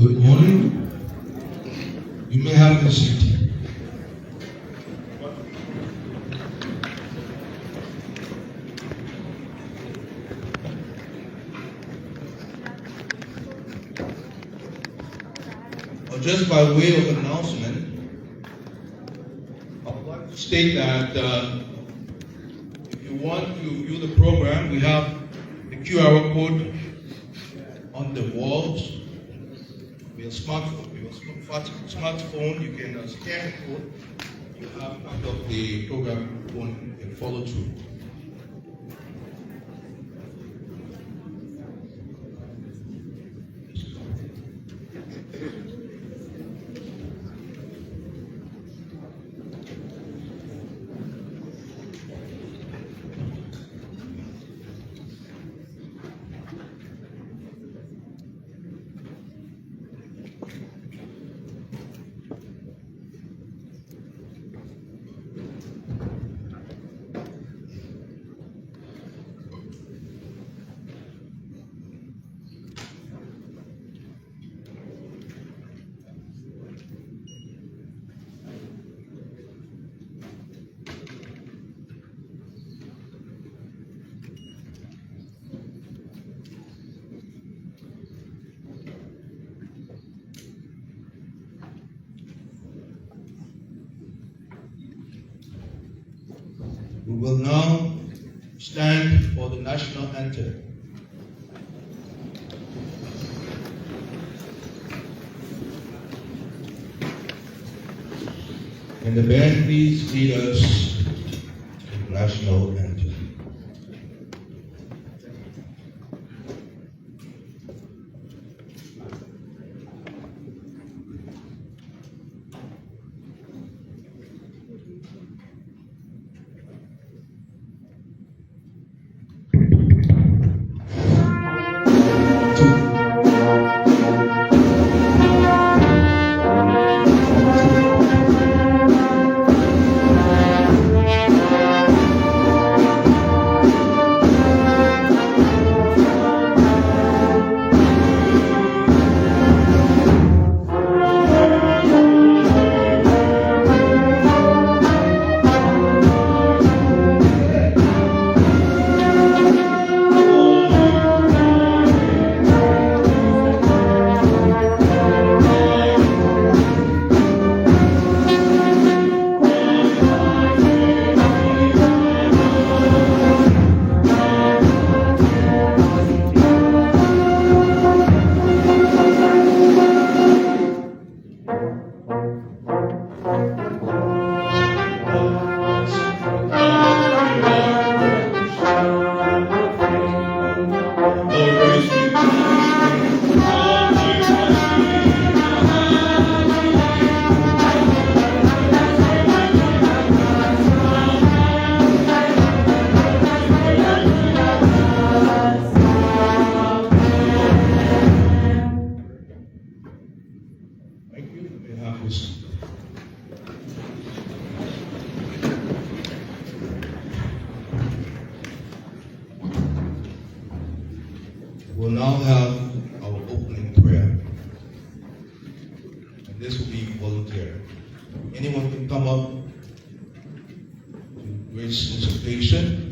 Good morning. You may have a seat. Just by way of announcement, I would like to state that if you want to view the program, we have the QR code on the walls. With a smartphone, you can scan the code. You have part of the program going and follow through. We will now stand for the national anthem. And the band please lead us to the national anthem. We'll now have our opening prayer. And this will be voluntary. Anyone can come up to grace this occasion.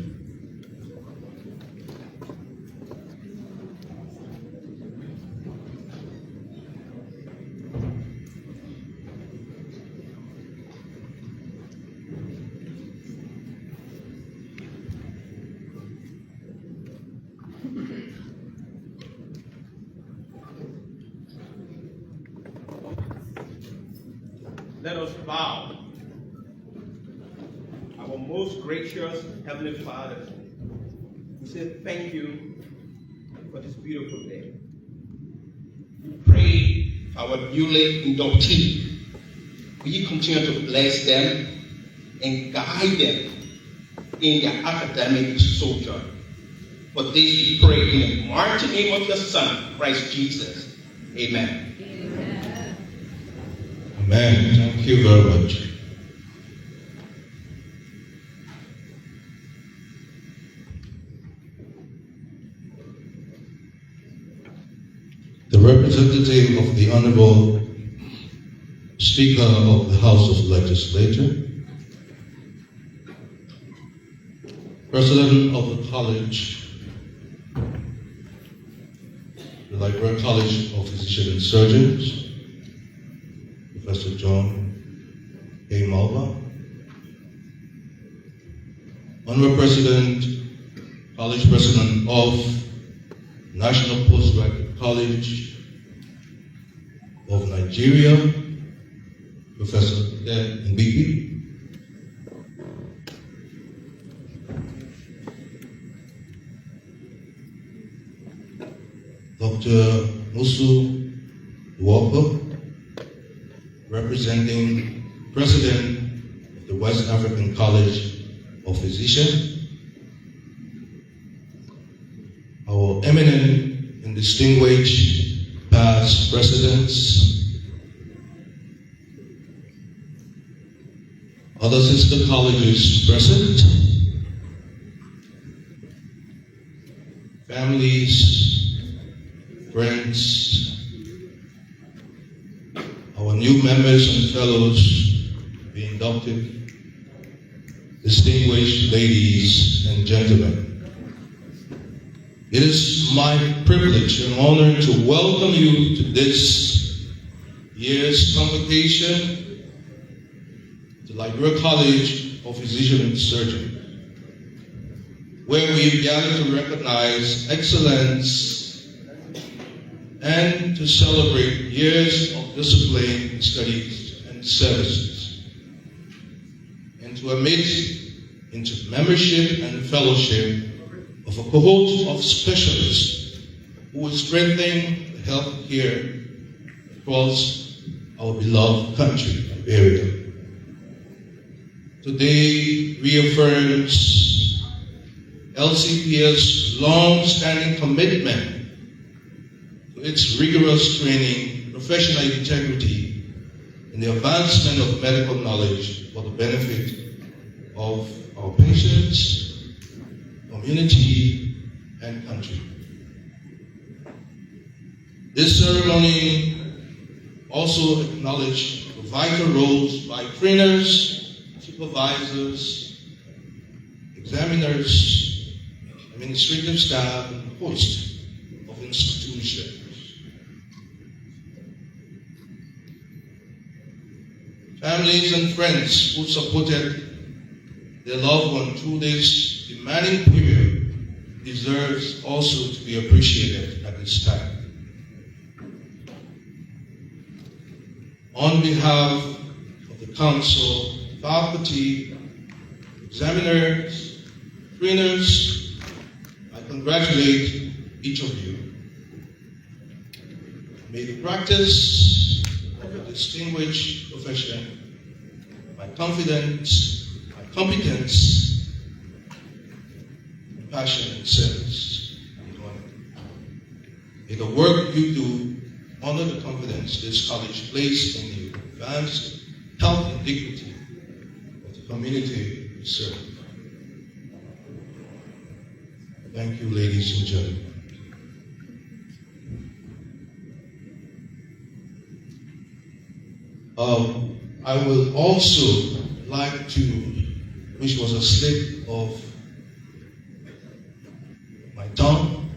Let us bow. Our most gracious Heavenly Father, we say thank you for this beautiful day. We pray for our newly inductees. Will you continue to bless them and guide them in their academic sojourn? For this we pray in the mighty name of your Son, Christ Jesus. Amen. Amen. Thank you very much. The representative of the Honorable Speaker of the House of Legislature, President of the College, the Liberia College of Physicians and Surgeons, Professor John A. Malva, Honorable President, College President of National Postgraduate College of Nigeria, Professor Mbiki, Dr. Musu Walker, representing President of the West African College of Physicians, our eminent and distinguished past presidents, other sister colleges present, families, friends, our new members and fellows being inducted, distinguished ladies and gentlemen. It is my privilege and honor to welcome you to this year's Convocation, the Liberia College of Physicians and Surgeons, where we gather to recognize excellence and to celebrate years of disciplined studies and services, and to admit into membership and fellowship of a cohort of specialists who will strengthen health care across our beloved country, Liberia. Today reaffirms LCPS' long-standing commitment to its rigorous training, professional integrity, and the advancement of medical knowledge for the benefit of our patients, community, and country. This ceremony also acknowledged the vital roles by trainers, supervisors, examiners, administrative staff, and host of institutions. Families and friends who supported their loved one through this demanding period deserves also to be appreciated at this time. On behalf of the Council, faculty, examiners, trainers, I congratulate each of you. May the practice of your distinguished profession, my confidence, my competence, passion, and service be honored. May the work you do honor the confidence this college placed in you, advance health and dignity of the community you serve. Thank you, ladies and gentlemen. I will also like to, which was a slip of my tongue,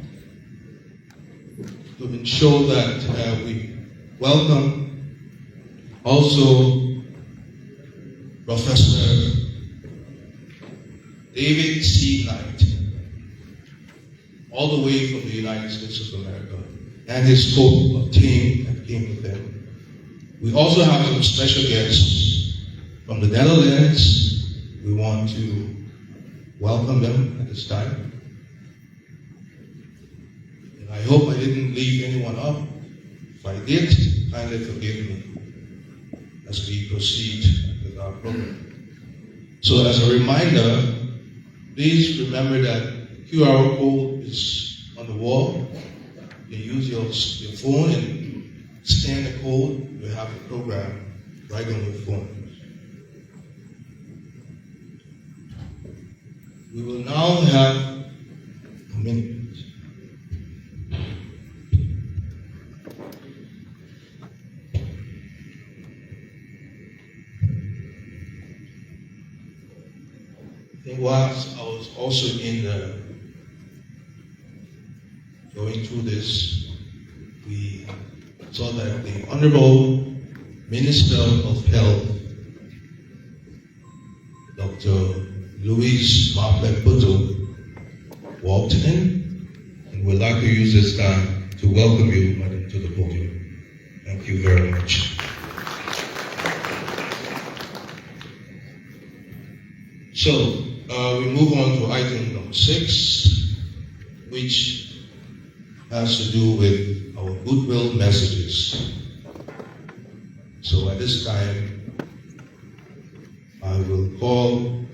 to ensure that we welcome also Professor David C. Knight, all the way from the United States of America, and his whole team that came with them. We also have some special guests from the Netherlands. We want to welcome them at this time. And I hope I didn't leave anyone up. If I did, kindly forgive me as we proceed with our program. So as a reminder, please remember that QR code is on the wall. You can use your phone and scan the code. You have the program right on your phone. We will now have a minute. think whilst I was also going through this, we saw that the Honorable Minister of Health, Dr. Louise Marplet-Puto, walked in, and we'd like to use this time to welcome you, Madam, to the podium. Thank you very much. So, we move on to item number 6, which has to do with our goodwill messages. So at this time, I will call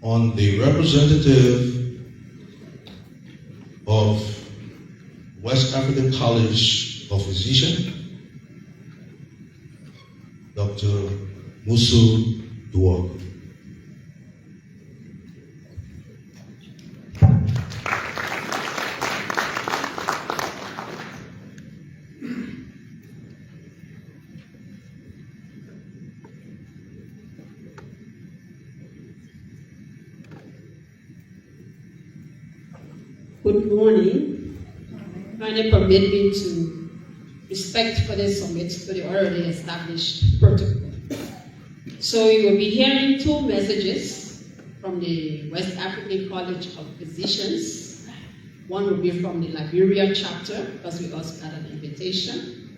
on the representative of West African College of Physicians, Dr. Musu Duogo. Good morning. Kindly permit me to respectfully submit to the already established protocol. So you will be hearing 2 messages from the West African College of Physicians. One will be from the Liberia chapter, because we also had an invitation.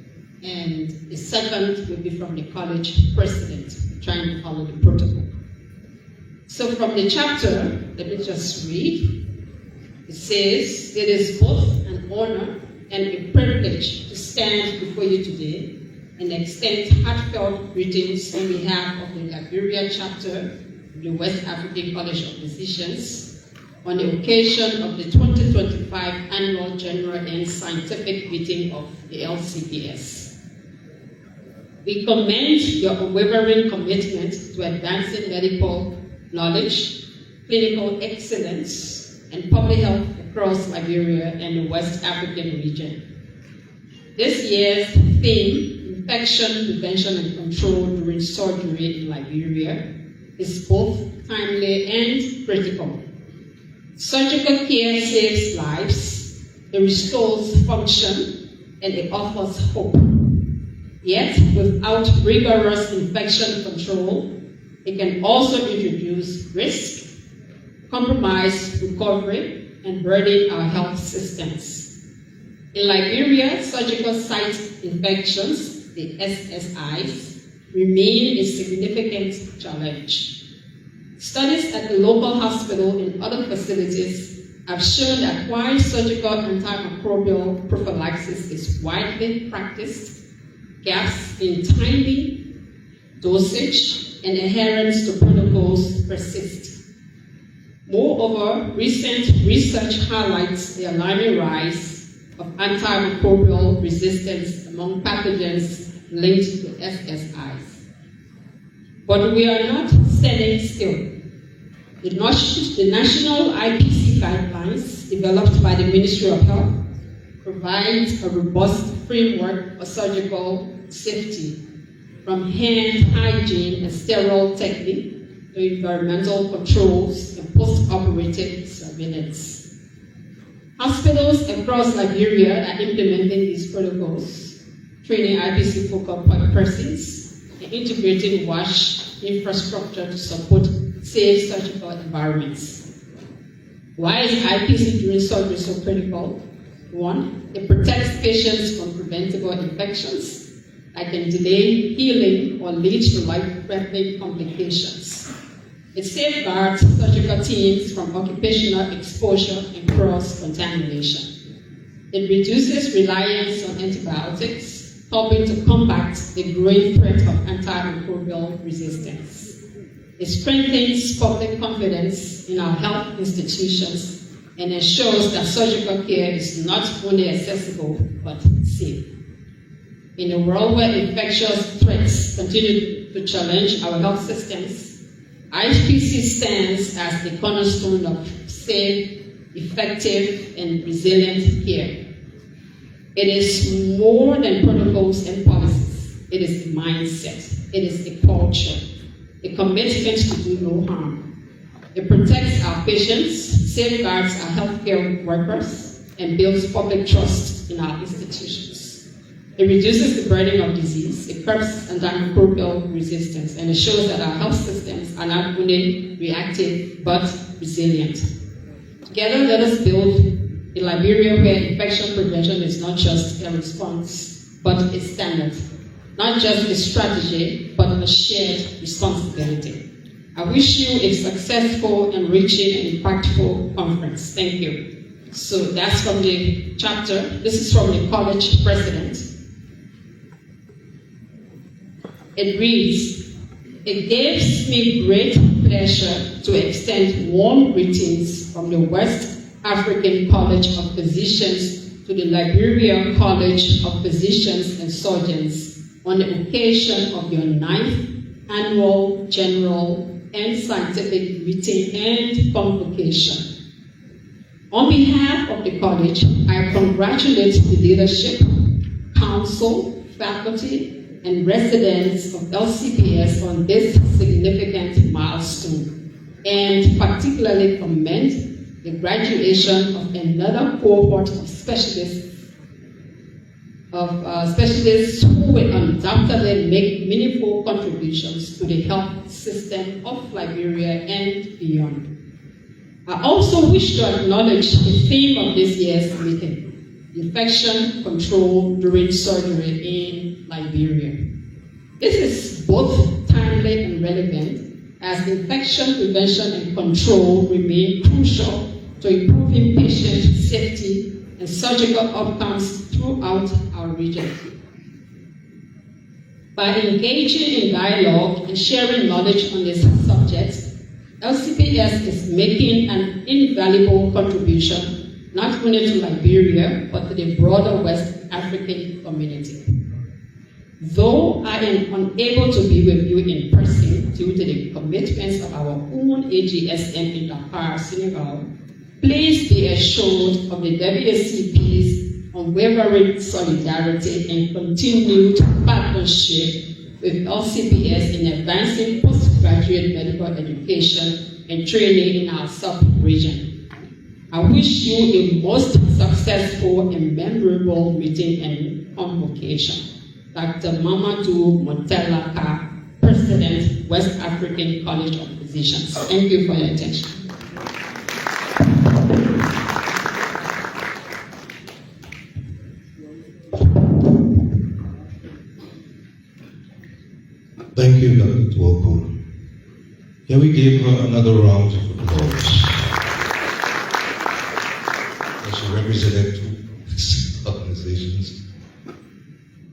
And the second will be from the college president, trying to follow the protocol. So from the chapter, let me just read. It says, "It is both an honor and a privilege to stand before you today and extend heartfelt greetings on behalf of the Liberia chapter of the West African College of Physicians on the occasion of the 2025 Annual General and Scientific Meeting of the LCPS. We commend your unwavering commitment to advancing medical knowledge, clinical excellence, and public health across Liberia and the West African region. This year's theme, Infection Prevention and Control During Surgery in Liberia, is both timely and critical. Surgical care saves lives, it restores function, and it offers hope. Yet, without rigorous infection control, it can also introduce risk, compromise recovery, and burden our health systems. In Liberia, surgical site infections, the SSIs, remain a significant challenge. Studies at the local hospital and other facilities have shown that while surgical antimicrobial prophylaxis is widely practiced, gaps in timely dosage and adherence to protocols persist. Moreover, recent research highlights the alarming rise of antimicrobial resistance among pathogens linked to SSIs. But we are not standing still. The national IPC guidelines developed by the Ministry of Health provides a robust framework for surgical safety, from hand hygiene and sterile technique to environmental controls and post-operative surveillance. Hospitals across Liberia are implementing these protocols, training IPC focal point persons, and integrating WASH infrastructure to support safe surgical environments. Why is IPC during surgery so critical? 1, it protects patients from preventable infections that can delay healing or lead to life-threatening complications. It safeguards surgical teams from occupational exposure and cross-contamination. It reduces reliance on antibiotics, helping to combat the growing threat of antimicrobial resistance. It strengthens public confidence in our health institutions and ensures that surgical care is not only accessible, but safe. In a world where infectious threats continue to challenge our health systems, IPC stands as the cornerstone of safe, effective, and resilient care. It is more than protocols and policies. It is the mindset. It is the culture. a commitment to do no harm. It protects our patients, safeguards our healthcare workers, and builds public trust in our institutions. It reduces the burden of disease, it curbs antimicrobial resistance, and it shows that our health systems are not only reactive but resilient. Together, let us build a Liberia where infection prevention is not just a response, but a standard. Not just a strategy, but a shared responsibility. I wish you a successful, enriching, and impactful conference. Thank you. So that's from the chapter. This is from the college president. It reads, "It gives me great pleasure to extend warm greetings from the West African College of Physicians to the Liberia College of Physicians and Surgeons on the occasion of your 9th annual general and scientific meeting and convocation. On behalf of the college, I congratulate the leadership, council, faculty, and residents of LCPS on this significant milestone, and particularly commend the graduation of another cohort of specialists who will undoubtedly make meaningful contributions to the health system of Liberia and beyond. I also wish to acknowledge the theme of this year's meeting, infection control during surgery in Liberia. This is both timely and relevant as infection prevention and control remain crucial to improving patient safety and surgical outcomes throughout our region. By engaging in dialogue and sharing knowledge on this subject, LCPS is making an invaluable contribution not only to Liberia, but to the broader West African community. Though I am unable to be with you in person due to the commitments of our own AGSM in Dakar, Senegal, please be assured of the WACP's unwavering solidarity and continued partnership with LCPS in advancing postgraduate medical education and training in our sub-region. I wish you a most successful and memorable meeting and convocation. Dr. Mamadou Montella Ka, President, West African College of Physicians. Thank you for your attention. Thank you, Dr. Tuoko. Can we give her another round of applause? As she represented two organizations.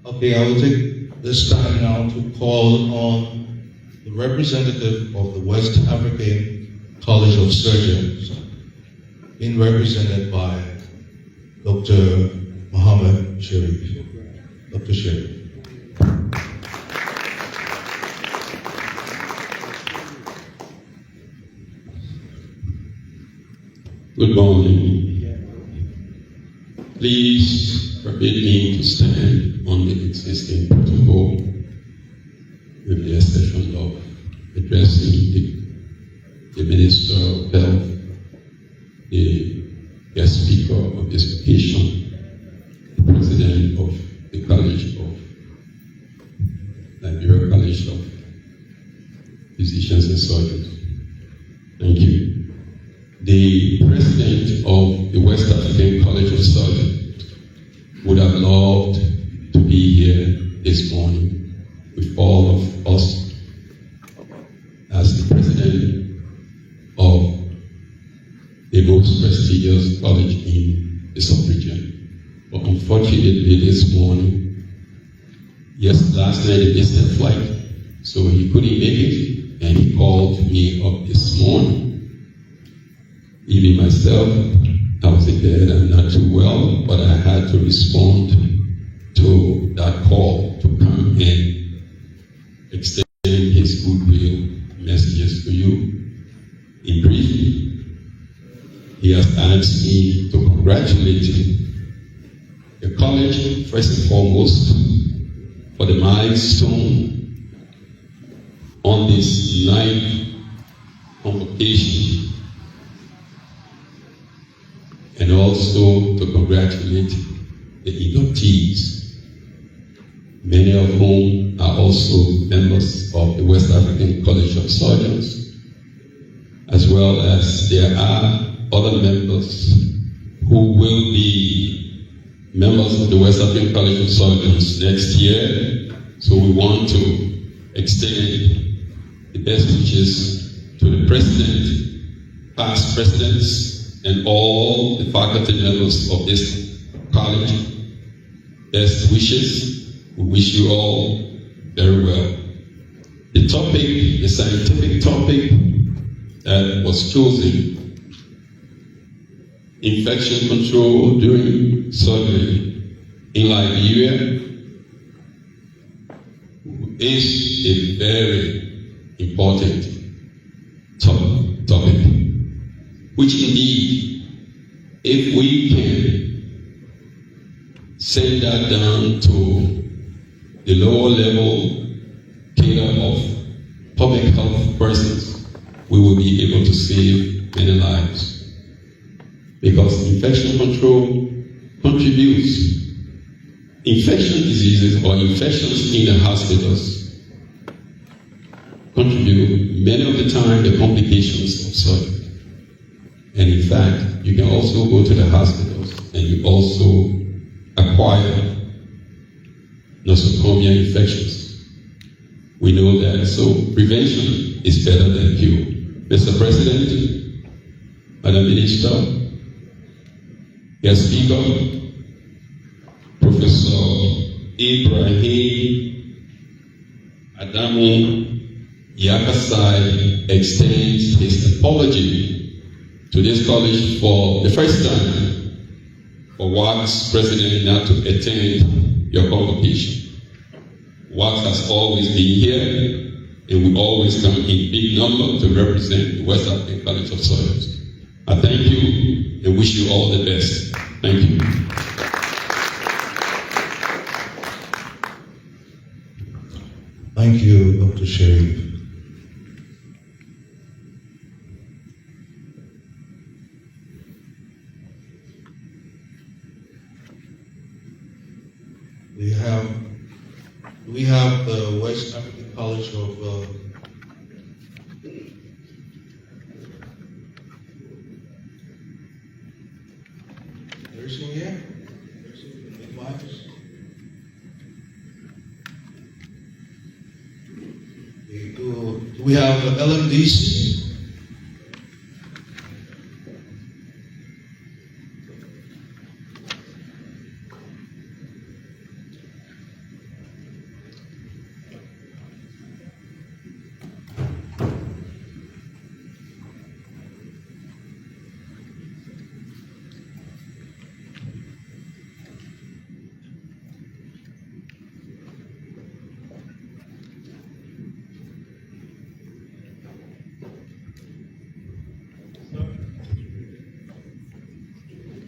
Okay, I will take this time now to call on the representative of the West African College of Surgeons, being represented by Dr. Mohammed Sharif. Dr. Sharif. Good morning. Please permit me to stand on the existing protocol with the exception of addressing the Minister of Health, the guest speaker of this occasion, the President of the College of Liberia College of Physicians and Surgeons. Thank you. The President of the West African College of Surgeons would have loved to be here this morning with all of us as the President of the most prestigious college in the sub-region. But unfortunately this morning, last night he missed a flight, so he couldn't make it, and he called me up this morning. Even myself, I was in bed, I'm not too well, but I had to respond to that call to come and extend his goodwill messages to you. In brief, he has asked me to congratulate the college, first and foremost, for the milestone on this its 9th convocation, and also to congratulate the inductees, many of whom are also members of the West African College of Surgeons, as well as there are other members who will be members of the West African College of Surgeons next year. So we want to extend the best wishes to the president, past presidents, and all the faculty members of this college. Best wishes. We wish you all very well. The topic, the scientific topic that was chosen, infection control during surgery in Liberia, is a very important topic, which indeed, if we can send that down to the lower level cadre of public health persons, we will be able to save many lives. Because infection control contributes. Infection diseases or infections in the hospitals contribute many of the time the complications of surgery. And in fact, you can also go to the hospitals and you also acquire nosocomial infections. We know that, so prevention is better than cure. Mr. President, Madam Minister, Guest Speaker, Professor Ibrahim Adamu Yakasai extends his apology to this college for the first time for WAC's president not to attend your convocation. WAC has always been here and we always come in big number to represent the West African College of Surgeons. I thank you and wish you all the best. Thank you. Thank you, Dr. Sharif. We have the West African College of nursing here. Nursing midwives. We have the LMDC.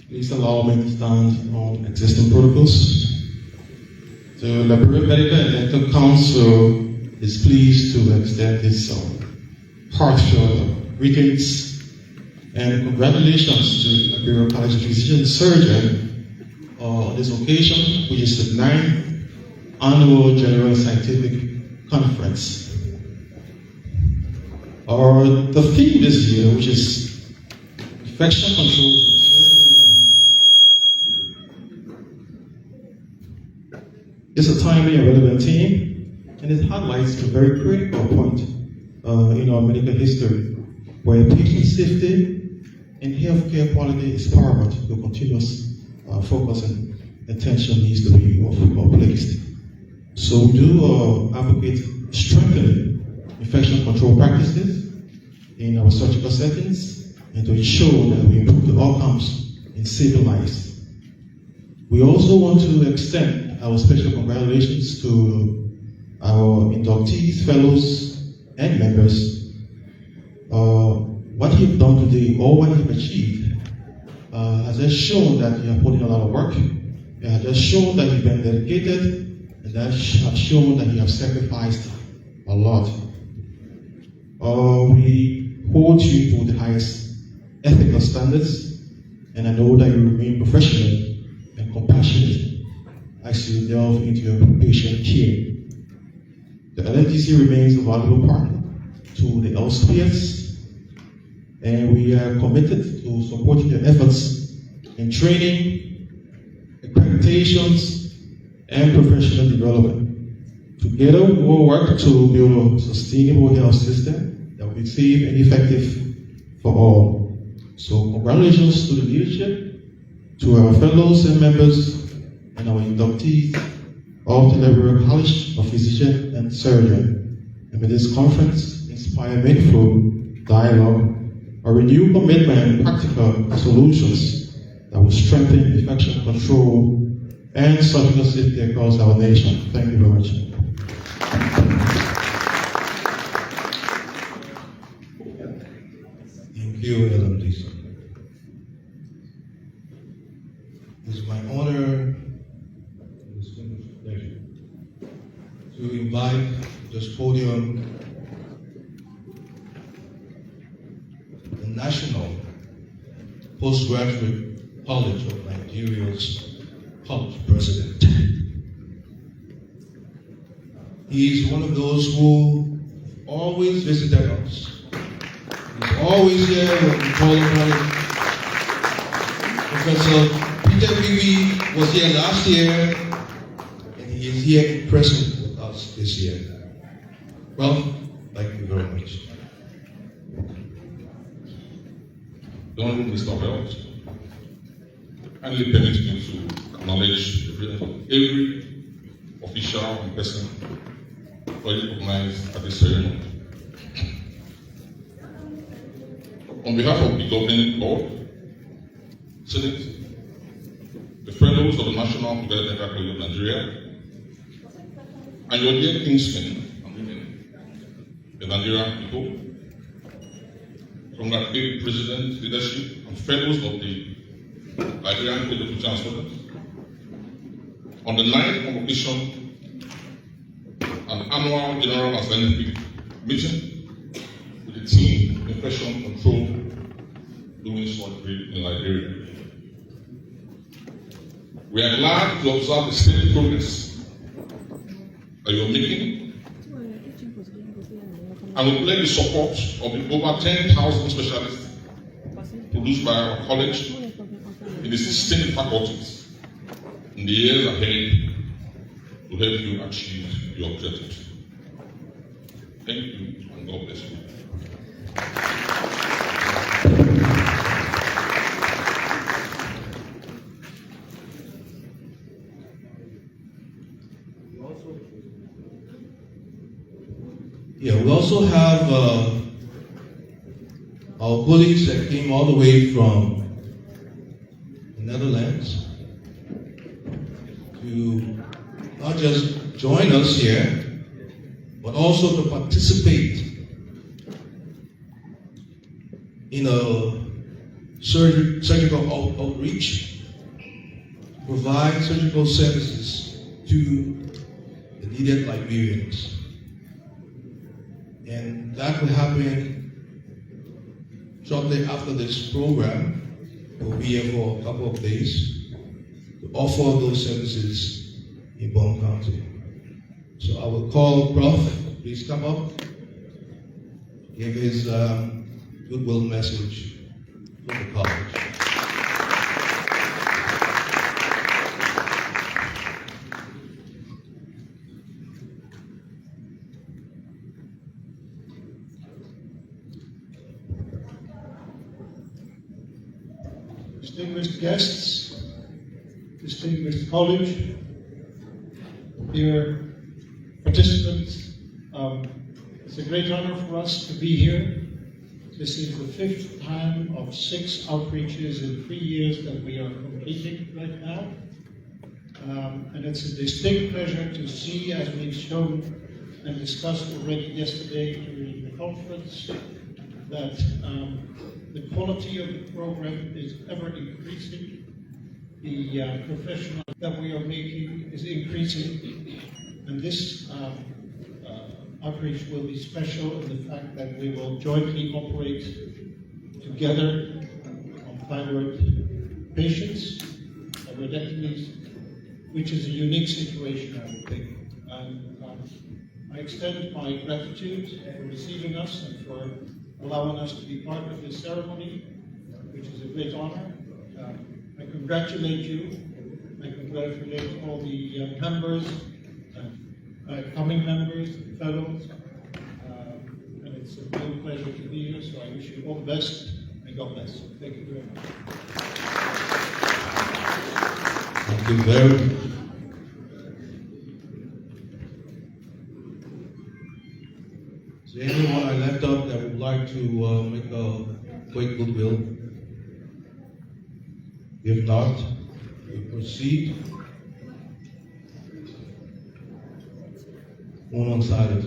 Please allow me to stand on existing protocols. The Liberia Medical and Dental Council is pleased to extend its heartfelt greetings and congratulations to the Liberia College of Physicians and Surgeons on this occasion, which is the 9th Annual General Scientific Conference. The theme this year, which is infection control. It's a timely and relevant theme, and it highlights a very critical point in our medical history, where patient safety and healthcare quality is paramount. The continuous focus and attention needs to be placed. So we do advocate strengthening infection control practices in our surgical settings and to ensure that we improve the outcomes in saving lives. We also want to extend our special congratulations to our inductees, fellows, and members. What you've done today, or what you've achieved, has just shown that you have put in a lot of work. It has just shown that you've been dedicated, and that has shown that you have sacrificed a lot. we hold you to the highest ethical standards, and I know that you remain professional and compassionate as you delve into your patient care. The LNDC remains a valuable partner to the LCPS, and we are committed to supporting your efforts in training, accreditations, and professional development. Together, we will work to build a sustainable health system that will be safe and effective for all. So congratulations to the leadership, to our fellows and members, and our inductees of the Liberia College of Physicians and Surgeons. And may this conference inspire meaningful dialogue, a renewed commitment and practical solutions that will strengthen infection control and surgical safety across our nation. Thank you very much. Thank you, Madam Lisa. It's my honor and distinguished pleasure to invite to this podium the National Postgraduate College of Nigeria's college president. He is one of those who always visited us. He's always here when we call upon him. Professor Peter Bibi was here last year, and he is here present with us this year. Well, thank you very much. Honorable Minister of Health, kindly permit me to acknowledge the presence of every official and person already recognized at this ceremony. On behalf of the governing board, Senate, the fellows of the National Postgraduate College of Nigeria, and your dear kinsmen and women, the Nigerian people, congratulate the President, leadership, and fellows of the Nigerian College of Physicians and Surgeons on the 9th Convocation and annual General and Scientific Meeting with the team Infection Control doing surgery in Liberia. We are glad to observe the steady progress that you are making, and we pledge the support of the over 10,000 specialists produced by our college in the 16 faculties in the years ahead to help you achieve your objectives. Thank you, and God bless you. Yeah, we also have our colleagues that came all the way from the Netherlands to not just join us here, but also to participate in a surgical outreach, provide surgical services to the needed Liberians. And that will happen shortly after this program. We'll be here for a couple of days to offer those services in Bond County. So I will call Prof. Please come up, give his goodwill message to the college. Distinguished guests, distinguished college, dear participants, it's a great honor for us to be here. This is the 5th time of 6 outreaches in 3 years that we are completing right now. And it's a distinct pleasure to see, as we've shown and discussed already yesterday during the conference, that the quality of the program is ever increasing. The professional that we are making is increasing. And this outreach will be special in the fact that we will jointly operate together on thyroid patients, thyroidectomies, which is a unique situation, I would think. And I extend my gratitude for receiving us and for allowing us to be part of this ceremony, which is a great honor. I congratulate you. I congratulate all the members, coming members, fellows, and it's a real pleasure to be here, so I wish you all the best, and God bless. Thank you very much. Thank you very much. Is there anyone I left out that would like to make a quick goodwill? If not, we proceed. One-sided.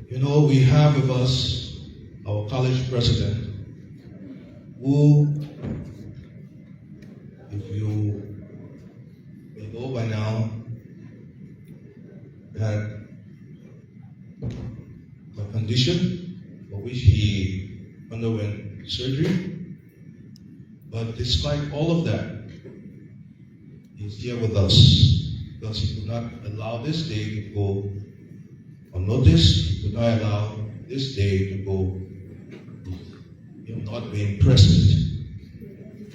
You know, we have with us our college president, who, if you may know by now, had a condition for which he underwent surgery. But despite all of that, he's here with us because he could not allow this day to go unnoticed. He could not allow this day to go not being present.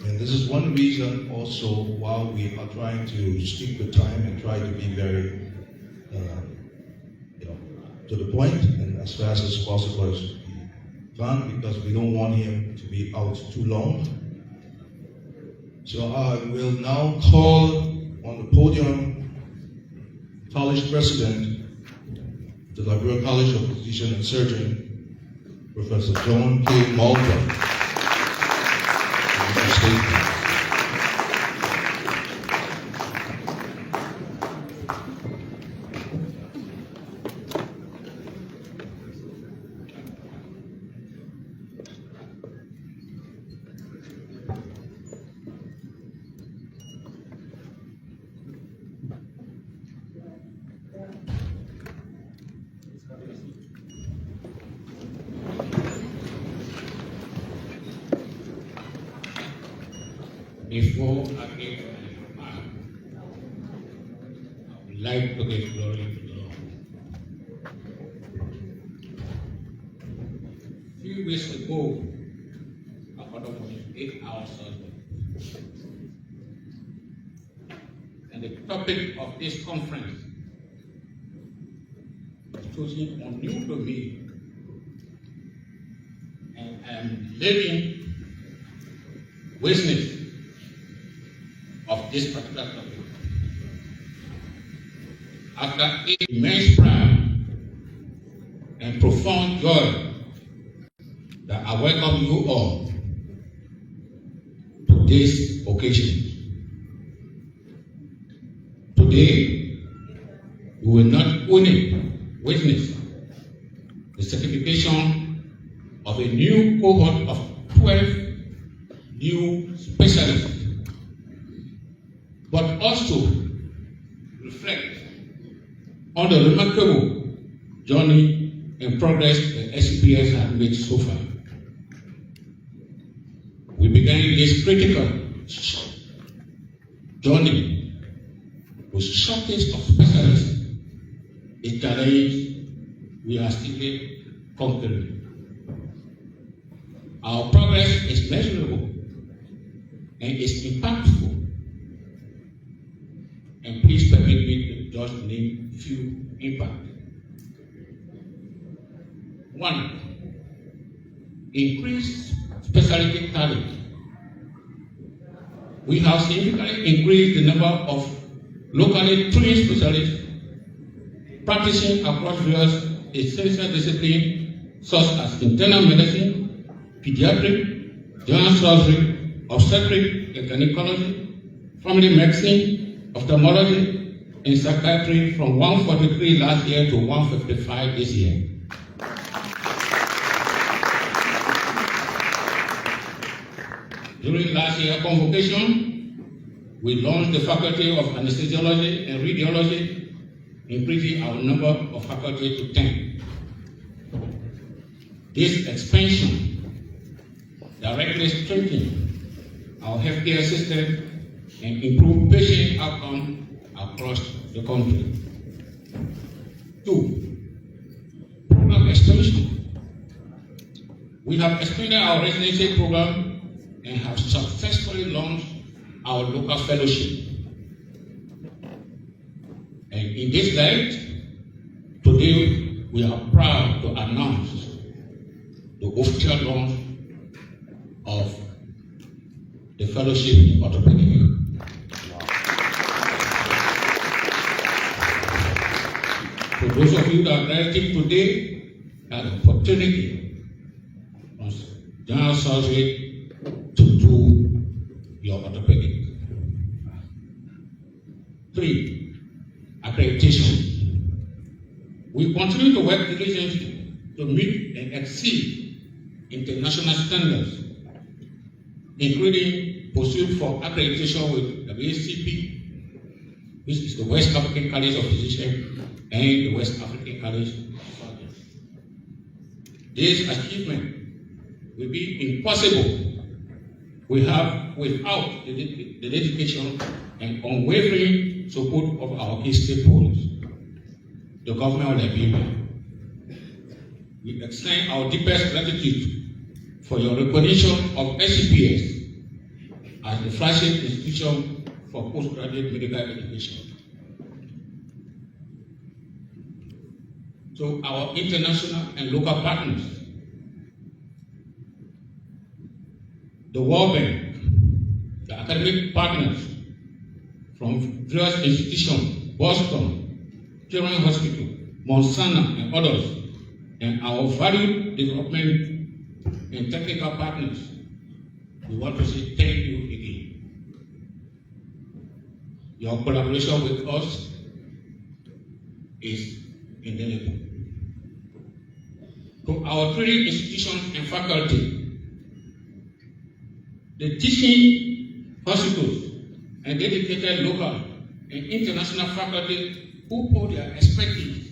And this is one reason also why we are trying to stick with time and try to be very to the point and as fast as possible as we can, because we don't want him to be out too long. So I will now call on the podium college president, the Liberia College of Physician and Surgeon, Professor John K. Malta. Before I give my remark, I would like to give glory to the Lord. A few weeks ago, my father was 8 hours old. And the topic of this conference was chosen unknown to me. And I am living witness of this particular topic. After immense pride and profound joy, that I welcome you all to this occasion. Today, we will not only witness the certification of a new cohort of 12 new specialists, but also reflect on the remarkable journey and progress that LCPS has made so far. We began this critical journey with shortage of specialists, a challenge we are still conquering. Our progress is measurable and is impactful. And please permit me to just name a few impacts. 1. Increased specialty talent. We have significantly increased the number of locally trained specialists practicing across various essential disciplines such as internal medicine, pediatric, general surgery, obstetric and gynecology, family medicine, ophthalmology, and psychiatry from 143 last year to 155 this year. During last year's convocation, we launched the Faculty of Anesthesiology and Radiology, increasing our number of faculty to 10. This expansion directly strengthens our healthcare system and improve patient outcomes across the country. 2. Program expansion. We have expanded our residency program and have successfully launched our local fellowship. And in this light, today we are proud to announce the official launch of the fellowship in orthopedic. For those of you that are graduating today, have the opportunity on general surgery to do your orthopedic. 3. Accreditation. We continue to work diligently to meet and exceed international standards, including pursuit for accreditation with WACP, which is the West African College of Physicians, and the West African College of Surgeons. This achievement will be impossible without the dedication and unwavering support of our key stakeholders, the government of Liberia. We extend our deepest gratitude for your recognition of LCPS as the flagship institution for postgraduate medical education. To our international and local partners, the World Bank, the academic partners from various institutions, Boston, Children's Hospital, Monsana, and others, and our valued development and technical partners, we want to say thank you again. Your collaboration with us is indelible. To our training institutions and faculty, the teaching hospitals and dedicated local and international faculty who pour their expertise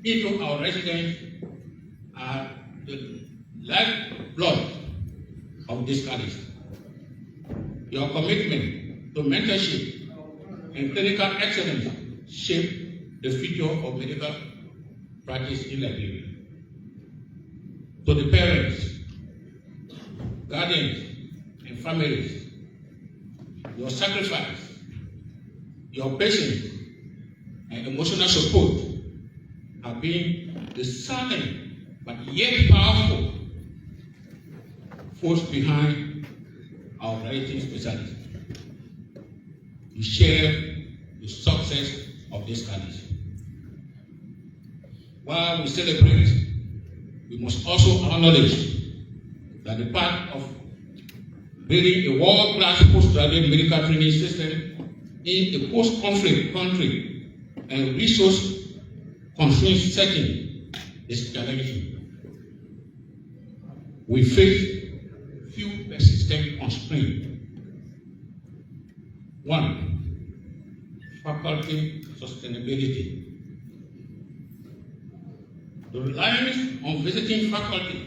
into our residents are the lifeblood of this college. Your commitment to mentorship and clinical excellence shape the future of medical practice in Liberia. To the parents, guardians, and families, your sacrifice, your patience, and emotional support have been the silent but yet powerful force behind our graduating specialists. You share the success of this college. While we celebrate, we must also acknowledge that the part of building a world-class postgraduate medical training system in a post-conflict country and resource-constrained setting is challenging. We face few persistent constraints. 1. Faculty sustainability. The reliance on visiting faculty,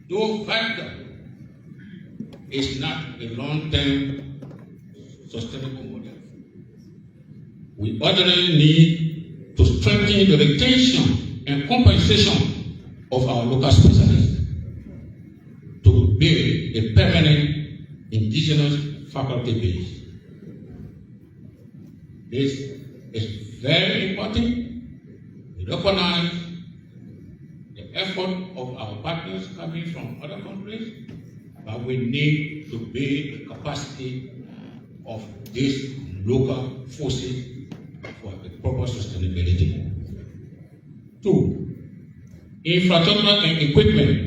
though vital, is not a long-term sustainable model. We urgently need to strengthen the retention and compensation of our local specialists to build a permanent indigenous faculty base. This is very important. We recognize the effort of our partners coming from other countries, but we need to build the capacity of these local forces for the proper sustainability. 2. Infrastructure and equipment.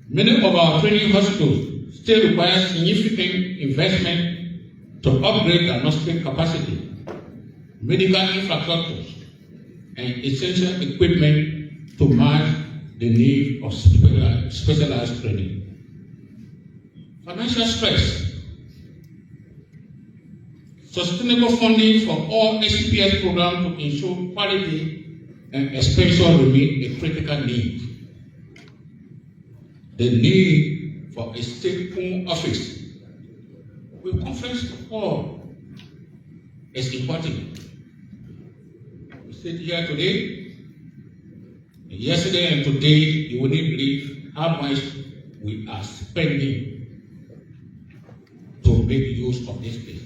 Many of our training hospitals still require significant investment to upgrade diagnostic capacity, medical infrastructures, and essential equipment to match the need of specialized training. Financial stress sustainable funding for all LCPS programs to ensure quality and expansion remain a critical need. The need for a state-owned office with conference hall is important. We sit here today, yesterday and today, you will not believe how much we are spending to make use of this place.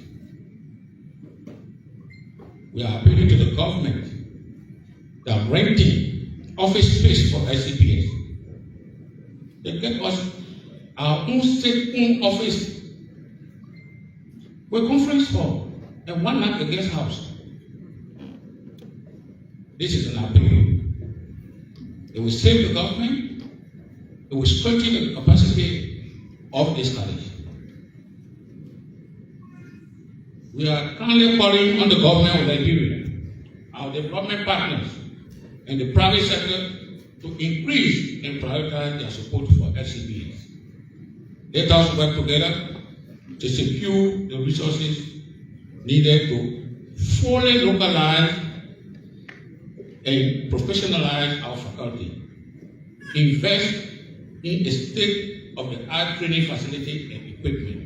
We are appealing to the government that renting office space for LCPS. They get us our own state-owned office with conference hall and one night a guest house. This is an appeal. It will save the government. It will strengthen the capacity of this college. We are currently calling on the government of Liberia, our development partners, and the private sector to increase and prioritize their support for LCPS. Let us work together to secure the resources needed to fully localize and professionalize our faculty. Invest in a state-of-the-art training facility and equipment.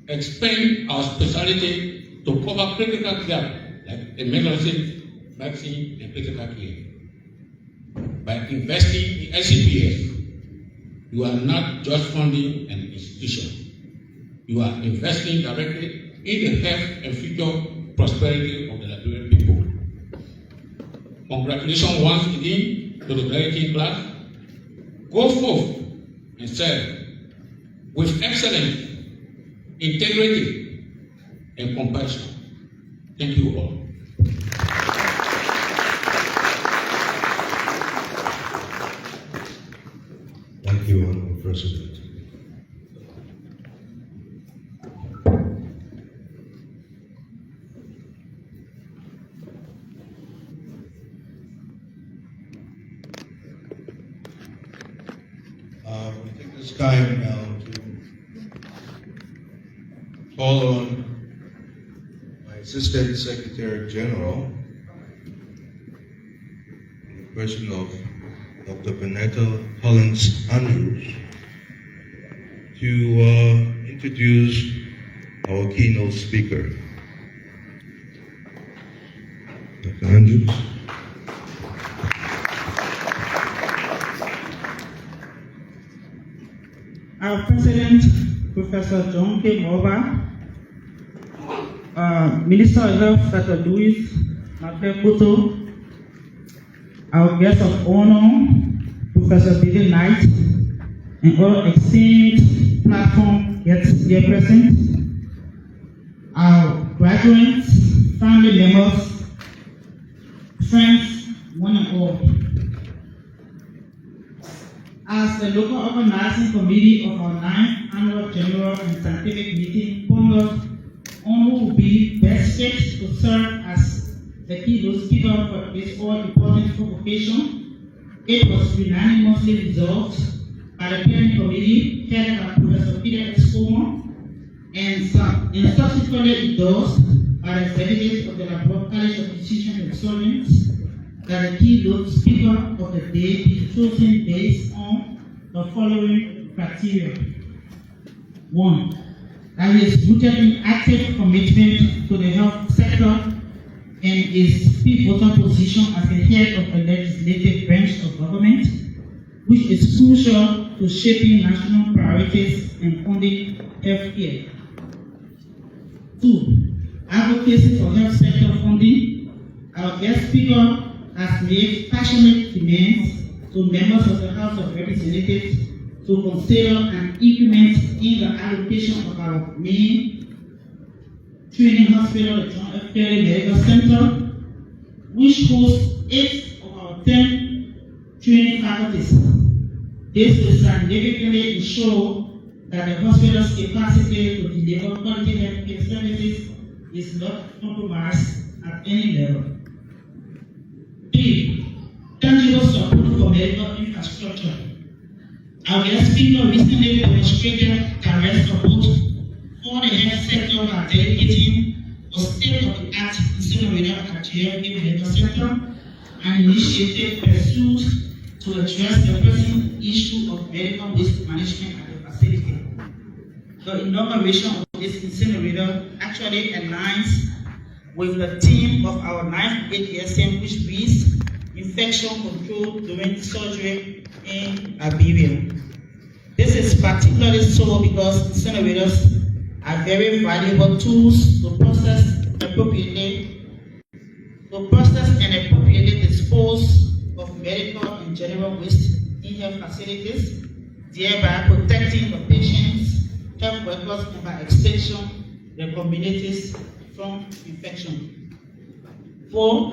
Expand our specialty to cover critical gaps like emergency medicine and critical care. By investing in LCPS, you are not just funding an institution. You are investing directly in the health and future prosperity of the Liberian people. Congratulations once again to the graduating class. Go forth and serve with excellence, integrity, and compassion. Thank you all. Thank you, Honorable President. We take this time now to call on my Assistant Secretary General, in the person of Dr. Benetta Hollins Andrews, to introduce our keynote speaker. Dr. Andrews. Our President, Professor John K. Moba, Minister of Health, Dr. Louis Makekoto, our guest of honor, Professor Billy Knight, and all esteemed platform guests here present, our graduates, family members, friends, one and all. As the local organizing committee of our 9th annual general and scientific meeting ponders on who will be best fit to serve as the keynote speaker for this all-important convocation, it was unanimously resolved by the parent committee headed by Professor Peter Escomo and subsequently endorsed by the executives of the Liberia College of Physicians and Surgeons that the keynote speaker of the day be chosen based on the following criteria. 1. That he is rooted in active commitment to the health sector and his pivotal position as the head of the legislative branch of government, which is crucial to shaping national priorities and funding healthcare. 2. Advocacy for health sector funding. Our guest speaker has made passionate demands to members of the House of Representatives to consider an increment in the allocation of our main training hospital, the John F. Kennedy Medical Center, which hosts 8 of our 10 training faculties. This will significantly ensure that the hospital's capacity to deliver quality healthcare services is not compromised at any level. 3. Tangible support for medical infrastructure. Our guest speaker recently demonstrated direct support for the health sector by dedicating JFK Medical Center and initiated pursuits to address the pressing issue of medical waste management at the facility. The inauguration of this incinerator actually aligns with the theme of our 9th ATSM, which reads infection control during surgery in Liberia. This is particularly so because incinerators are very valuable tools to process and appropriately dispose of medical and general waste in health facilities, thereby protecting the patients, health workers, and by extension, their communities from infection. 4.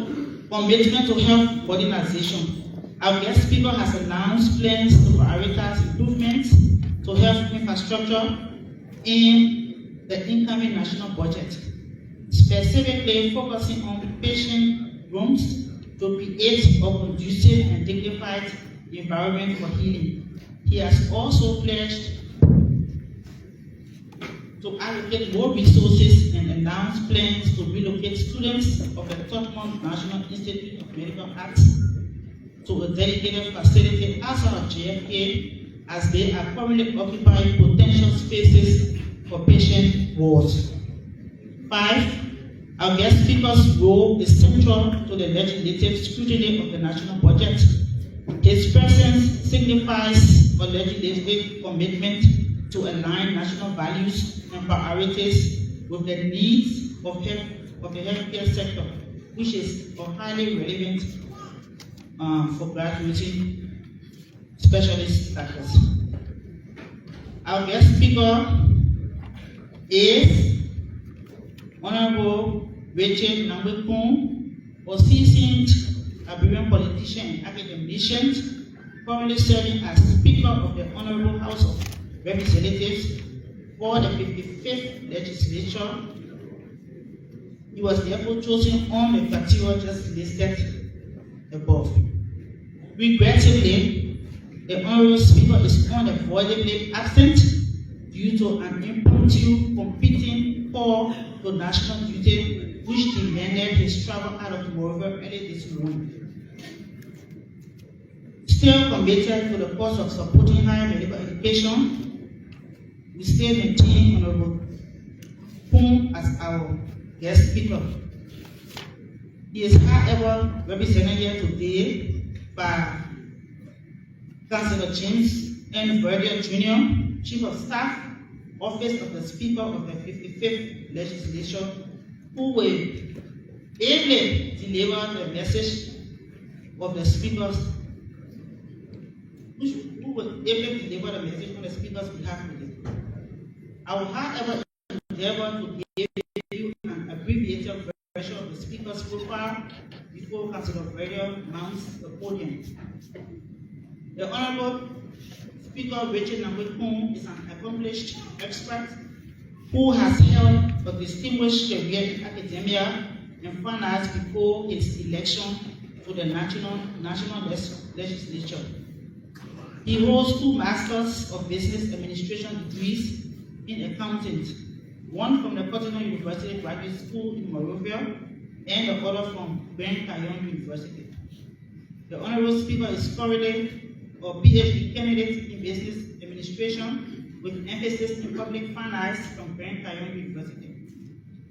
Commitment to health modernization. Our guest speaker has announced plans to prioritize improvements to health infrastructure in the incoming national budget, specifically focusing on patient rooms to create a conducive and dignified environment for healing. He has also pledged to allocate more resources and announced plans to relocate students of the Tottenham National Institute of Medical Arts to a dedicated facility outside of JFK, as they are currently occupying potential spaces for patient wards. 5. Our guest speaker's role is central to the legislative scrutiny of the national budget. His presence signifies a legislative commitment to align national values and priorities with the needs of the healthcare sector, which is highly relevant for graduating specialist status. Our guest speaker is Honorable Richard Nambekun, a seasoned Liberian politician and academician, currently serving as Speaker of the Honorable House of Representatives for the 55th Legislature. He was therefore chosen on the criteria just listed above. Regrettably, the Honorable Speaker is unavoidably absent due to an impromptu competing call to national duty, which demanded his travel out of Monrovia early this morning. Still committed to the cause of supporting higher medical education, we still maintain Honorable Poon as our guest speaker. He is, however, represented here today by Councillor James N. Verdier Jr., Chief of Staff, Office of the Speaker of the 55th Legislature, who will ably deliver the message of the Speaker's on the Speaker's behalf today. I will, however, endeavor to give you an abbreviated version of the Speaker's profile before Councillor Verdier mounts the podium. The Honorable Speaker Richard Nambekun is an accomplished expert who has held a distinguished career in academia and finance before his election to the national legislature. He holds 2 Masters of Business Administration degrees in accounting, one from the Cotton University Graduate School in Monrovia and the other from Ben Kayon University. The Honorable Speaker is currently a PhD candidate in business administration with emphasis in public finance from Ben Kayon University.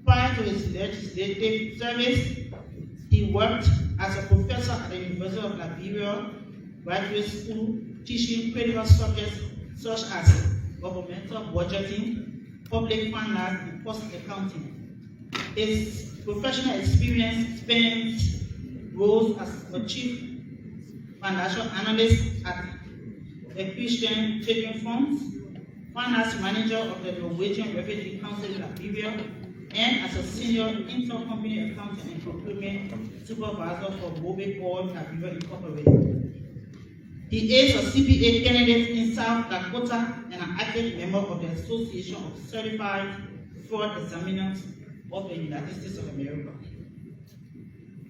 Prior to his legislative service, he worked as a professor at the University of Liberia Graduate School, teaching critical subjects such as governmental budgeting, public finance, and cost accounting. His professional experience spans roles as a chief financial analyst at the Christian Trading Funds, finance manager of the Norwegian Refugee Council in Liberia, and as a senior intercompany accountant and procurement supervisor for Mobile Board Liberia Incorporated. He is a CPA candidate in South Dakota and an active member of the Association of Certified Fraud Examiners of the United States of America.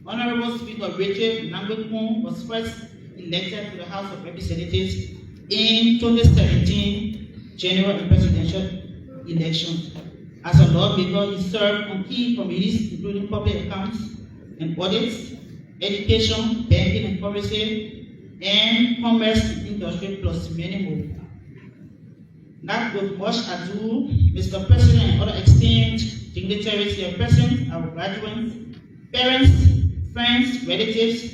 Honorable Speaker Richard Nambekun was first elected to the House of Representatives in 2017 general and presidential elections. As a lawmaker, he served on key committees including public accounts, and audits, education, banking and currency, and commerce and industry, plus many more. Not with much ado, Mr. President and other esteemed dignitaries here present, our graduates, parents, friends, relatives,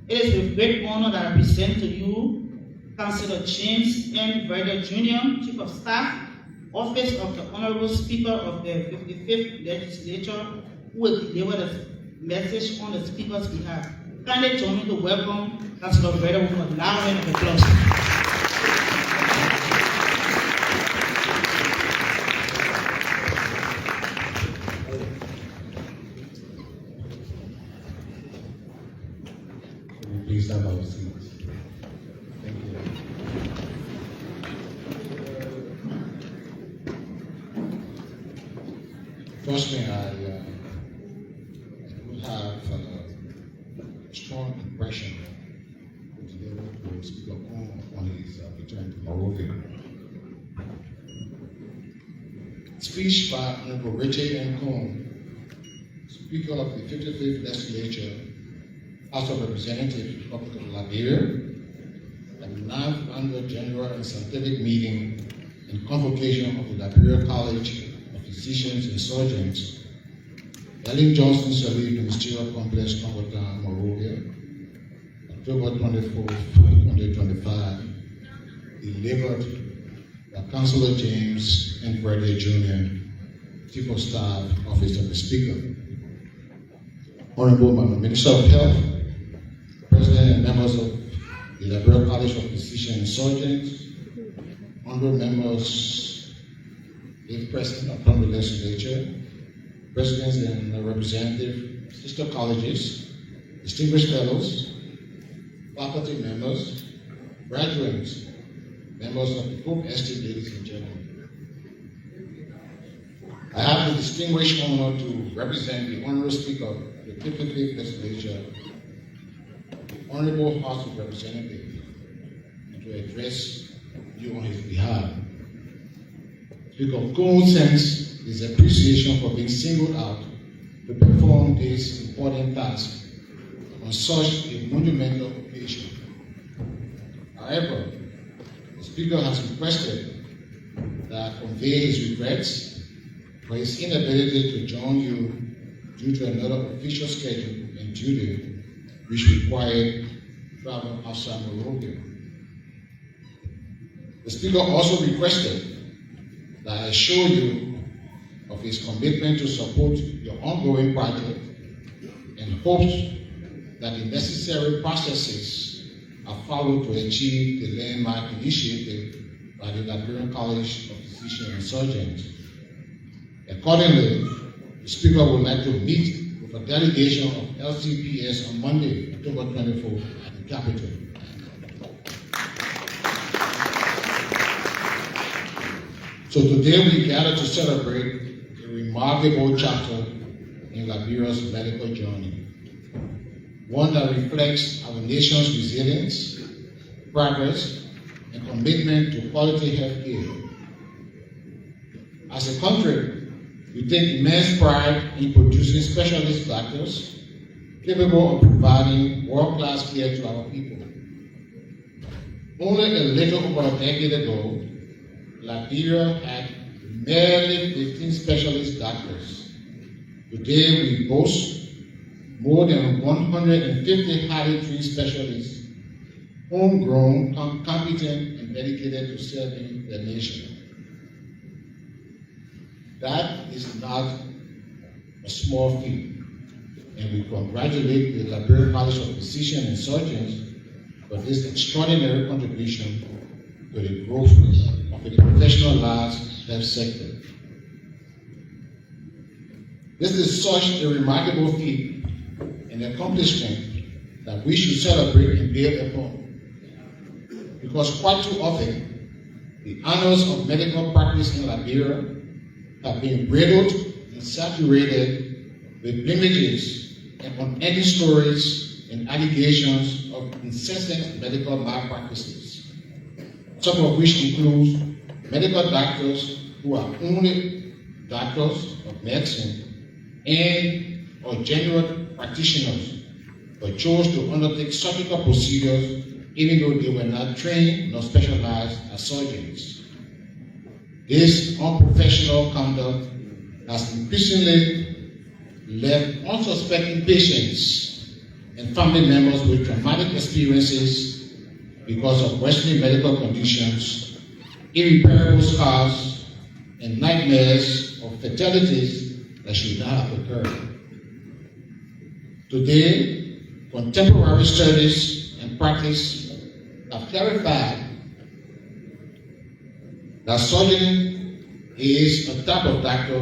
it is with great honor that I present to you Councillor James M. Verder Jr., Chief of Staff, Office of the Honorable Speaker of the 55th Legislature, who will deliver the message on the Speaker's behalf. Kindly join me to welcome Councillor Verder with a loud round of applause. Please have our seats. Thank you. Firstly, I would have a strong impression to deliver to Speaker Kong on his return to Monrovia. Speech by Honorable Richard M. Kong, Speaker of the 55th Legislature, House of Representatives, Republic of Liberia, at the 9th Annual General and Scientific Meeting and Convocation of the Liberia College of Physicians and Surgeons, Ellen Johnson Salute Ministerial Complex, Convocation, Monrovia, October 24, 2025, delivered by Councillor James N. Verder Jr., Chief of Staff, Office of the Speaker. Honorable Minister of Health, President and members of the Liberia College of Physicians and Surgeons, honorable members, if present upon the legislature, presidents and representative sister colleges, distinguished fellows, faculty members, graduates, members of the Hope Estate, ladies and gentlemen. I have the distinguished honor to represent the Honorable Speaker of the 55th Legislature, the Honorable House of Representatives, and to address you on his behalf. Speaker Kong sends his appreciation for being singled out to perform this important task on such a monumental occasion. However, the Speaker has requested that I convey his regrets for his inability to join you due to another official schedule and duty which required travel outside Monrovia. The Speaker also requested that I assure you of his commitment to support your ongoing project and hopes that the necessary processes are followed to achieve the landmark initiative by the Liberian College of Physicians and Surgeons. Accordingly, the Speaker would like to meet with a delegation of LCPS on Monday, October 24th at the Capitol. So today we gather to celebrate a remarkable chapter in Liberia's medical journey, one that reflects our nation's resilience, progress, and commitment to quality health care. As a country, we take immense pride in producing specialist doctors capable of providing world-class care to our people. Only a little over a decade ago, Liberia had merely 15 specialist doctors. Today we boast more than 150 highly trained specialists, homegrown, competent, and dedicated to serving the nation. That is not a small feat, and we congratulate the Liberia College of Physicians and Surgeons for this extraordinary contribution to the growth of the professionalized health sector. This is such a remarkable feat and accomplishment that we should celebrate and build upon. Because quite too often, the annals of medical practice in Liberia have been riddled and saturated with images and unending stories and allegations of incessant medical malpractices, some of which include medical doctors who are only doctors of medicine and or general practitioners, but chose to undertake surgical procedures even though they were not trained nor specialized as surgeons. This unprofessional conduct has increasingly left unsuspecting patients and family members with traumatic experiences because of worsening medical conditions, irreparable scars, and nightmares of fatalities that should not have occurred. Today, contemporary studies and practice have clarified that surgeon is a type of doctor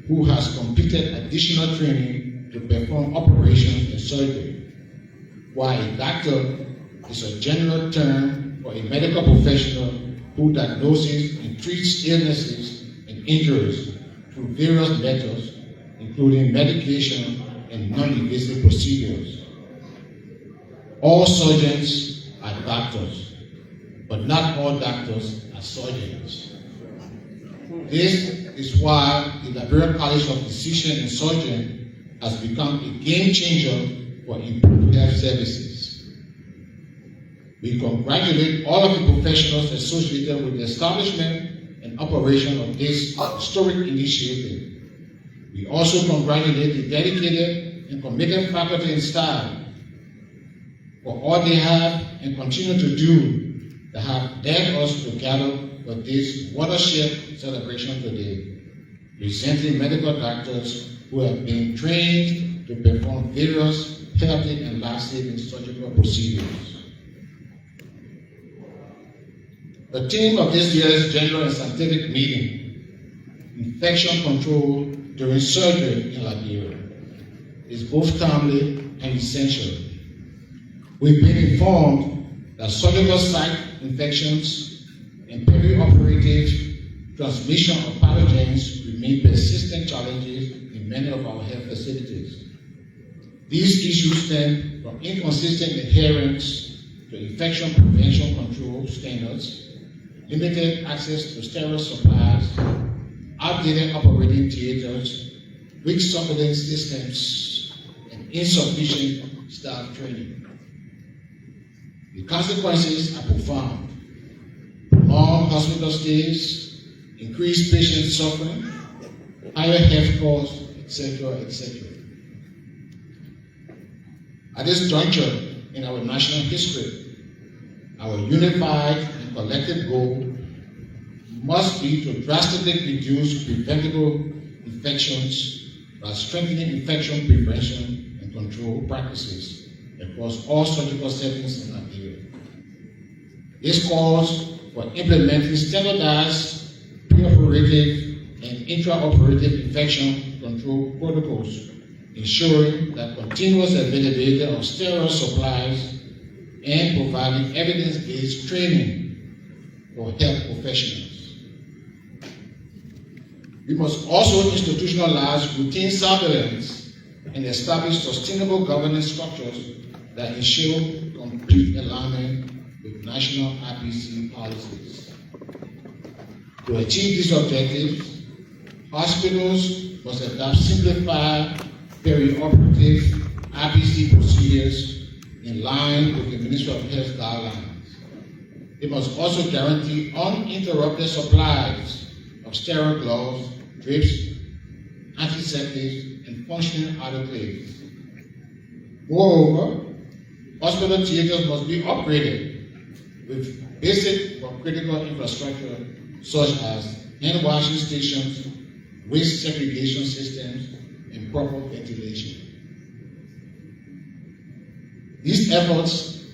who has completed additional training to perform operations and surgery, while a doctor is a general term for a medical professional who diagnoses and treats illnesses and injuries through various methods, including medication and non-invasive procedures. All surgeons are doctors, but not all doctors are surgeons. This is why the Liberia College of Physicians and Surgeons has become a game changer for improved health services. We congratulate all of the professionals associated with the establishment and operation of this historic initiative. We also congratulate the dedicated and committed faculty and staff for all they have and continue to do that have led us to gather for this watershed celebration today, presenting medical doctors who have been trained to perform various healthy and life-saving surgical procedures. The theme of this year's General and Scientific Meeting, Infection Control During Surgery in Liberia, is both timely and essential. We've been informed that surgical site infections and perioperative transmission of pathogens remain persistent challenges in many of our health facilities. These issues stem from inconsistent adherence to infection prevention control standards, limited access to sterile supplies, outdated operating theaters, weak surveillance systems, and insufficient staff training. The consequences are profound. Long hospital stays, increased patient suffering, higher health costs, etc., etc. At this juncture in our national history, our unified and collective goal must be to drastically reduce preventable infections by strengthening infection prevention and control practices across all surgical settings in Liberia. This calls for implementing standardized preoperative and intraoperative infection control protocols, ensuring that continuous availability of sterile supplies and providing evidence-based training for health professionals. We must also institutionalize routine surveillance and establish sustainable governance structures that ensure complete alignment with national IPC policies. To achieve these objectives, hospitals must adopt simplified perioperative IPC procedures in line with the Ministry of Health guidelines. They must also guarantee uninterrupted supplies of sterile gloves, drips, antiseptics, and functioning autoclaves. Moreover, hospital theaters must be upgraded with basic but critical infrastructure such as hand washing stations, waste segregation systems, and proper ventilation. These efforts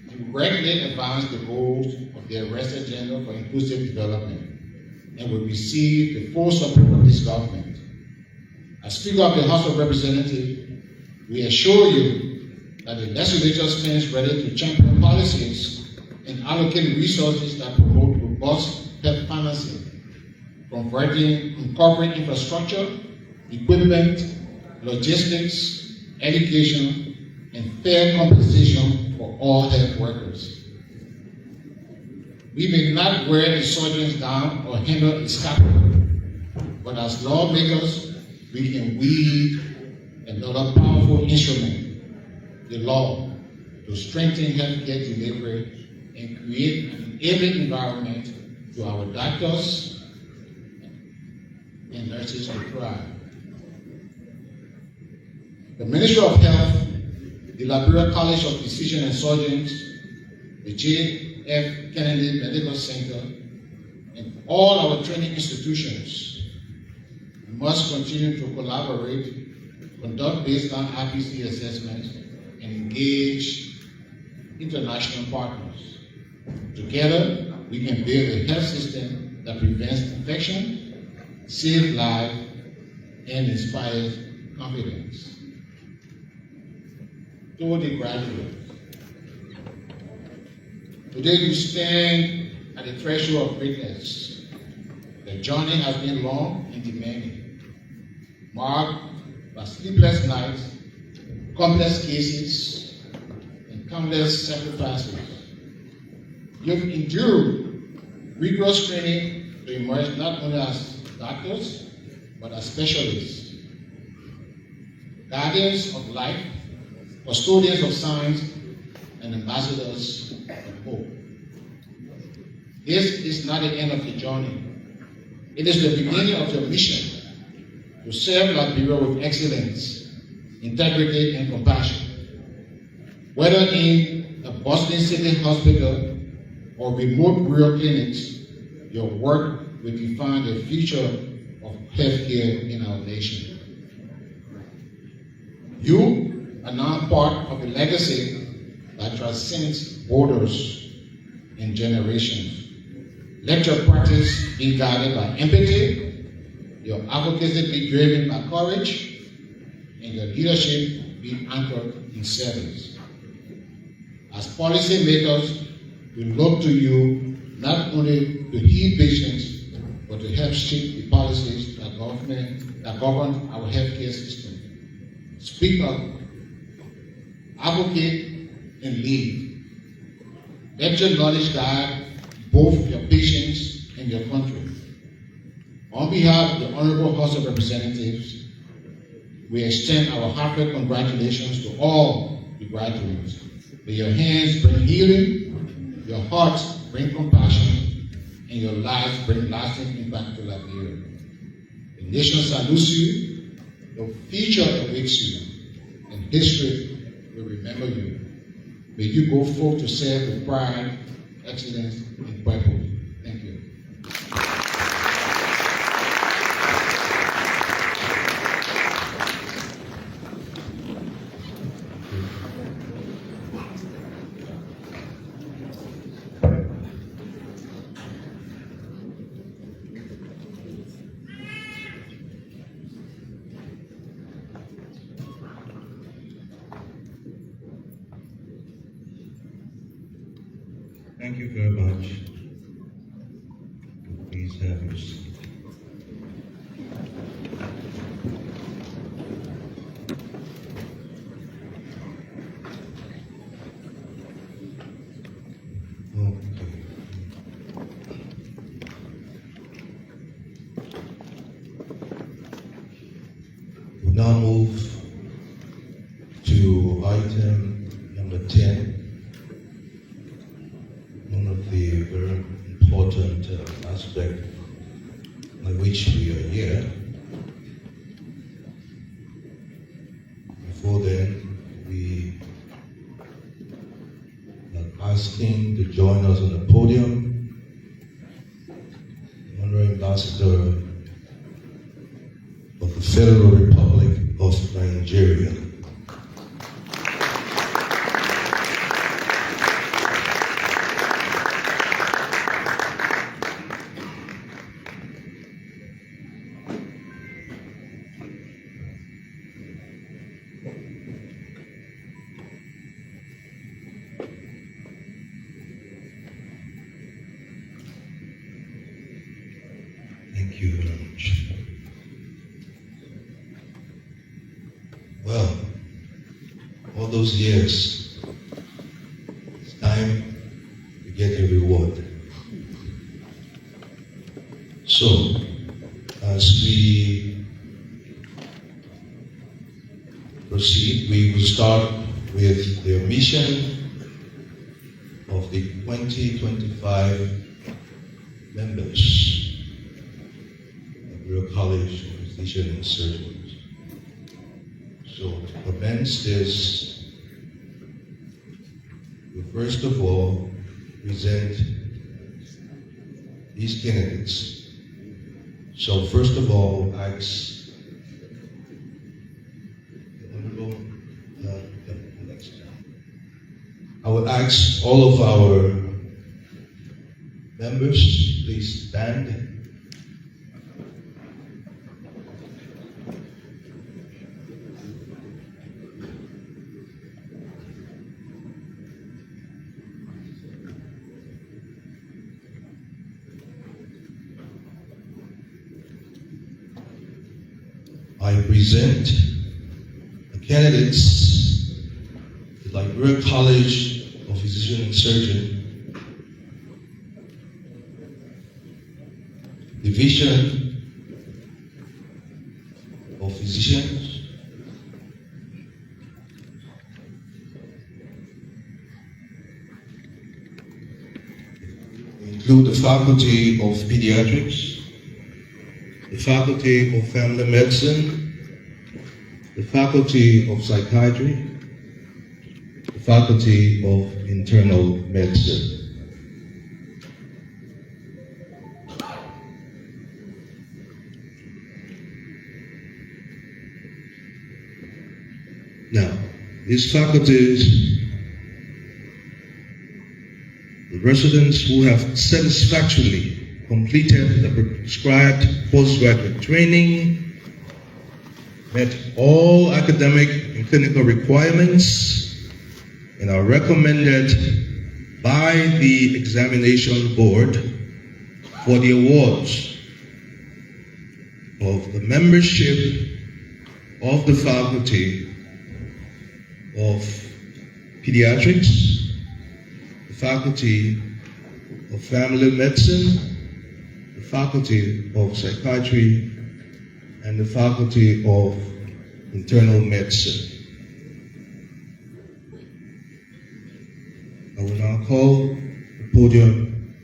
directly advance the goals of the arrested Agenda for Inclusive Development and will receive the full support of this government. As Speaker of the House of Representatives, we assure you that the legislature stands ready to champion policies and allocate resources that promote robust health financing, covering infrastructure, equipment, logistics, education, and fair compensation for all health workers. We may not wear the surgeons down or handle a scalpel, but as lawmakers, we can weed and another powerful instrument, the law, to strengthen healthcare delivery and create an enabling environment to our doctors and nurses to thrive. The Ministry of Health, the Liberia College of Physicians and Surgeons, the J.F. Kennedy Medical Center, and all our training institutions must continue to collaborate, conduct baseline RPC assessments, and engage international partners. Together, we can build a health system that prevents infection, saves lives, and inspires confidence. To the graduates, today you stand at the threshold of greatness. The journey has been long and demanding, marked by sleepless nights, complex cases, and countless sacrifices. You've endured rigorous training to emerge not only as doctors, but as specialists, guardians of life, custodians of science, and ambassadors of hope. This is not the end of the journey. It is the beginning of your mission to serve Liberia with excellence, integrity, and compassion. Whether in the Boston City Hospital or remote rural clinics, your work will define the future of healthcare in our nation. You are now part of a legacy that transcends borders and generations. Let your practice be guided by empathy, your advocacy be driven by courage, and your leadership be anchored in service. As policymakers, we look to you not only to heal patients, but to help shape the policies that govern our healthcare system. Speak up, advocate, and lead. Let your knowledge guide both your patients and your country. On behalf of the Honorable House of Representatives, we extend our heartfelt congratulations to all the graduates. May your hands bring healing, your hearts bring compassion, and your lives bring lasting impact to Liberia. The nation salutes you, the future awaits you, and history will remember you. May you go forth to serve with pride, excellence, and purpose. Thank you. Thank you very much. Please have your seat. We now move to item number 10. One of the very important aspects by which we are here. Before then, we are asking to join us on the podium, the Honorary Ambassador of the Federal Republic of Nigeria. Thank you very much. Well, all those years, it's time to get a reward. So, as we proceed, we will start with the mission of the 2025 members of Liberia College of Physicians and Surgeons. So to commence this, we first of all present these candidates. So first of all, ask the Honorable, I would ask all of our members, please stand. I present the candidates to the Liberia College of Physicians and Surgeons, Division of Physicians, include the Faculty of Pediatrics, the Faculty of Family Medicine, the Faculty of Psychiatry, the Faculty of Internal Medicine. Now, these faculties, the residents who have satisfactorily completed the prescribed postgraduate training, met all academic and clinical requirements, and are recommended by the examination board for the awards of the membership of the Faculty of Pediatrics, the Faculty of Family Medicine, the Faculty of Psychiatry, and the Faculty of Internal Medicine. I will now call the podium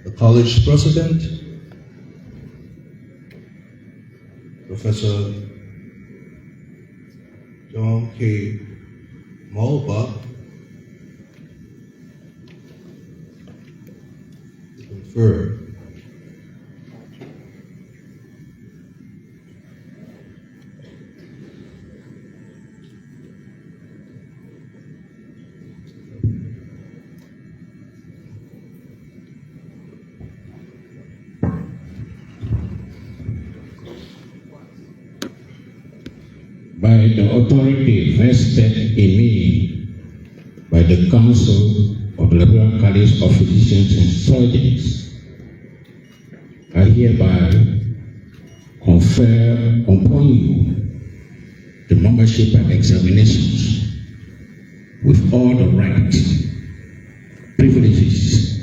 the college president, Professor John K. Mulbach, to confer by the authority vested in me by the Council of the Liberia College of Physicians and Surgeons, I hereby confer upon you the membership and examinations with all the rights, privileges,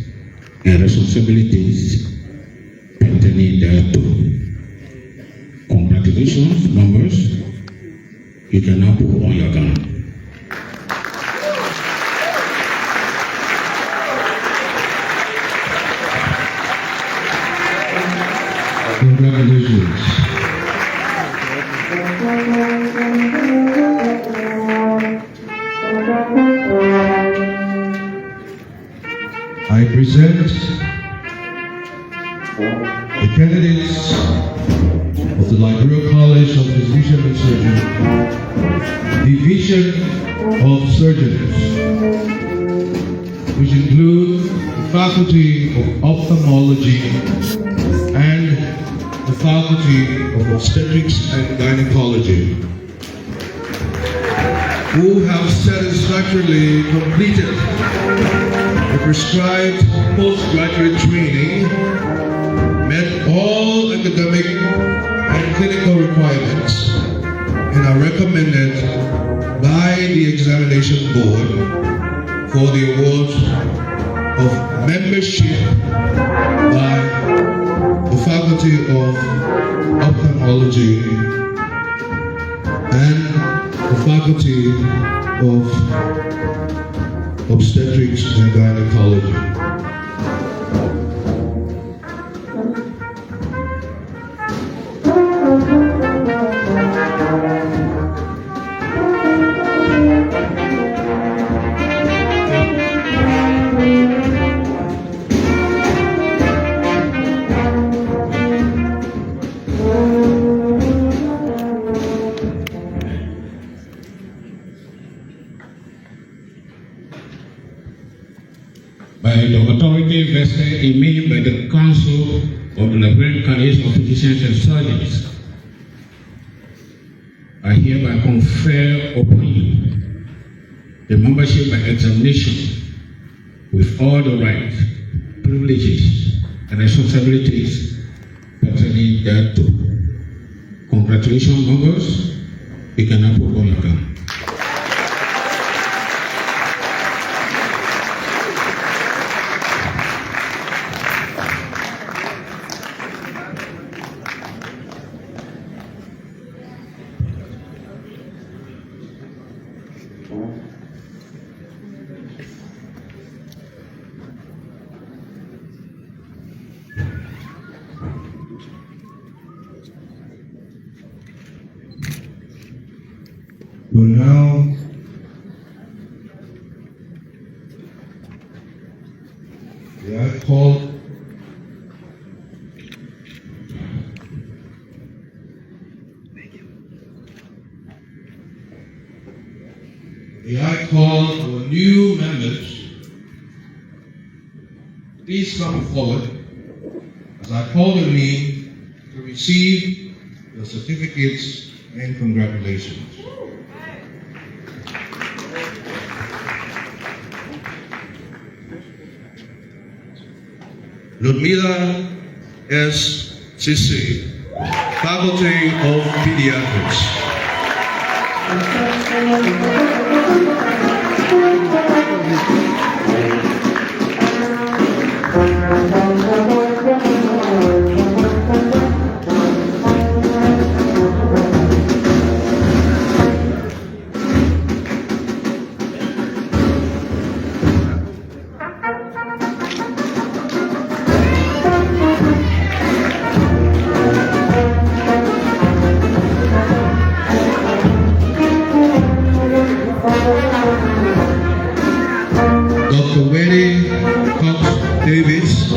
and responsibilities pertaining thereto. Congratulations, members. You can now put on your gown. Congratulations. I present the candidates of the Liberia College of Physicians and Surgeons, Division of Surgeons, which include the Faculty of Ophthalmology and the Faculty of Obstetrics and Gynecology, who have satisfactorily completed the prescribed postgraduate training, met all academic and clinical requirements, and are recommended by the examination board for the award of membership by the Faculty of Ophthalmology Faculty of Obstetrics and Gynecology. By the authority vested in me by the Council of the Liberian College of Physicians and Surgeons, I hereby confer upon you the membership by examination with all the rights, privileges, and responsibilities pertaining thereto. Congratulations, members. You can now put on your gown. Will now I call our new members. Please come forward as I call your name to receive the certificates and congratulations. Ludmila S. Sisi, Faculty of Pediatrics. Dr. Wendy Cox Davis.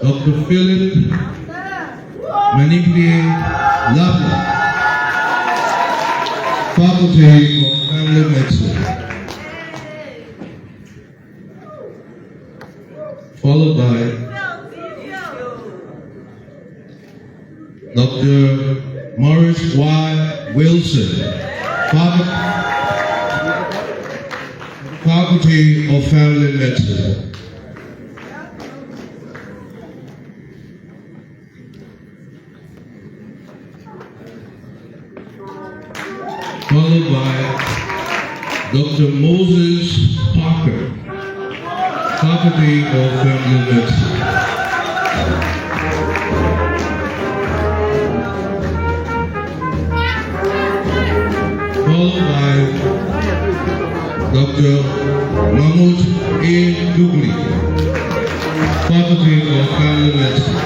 Dr. Philip Manipli Labla, Faculty of Family Medicine. Followed by Dr. Morris Y. Wilson, Faculty of Family Medicine. Followed by Dr. Moses Parker, Faculty of Family Medicine. Followed by Dr. Mahmoud A. Dugli, Faculty of Family Medicine.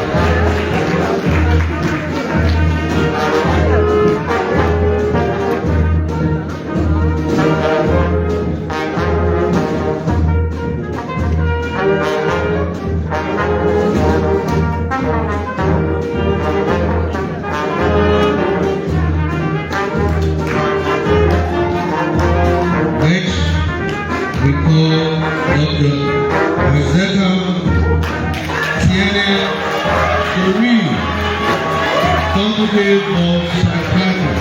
We call Dr. Rosetta Tiene Carrillo, Faculty of Psychiatry.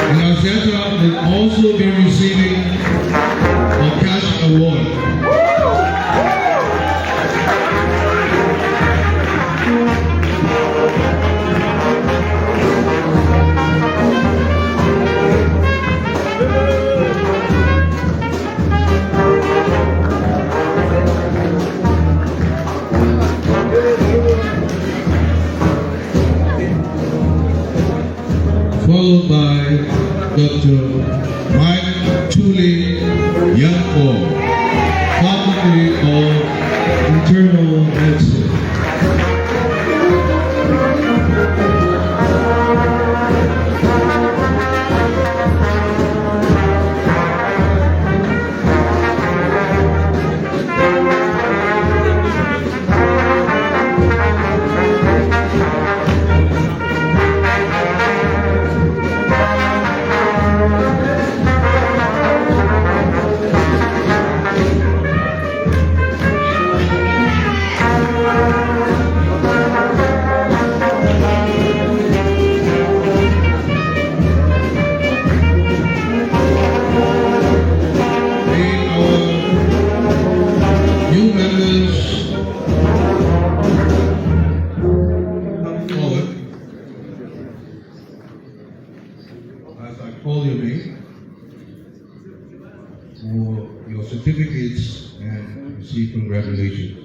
And Rosetta will also be receiving a cash award. Tuli Yanko, Faculty of Internal Medicine. New members come forward as I call your name for your certificates and receive congratulations.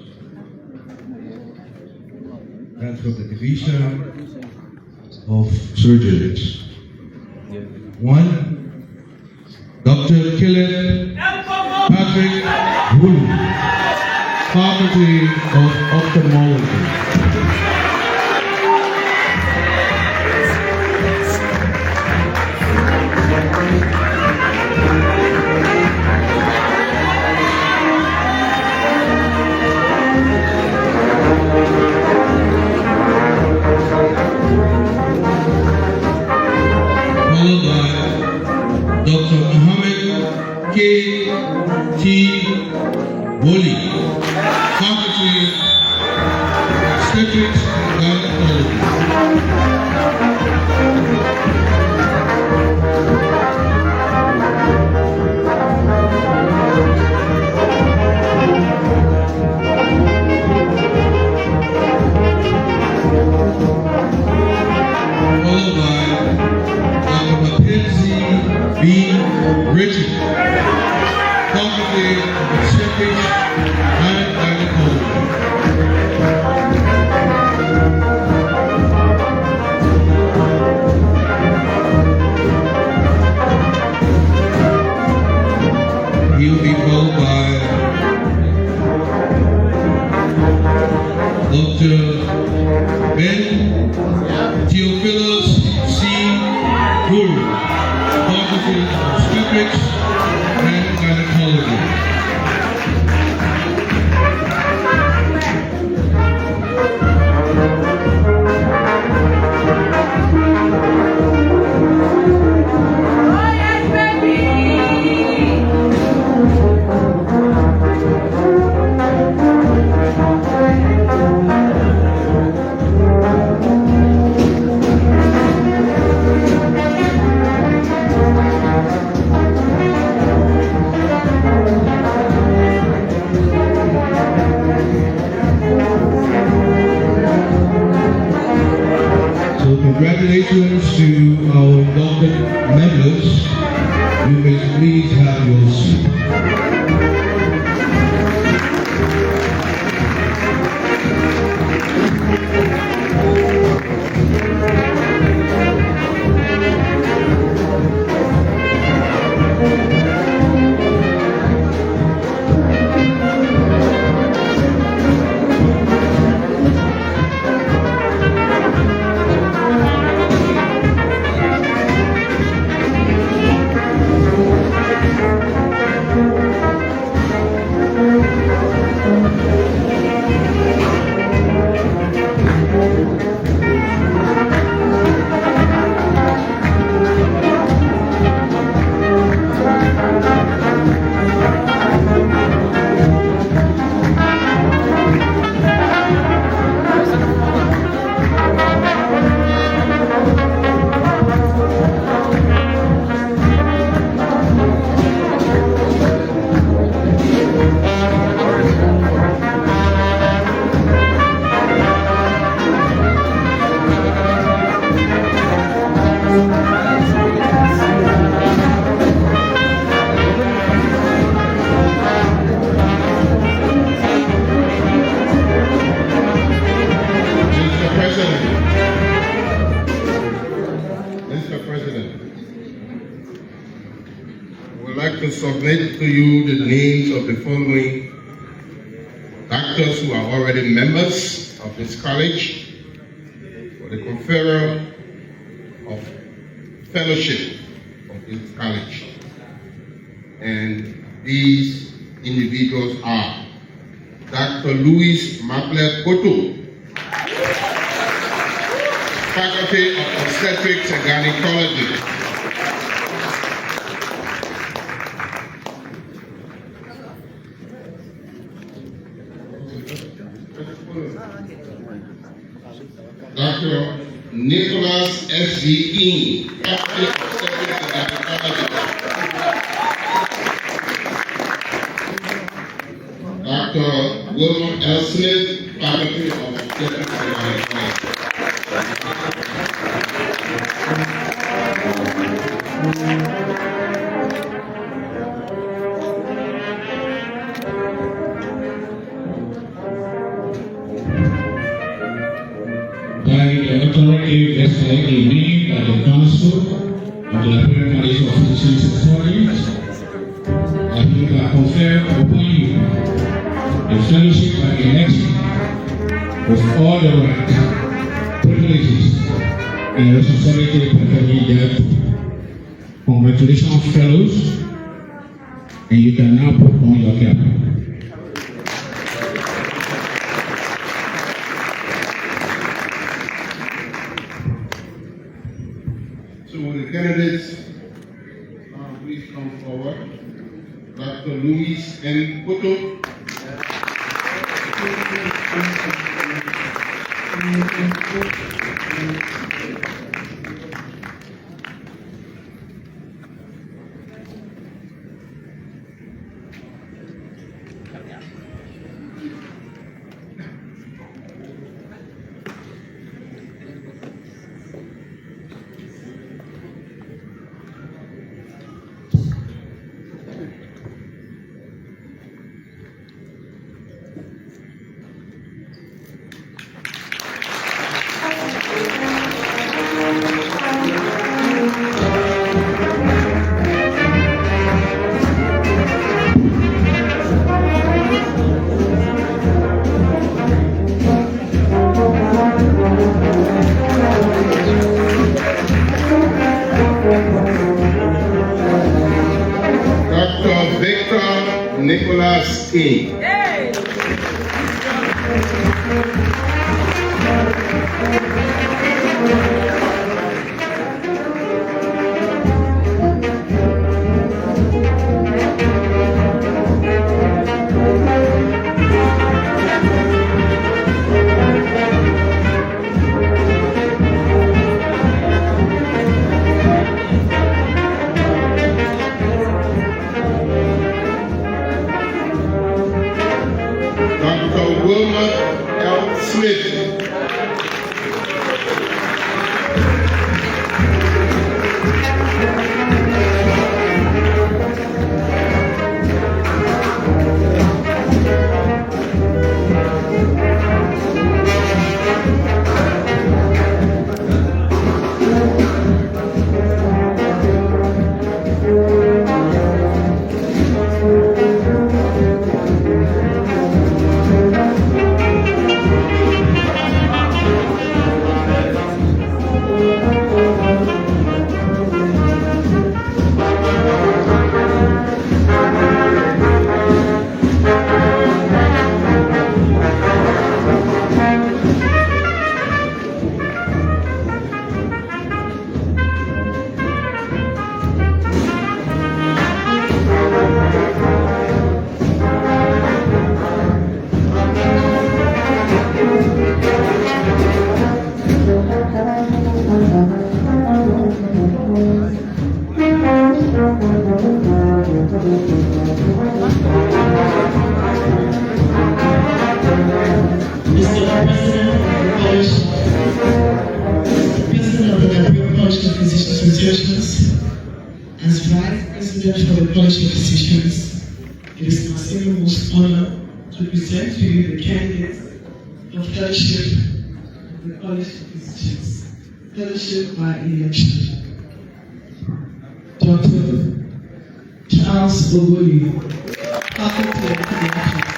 That's for the Division of Surgeons. 1, Dr. Killen Patrick Wu, Faculty of Ophthalmology. Followed by Dr. Mohammed K. T. Woli, Faculty of Obstetrics and Gynecology. Followed by Dr. Mackenzie B. Richard, Faculty of Obstetrics and Gynecology. He will be followed by Dr. Ben Theophilus C. Guru, Faculty of Obstetrics and Gynecology. So congratulations to our inducted members. You may please have your seat. like to submit to you the names of the following doctors who are already members of this college for the conferral of fellowship of this college. And these individuals are Dr. Louis Maple Koto, Faculty of Obstetrics and Gynecology. Dr. Nicholas S.V. Faculty of Obstetrics and Gynecology. Dr. William L. Smith, Faculty of Obstetrics and Gynecology. By the authority vested in me by the Council of the Liberian College of Physicians and Surgeons, I hereby confer upon you a fellowship by election with all the rights, privileges, and responsibility pertaining thereto. Congratulations, fellows, and you can now put on your cap. So will the candidates please come forward. Dr. Luis N. Koto. Dr. Victor Nicholas King. Dr. Wilma L. Smith. As Vice President for the College of Physicians, it is my single most honor to present to you the candidates for fellowship of the College of Physicians, fellowship by election. Dr. Charles Ogoli, Faculty of Pediatrics.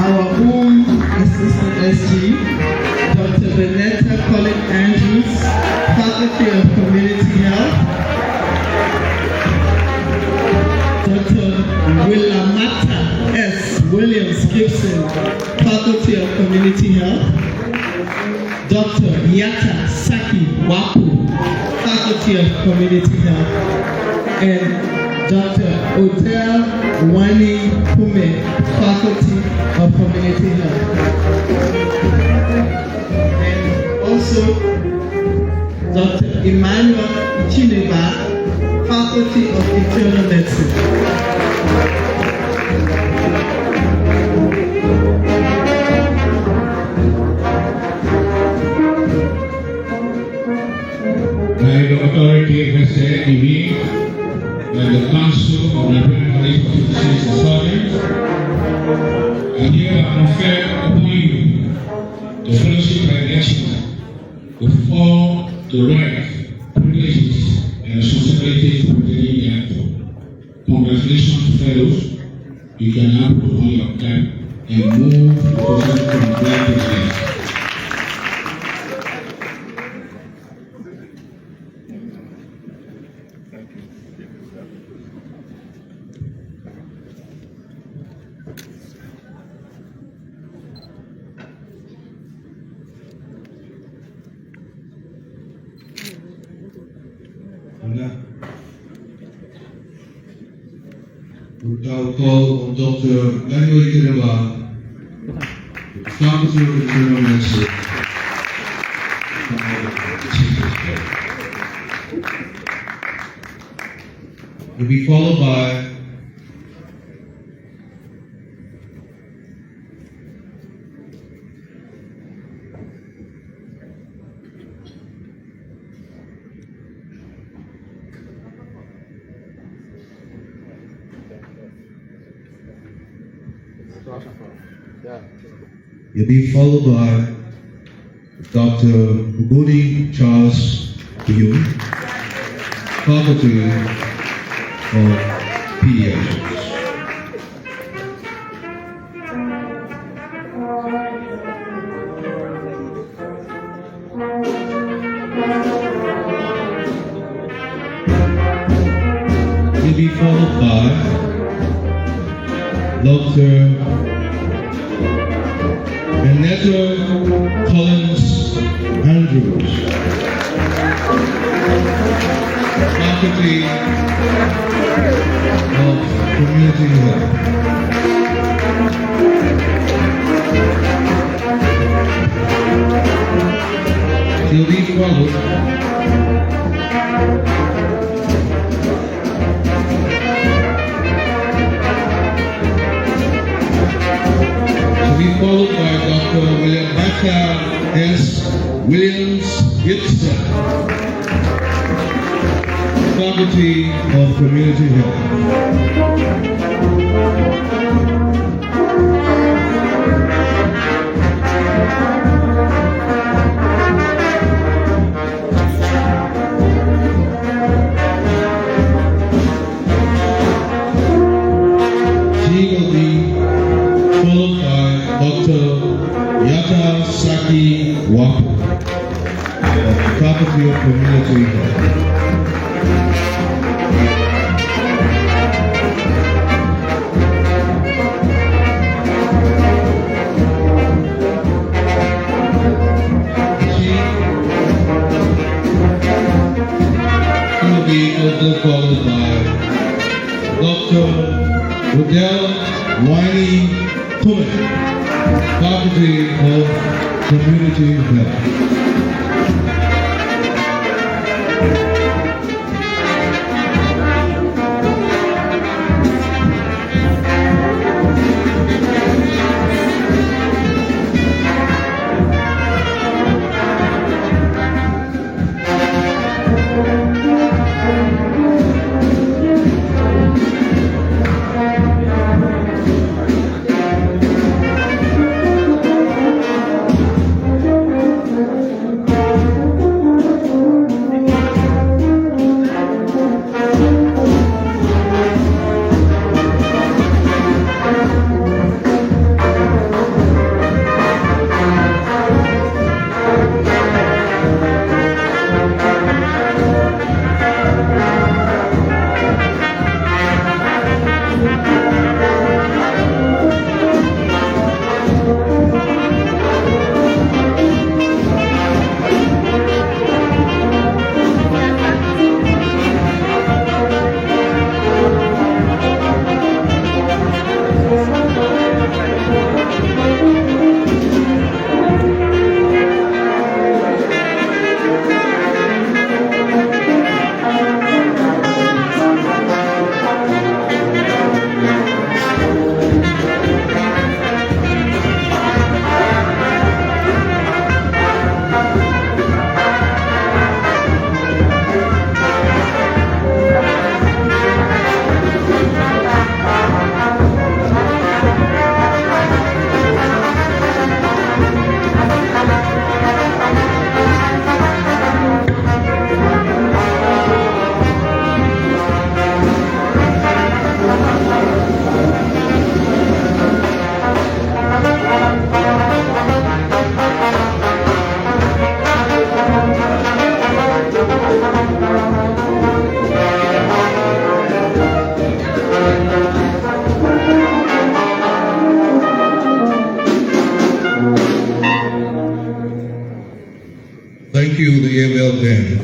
Our own Assistant SG, Dr. Benetta Colin Andrews, Faculty of Community Health. Dr. Willamata S. Williams Gibson, Faculty of Community Health. Dr. Yata Saki Wapu, Faculty of Community Health. And Dr. Odell Wani Kume, Faculty of Community Health. And also Dr. Emmanuel Chineba, Faculty of Internal Medicine. By the authority vested in me by the Council of Liberian College of Physicians and Surgeons, I hereby confer upon you the fellowship by election with all the rights, privileges, and responsibilities pertaining thereto. Congratulations, fellows. You can now put on your cap and move to the from black to white. I'll call on Dr. Manuel Kireba, Faculty of Internal Medicine. Will be followed by You'll be followed by Dr. Ubudi Charles Biyun, Faculty of Pediatrics. You'll be followed by Dr. Benetta Collins Andrews, Faculty of Community Health. She'll be followed by Dr. Willamata S. Williams Gibson, Faculty of Community Health. She will be followed by Dr. Yata Saki Wapu of the Faculty of Community Health. She will be also followed by Dr. Odell Wani Kume, Faculty of Community Health.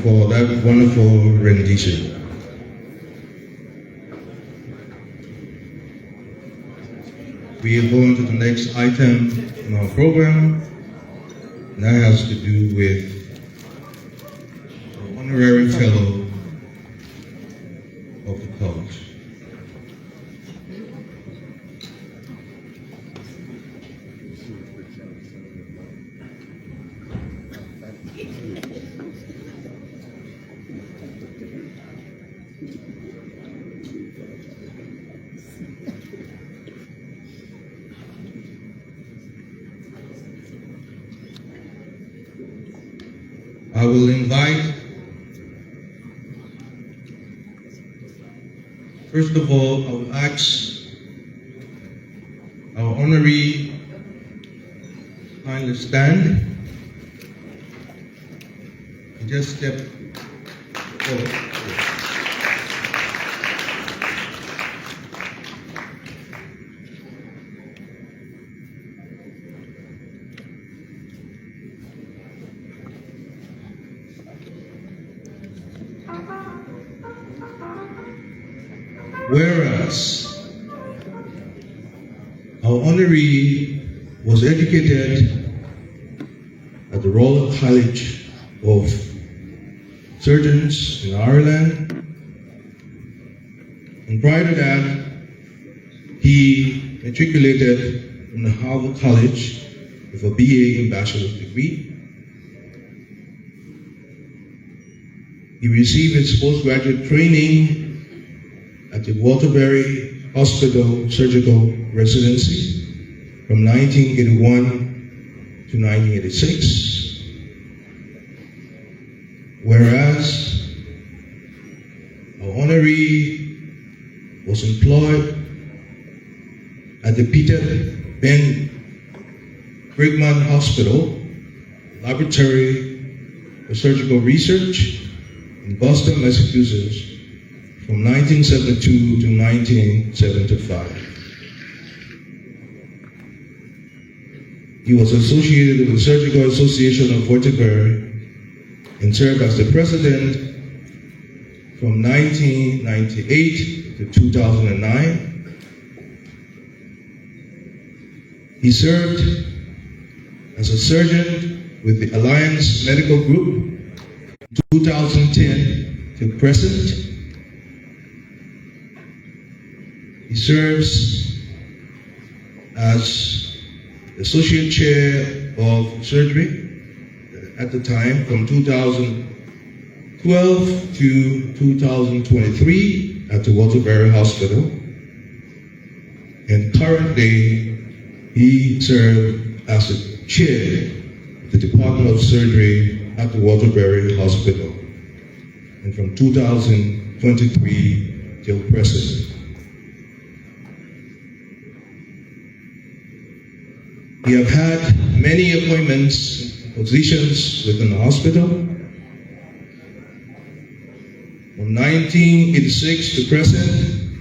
for that wonderful rendition. We are going to the next item in our program, and that has to do with the honorary fellow of the college. I will invite, first of all, I will ask our honoree to kindly stand and just step forward. Whereas our honoree was educated at the Royal College of Surgeons in Ireland, and prior to that, he matriculated from the Harvard College with a BA in bachelor's degree. He received his postgraduate training at the Waterbury Hospital Surgical Residency from 1981 to 1986, whereas our honoree was employed at the Peter Ben Brigman Hospital Laboratory for Surgical Research in Boston, Massachusetts, from 1972 to 1975. He was associated with the Surgical Association of Waterbury and served as the president from 1998 to 2009. He served as a surgeon with the Alliance Medical Group from 2010 to present. He serves as Associate Chair of Surgery at the time from 2012 to 2023 at the Waterbury Hospital. And currently, he served as the Chair of the Department of Surgery at the Waterbury Hospital. And from 2023 till present. We have had many appointments and positions within the hospital. From 1986 to present,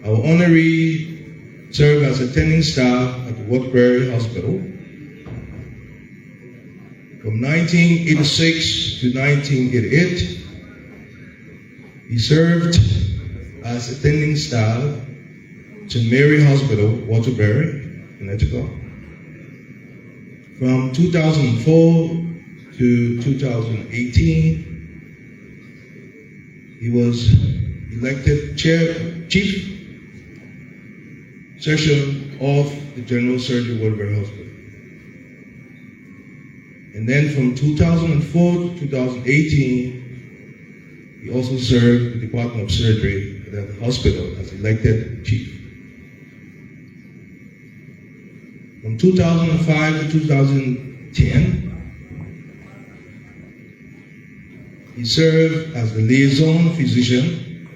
our honoree served as attending staff at the Waterbury Hospital. From 1986 to 1988, he served as attending staff at St. Mary Hospital, Waterbury, Connecticut. From 2004 to 2018, he was elected Chief Surgeon of the General Surgery Waterbury Hospital. And then from 2004 to 2018, he also served the Department of Surgery at the hospital as elected Chief. From 2005 to 2010, he served as the liaison physician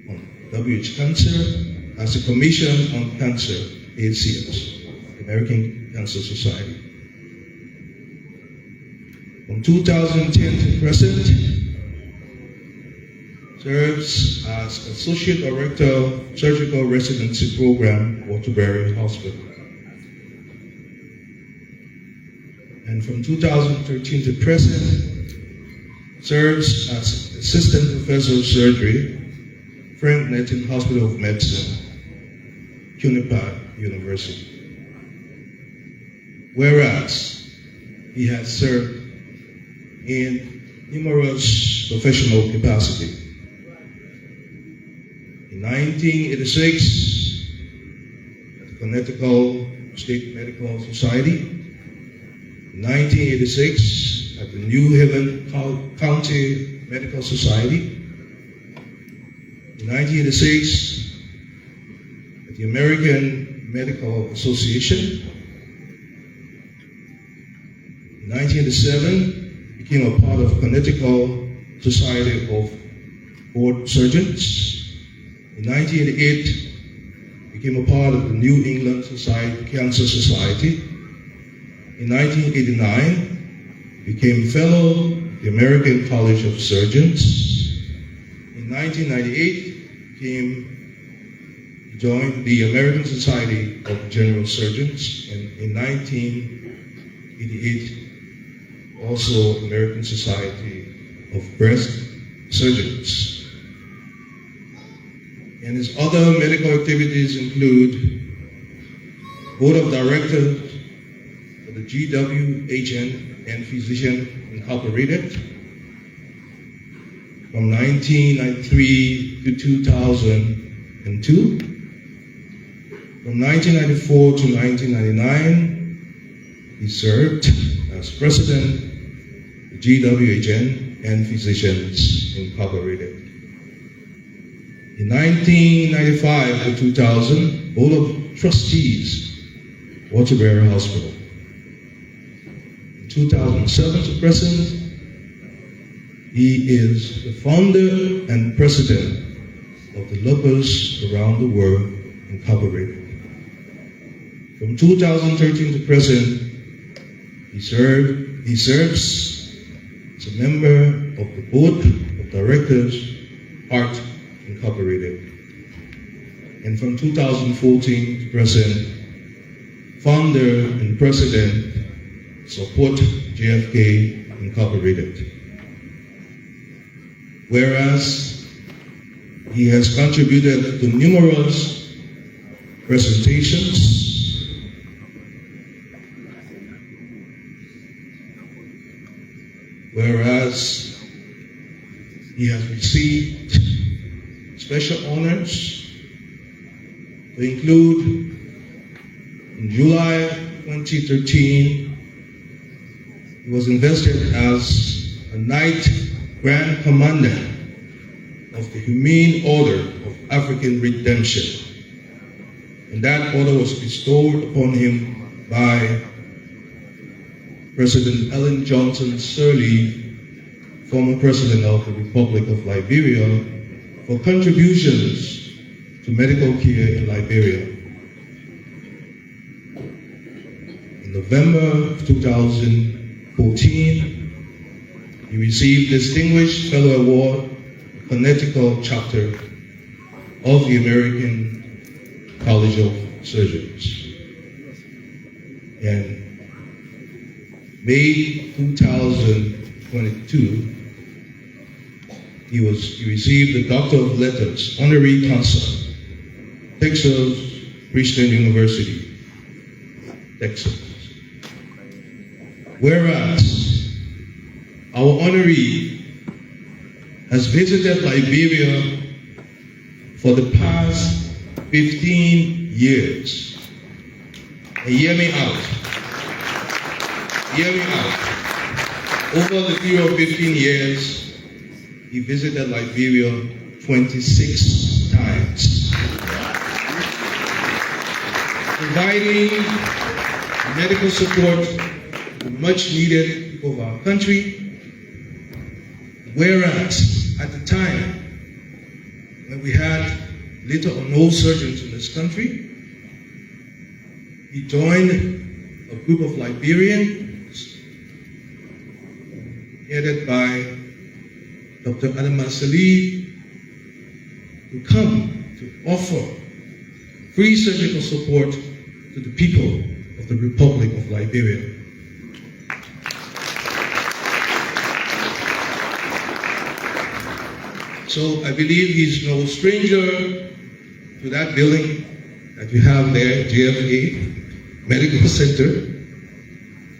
on WH Cancer, as the Commission on Cancer, ACS, the American Cancer Society. From 2010 to present, serves as Associate Director of Surgical Residency Program, Waterbury Hospital. and from 2013 to present, serves as Assistant Professor of Surgery, Frank Netton Hospital of Medicine, Cunipard University. Whereas he has served in numerous professional capacities. In 1986, at the Connecticut State Medical Society. In 1986, at the New Haven County Medical Society. In 1986, at the American Medical Association. In 1987, became a part of Connecticut Society of Board Surgeons. In 1988, became a part of the New England Cancer Society. In 1989, became fellow of the American College of Surgeons. In 1998, joined the American Society of General Surgeons, and in 1988, also American Society of Breast Surgeons. And his other medical activities include Board of Directors for the GWHN and Physician Incorporated from 1993 to 2002. From 1994 to 1999, he served as President of GWHN and Physicians Incorporated. In 1995 to 2000, Board of Trustees, Waterbury Hospital. In 2007 to present, he is the founder and president of the Lupus Around the World Incorporated. From 2013 to present, he serves as a member of the Board of Directors, Heart Incorporated. And from 2014 to present, founder and president, Support JFK Incorporated. Whereas he has contributed to numerous presentations, whereas he has received special honors to include in July 2013, he was invested as a Knight Grand Commander of the Humane Order of African Redemption. And that order was bestowed upon him by President Ellen Johnson Sirleaf, former President of the Republic of Liberia, for contributions to medical care in Liberia. In November of 2014, he received Distinguished Fellow Award, Connecticut chapter of the American College of Surgeons. And May 2022, he received the Doctor of Letters, Honorary Consul, Texas Christian University, Texas. Whereas our honoree has visited Liberia for the past 15 years. And hear me out. Hear me out. Over the period of 15 years, he visited Liberia 26 times, providing medical support to much needed people of our country. Whereas at the time when we had little or no surgeons in this country, he joined a group of Liberians headed by Dr. Adama Salih, who come to offer free surgical support to the people of the Republic of Liberia. So I believe he's no stranger to that building that we have there, JFK Medical Center.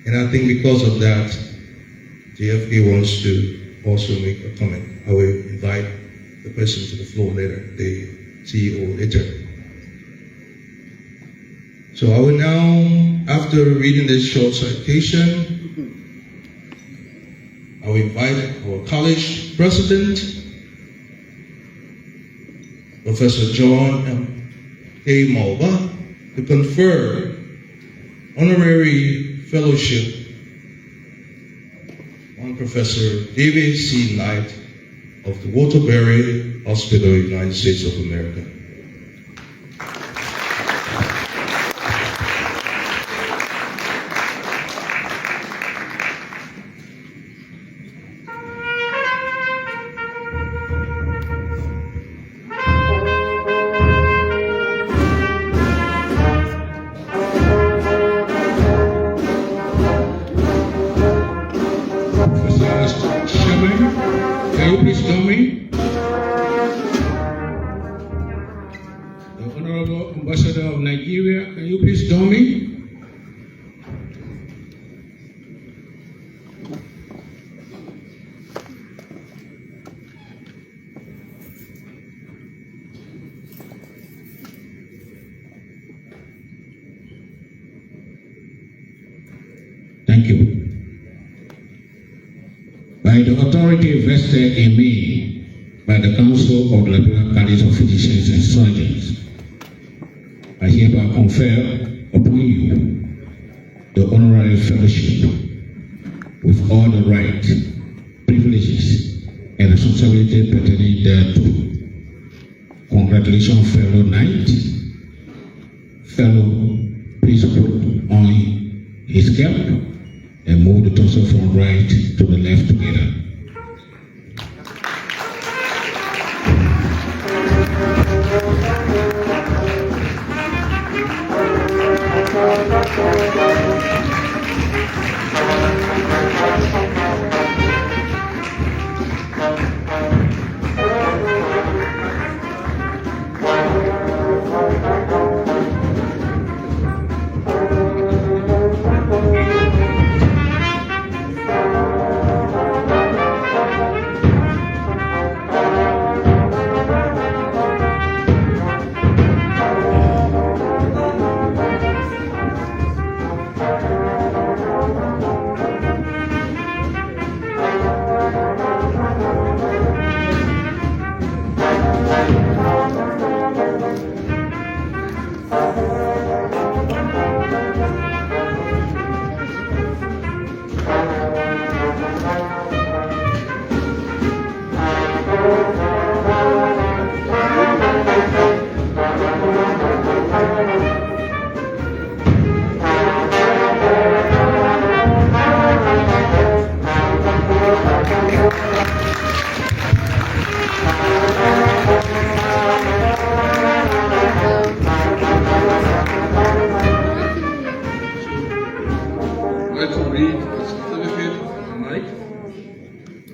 And I think because of that, JFK wants to also make a comment. I will invite the person to the floor later, the CEO later. So I will now, after reading this short citation, I will invite our college president, Professor John A. Malva, to confer honorary fellowship on Professor David C. Knight of the Waterbury Hospital, United States of America. Can you please join me? The Honorable Ambassador of Nigeria, can you please join me? Thank you. By the authority vested in me by the Council of the Liberia College of Physicians and Surgeons, I hereby confer upon you the honorary fellowship with all the rights, privileges, and responsibilities pertaining thereto. Congratulations, fellow knight. Fellow, please put on his cap and move the torso from right to the left together.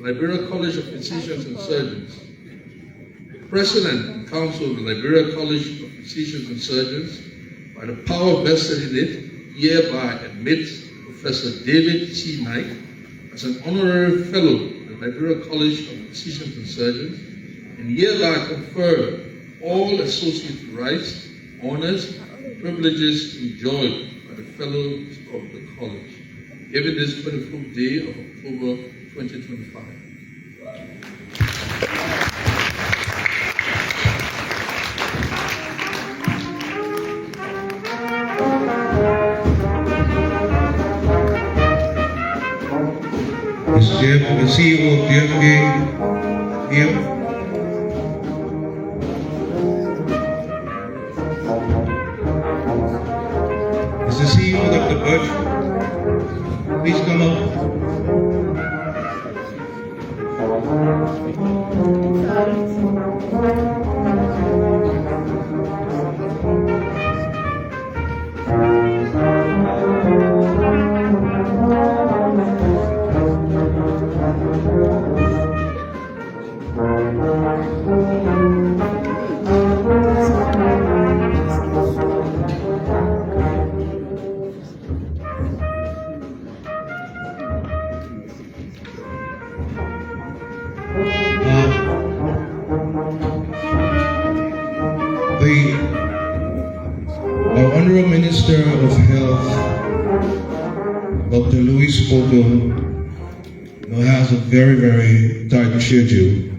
Liberia College of Physicians and Surgeons. President and Council of the Liberia College of Physicians and Surgeons, by the power vested in it, hereby admits Professor David C. Knight as an honorary fellow of the Liberia College of Physicians and Surgeons, and hereby confer all associate rights, honors, and privileges enjoyed by the fellows of the college, given this 24th day of October 2025. Is Jeff, the CEO of JFK, here? Is the CEO Dr. Birch? Please come up. Our Honorable Minister of Health, Dr. Louis Spogo, has a very, very tight schedule,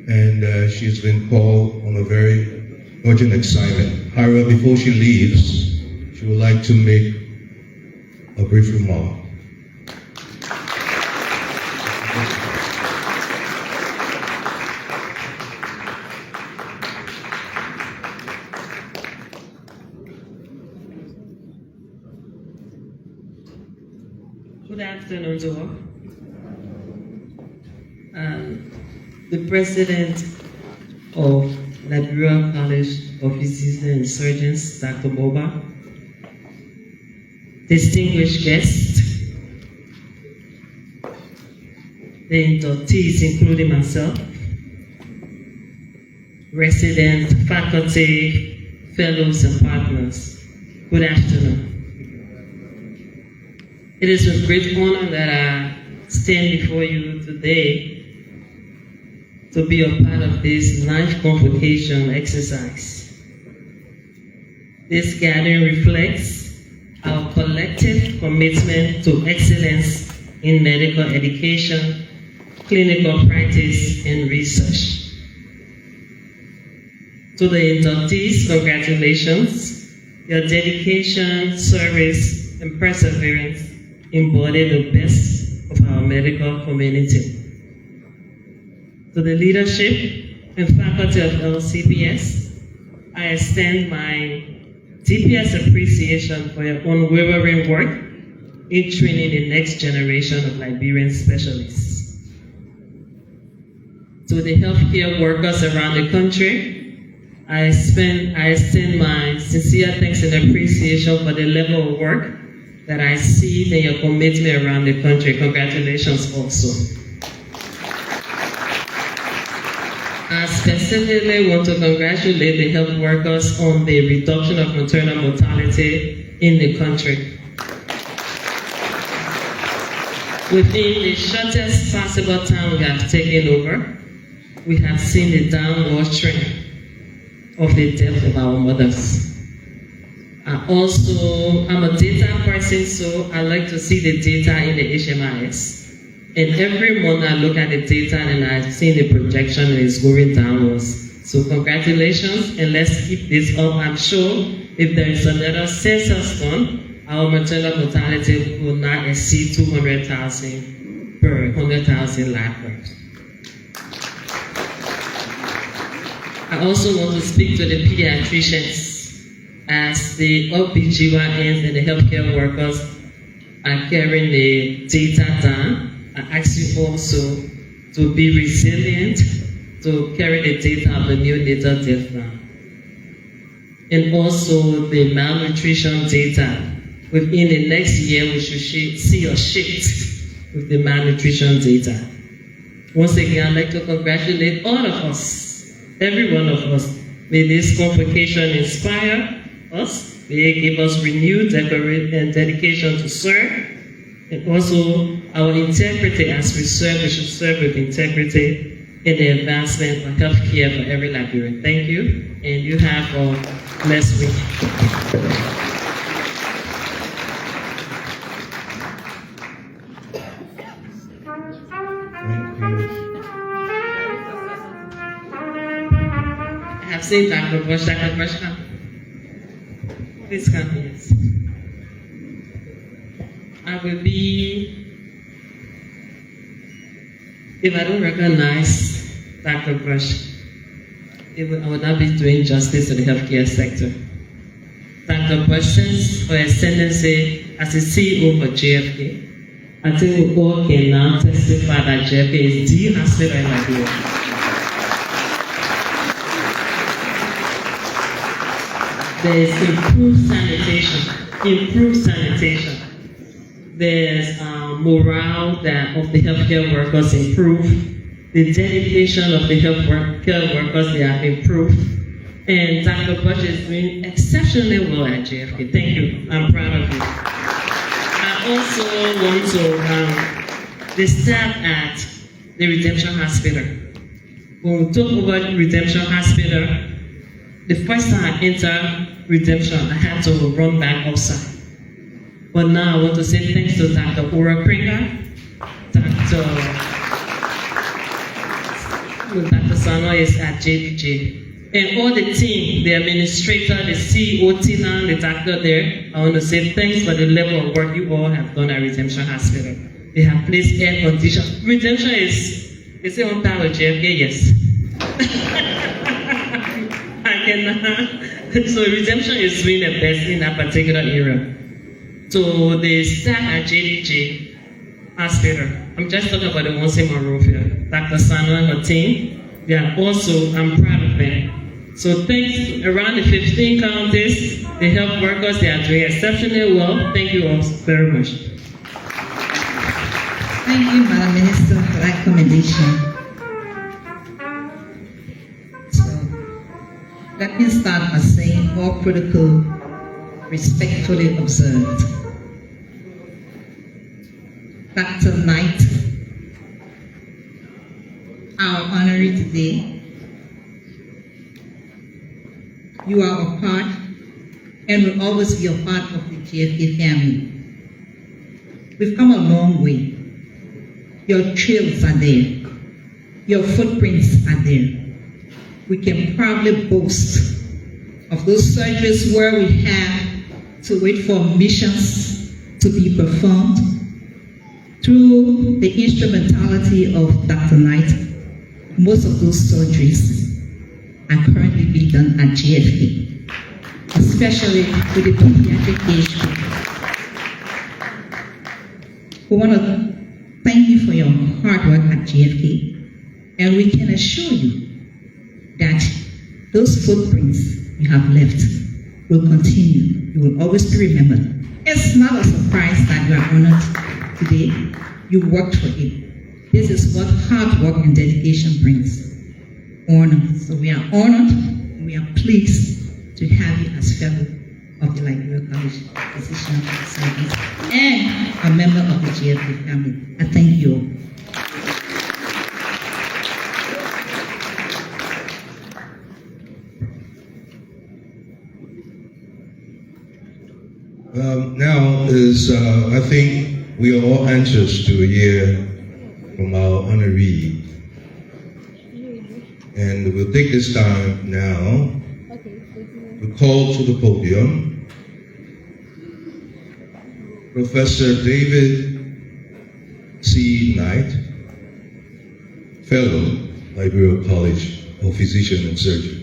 and she's been called on a very urgent assignment. However, before she leaves, she would like to make a brief remark. Good afternoon to all. The president of Liberia College of Physicians and Surgeons, Dr. Boba, distinguished guests, the inductees, including myself, resident, faculty, fellows, and partners, good afternoon. It is with great honor that I stand before you today to be a part of this 9th Convocation exercise. This gathering reflects our collective commitment to excellence in medical education, clinical practice, and research. To the inductees, congratulations. Your dedication, service, and perseverance embody the best of our medical community. To the leadership and faculty of LCPS, I extend my deepest appreciation for your unwavering work in training the next generation of Liberian specialists. To the healthcare workers around the country, I extend my sincere thanks and appreciation for the level of work that I see in your commitment around the country. Congratulations also. I specifically want to congratulate the health workers on the reduction of maternal mortality in the country. Within the shortest possible time we have taken over, we have seen the downward trend of the death of our mothers. I'm a data person, so I like to see the data in the HMIS. And every month I look at the data and I've seen the projection is going downwards. So congratulations, and let's keep this up. I'm sure if there is another census done, our maternal mortality will not exceed 200,000 per 100,000 live births. I also want to speak to the pediatricians, as the OBGYNs and the healthcare workers are carrying the data down. I ask you also to be resilient, to carry the data of the neonatal death down. And also the malnutrition data. Within the next year, we should see a shift with the malnutrition data. Once again, I'd like to congratulate all of us, every one of us. May this convocation inspire us, may it give us renewed dedication to serve, and also our integrity. As we serve, we should serve with integrity in the advancement of healthcare for every Liberian. Thank you, and you have a blessed week. I have seen Dr. Bush. Dr. Bush, come. Please come, yes. I will be, if I don't recognize Dr. Bush, I would not be doing justice to the healthcare sector. Dr. Bush, for Excellency, as the CEO for JFK, I think we all can now testify that JFK is the hospital in Liberia. There is improved sanitation. There's morale of the healthcare workers improved. The dedication of the healthcare workers, they have improved. And Dr. Bush is doing exceptionally well at JFK. Thank you. I'm proud of you. I also want to, the staff at the Redemption Hospital. When we talk about Redemption Hospital, the first time I entered redemption, I had to run back outside. But now I want to say thanks to Dr. Ora Kringer, Dr. Sano is at JPJ. And all the team, the administrator, the CEO, Tina, the doctor there, I want to say thanks for the level of work you all have done at Redemption Hospital. They have placed air conditioning. Redemption is on par with JFK, yes. So Redemption is doing the best in that particular area. So the staff at JDJ Hospital, I'm just talking about the ones in Monrovia, Dr. Sano and her team, they are also, I'm proud of them. So thanks around the 15 counties, the health workers, they are doing exceptionally well. Thank you all very much. Thank you, Madam Minister, for that commendation. So, let me start by saying all protocol respectfully observed. Dr. Knight, our honoree today, you are a part and will always be a part of the GFK family. We've come a long way. Your trails are there. Your footprints are there. We can proudly boast of those surgeries where we had to wait for missions to be performed. Through the instrumentality of Dr. Knight, most of those surgeries are currently being done at GFK, especially with the pediatric age group. We want to thank you for your hard work at GFK, and we can assure you that those footprints you have left will continue. You will always be remembered. It's not a surprise that you are honored today. You worked for it. This is what hard work and dedication brings. Honor. So we are honored and we are pleased to have you as fellow of the Liberia College Physician Service and a member of the GFK family. I thank you all. Now is, I think we are all anxious to hear from our honoree. And we'll take this time now to call to the podium Professor David C. Knight, Fellow, Liberia College of Physicians and Surgeons.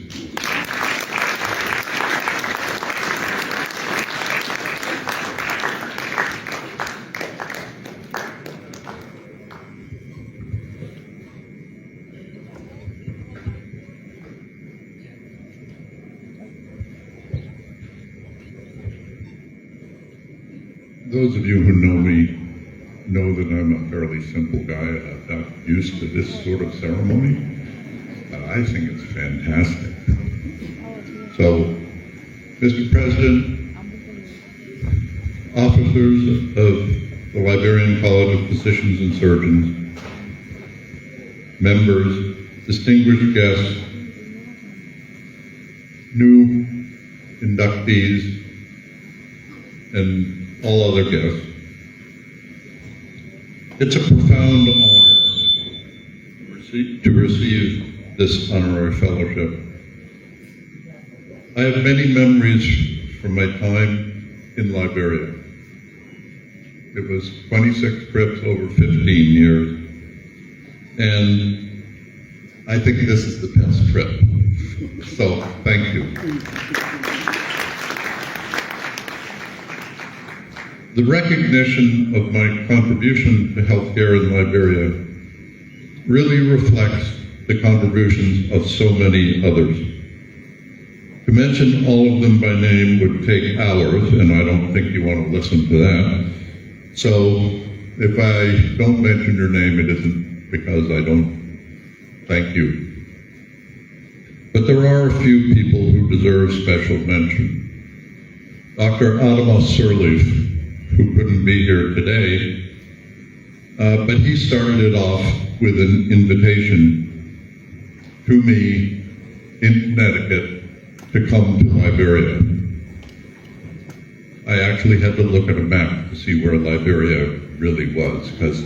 Those of you who know me know that I'm a fairly simple guy and I'm not used to this sort of ceremony. I think it's fantastic. So, Mr. President, officers of the Liberian College of Physicians and Surgeons, members, distinguished guests, new inductees, and all other guests. It's a profound honor to receive this honorary fellowship. I have many memories from my time in Liberia. It was 26 trips over 15 years, and I think this is the best trip. So, thank you. The recognition of my contribution to healthcare in Liberia really reflects the contributions of so many others. To mention all of them by name would take hours, and I don't think you want to listen to that. So if I don't mention your name, it isn't because I don't thank you. But there are a few people who deserve special mention. Dr. Adamas Sirleaf, who couldn't be here today, but he started it off with an invitation to me in Connecticut to come to Liberia. I actually had to look at a map to see where Liberia really was, because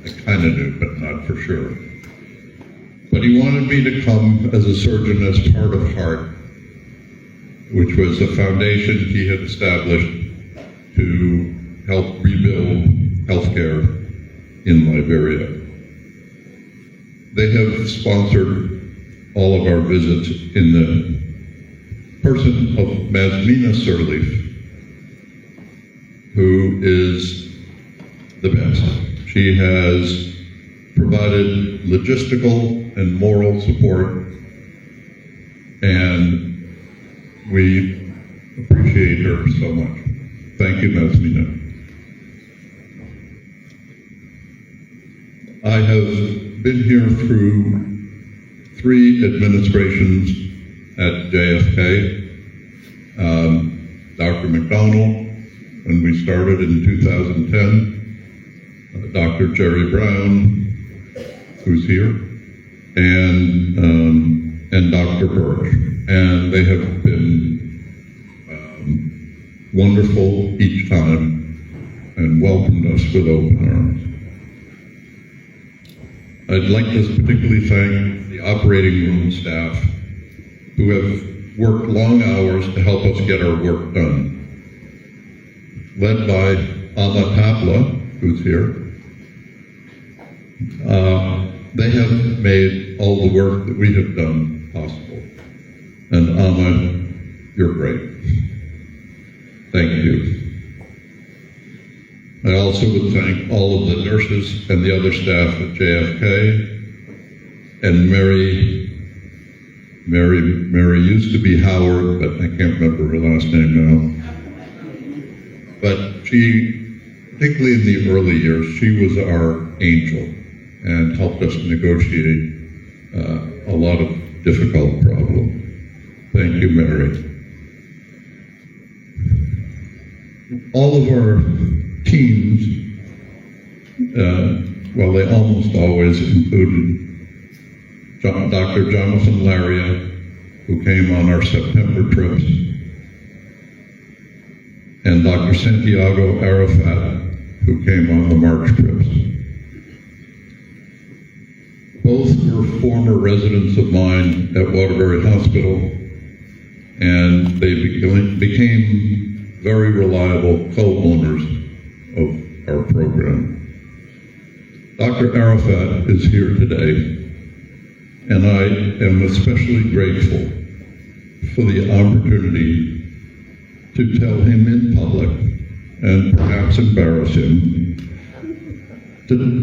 I kind of knew, but not for sure. But he wanted me to come as a surgeon as part of HEART, which was a foundation he had established to help rebuild healthcare in Liberia. They have sponsored all of our visits in the person of Masmina Sirleaf, who is the best. She has provided logistical and moral support, and we appreciate her so much. Thank you, Masmina. I have been here through 3 administrations at JFK. Dr. McDonald, when we started in 2010, Dr. Jerry Brown, who's here, and Dr. Birch. And they have been wonderful each time and welcomed us with open arms. I'd like to particularly thank the operating room staff who have worked long hours to help us get our work done. Led by Ama Tabla, who's here. They have made all the work that we have done possible. And Ama, you're great. Thank you. I also would thank all of the nurses and the other staff at JFK, and Mary used to be Howard, but I can't remember her last name now. But she, particularly in the early years, she was our angel and helped us negotiate a lot of difficult problems. Thank you, Mary. All of our teams, well, they almost always included Dr. Jonathan Laria, who came on our September trips, and Dr. Santiago Arafat, who came on the March trips. Both were former residents of mine at Waterbury Hospital, and they became very reliable co-owners of our program. Dr. Arafat is here today, and I am especially grateful for the opportunity to tell him in public, and perhaps embarrass him,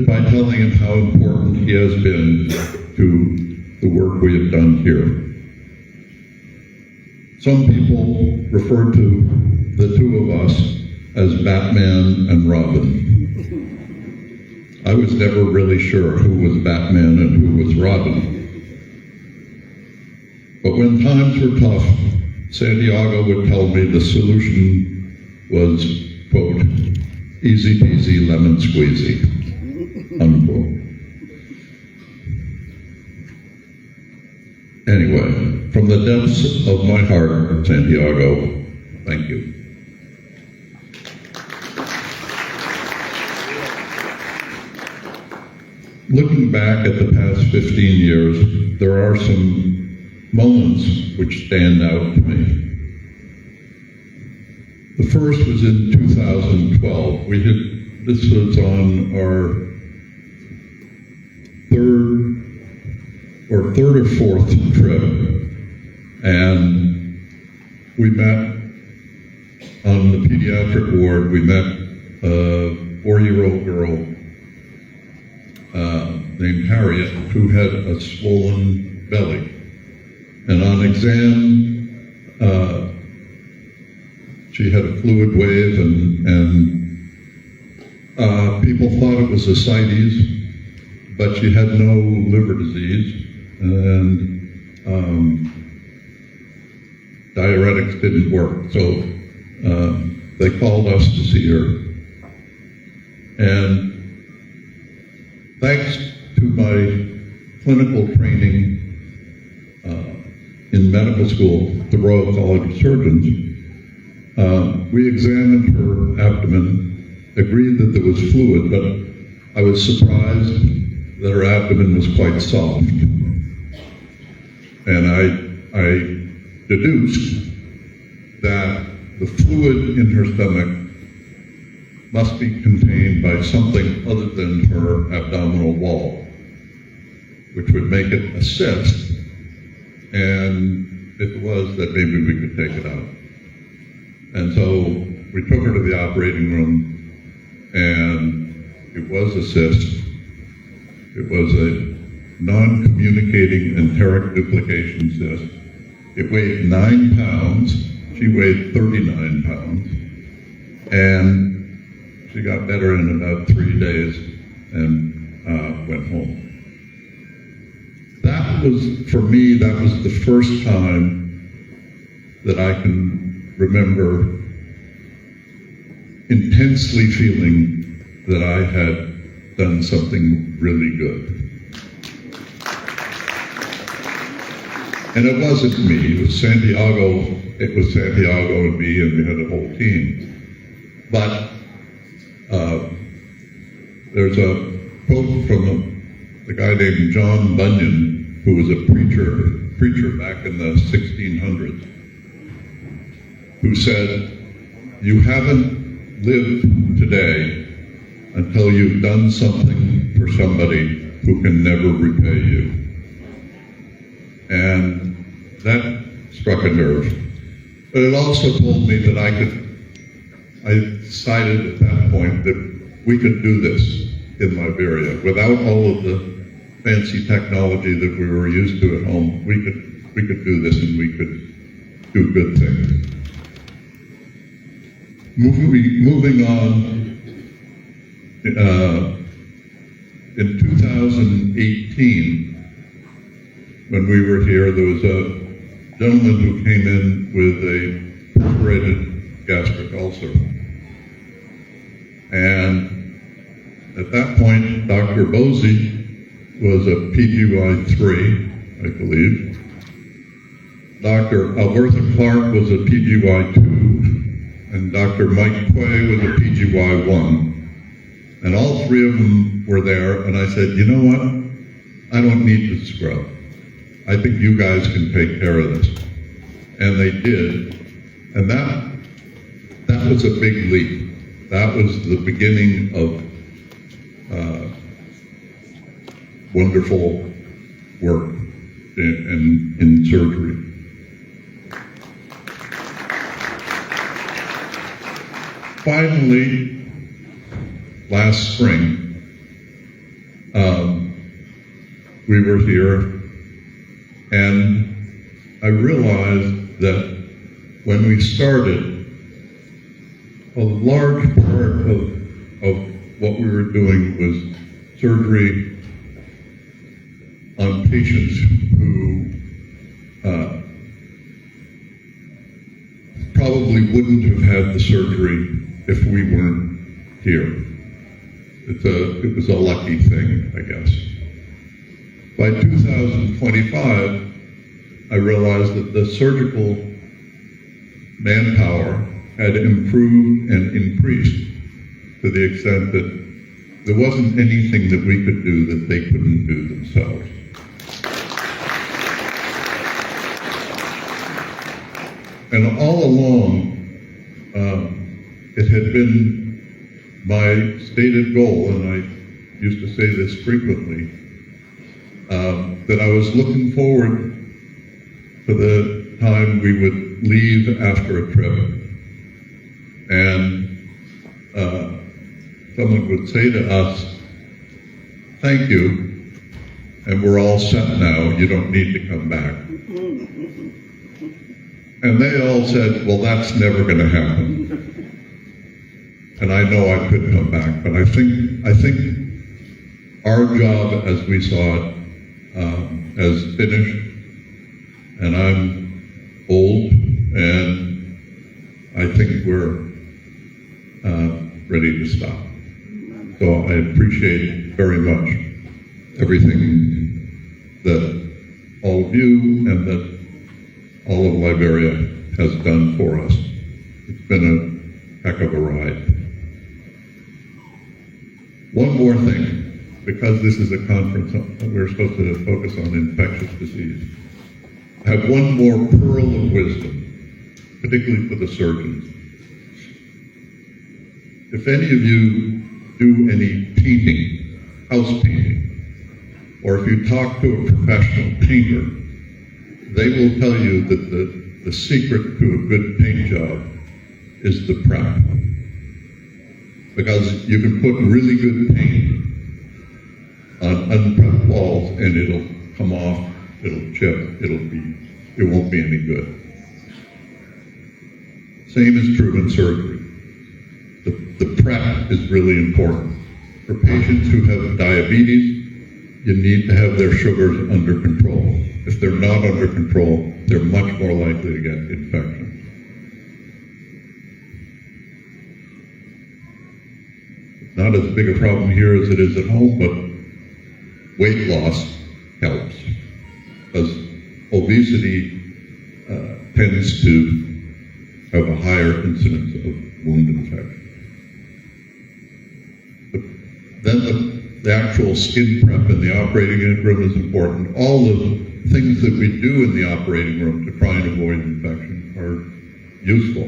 by telling him how important he has been to the work we have done here. Some people refer to the two of us as Batman and Robin. I was never really sure who was Batman and who was Robin. But when times were tough, Santiago would tell me the solution was, quote, easy peasy lemon squeezy, unquote. Anyway, from the depths of my heart, Santiago, thank you. Looking back at the past 15 years, there are some moments which stand out to me. The first was in 2012. This was on our third or fourth trip, and we met on the pediatric ward. We met a 4-year-old girl named Harriet who had a swollen belly. And on exam, she had a fluid wave, and people thought it was ascites, but she had no liver disease, and diuretics didn't work. So they called us to see her. And thanks to my clinical training, in medical school, the Royal College of Surgeons, we examined her abdomen, agreed that there was fluid, but I was surprised that her abdomen was quite soft. And I deduced that the fluid in her stomach must be contained by something other than her abdominal wall, which would make it a cyst, and if it was, that maybe we could take it out. And so we took her to the operating room, and it was a cyst. It was a non-communicating enteric duplication cyst. It weighed 9 pounds. She weighed 39 pounds. And she got better in about 3 days and went home. That was, for me, that was the first time that I can remember intensely feeling that I had done something really good. And it wasn't me, it was Santiago and me, and we had a whole team. But there's a quote from a guy named John Bunyan, who was a preacher back in the 1600s, who said, "You haven't lived today until you've done something for somebody who can never repay you." And that struck a nerve. But it also told me that I decided at that point that we could do this in Liberia without all of the fancy technology that we were used to at home. We could do this, and we could do good things. Moving on, in 2018, when we were here, there was a gentleman who came in with a perforated gastric ulcer. And at that point, Dr. Bosey was a PGY3, I believe. Dr. Alberta Clark was a PGY2, and Dr. Mike Quay was a PGY1. And all three of them were there, and I said, you know what? I don't need to scrub. I think you guys can take care of this. And they did. And that was a big leap. That was the beginning of wonderful work in surgery. Finally, last spring, we were here, and I realized that when we started, a large part of what we were doing was surgery on patients who probably wouldn't have had the surgery if we weren't here. It was a lucky thing, I guess. By 2025, I realized that the surgical manpower had improved and increased to the extent that there wasn't anything that we could do that they couldn't do themselves. And all along, it had been my stated goal, and I used to say this frequently, that I was looking forward to the time we would leave after a trip, and someone would say to us, "Thank you, and we're all set now, you don't need to come back." And they all said, "Well, that's never going to happen." And I know I could come back, but I think our job as we saw it has finished, and I'm old, and I think we're ready to stop. So I appreciate very much everything that all of you and that all of Liberia has done for us. It's been a heck of a ride. One more thing, because this is a conference that we're supposed to focus on infectious disease. I have one more pearl of wisdom, particularly for the surgeons. If any of you do any painting, house painting, or if you talk to a professional painter, they will tell you that the secret to a good paint job is the prep. Because you can put really good paint on unprepped walls and it'll come off, it'll chip, it won't be any good. Same is true in surgery. The prep is really important. For patients who have diabetes, you need to have their sugars under control. If they're not under control, they're much more likely to get infections. It's not as big a problem here as it is at home, but weight loss helps. Because obesity tends to have a higher incidence of wound infection. Then the actual skin prep in the operating room is important. All the things that we do in the operating room to try and avoid infection are useful.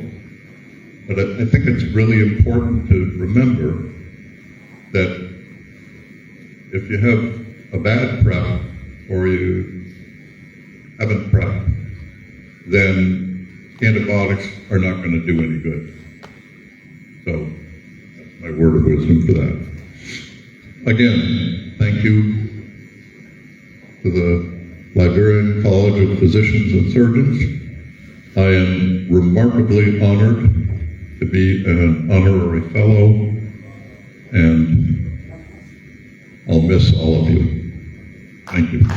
But I think it's really important to remember that if you have a bad prep or you haven't prepped, then antibiotics are not going to do any good. So that's my word of wisdom for that. Again, thank you to the Liberian College of Physicians and Surgeons. I am remarkably honored to be an honorary fellow, and I'll miss all of you. Thank you.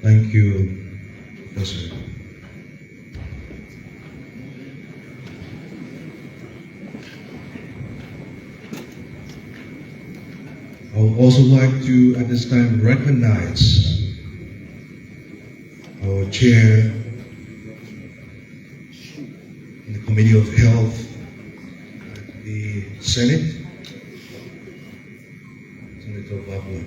Thank you, Professor. I would also like to, at this time, recognize our chair in the Committee of Health at the Senate, Senator Babla.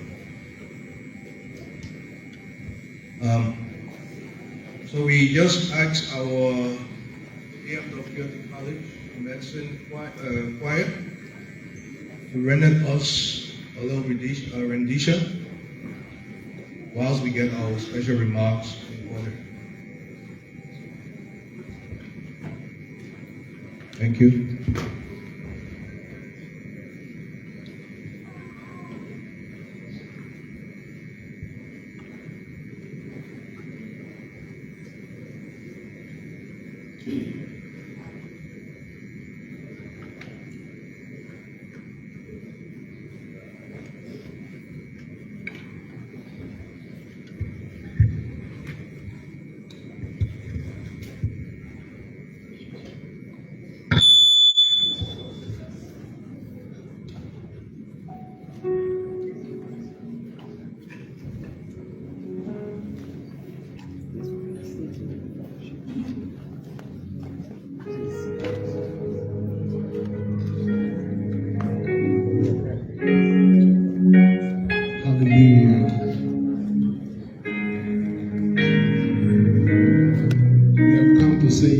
So we just asked our PMW at the College of Medicine choir to render us a little rendition whilst we get our special remarks in order. Thank you.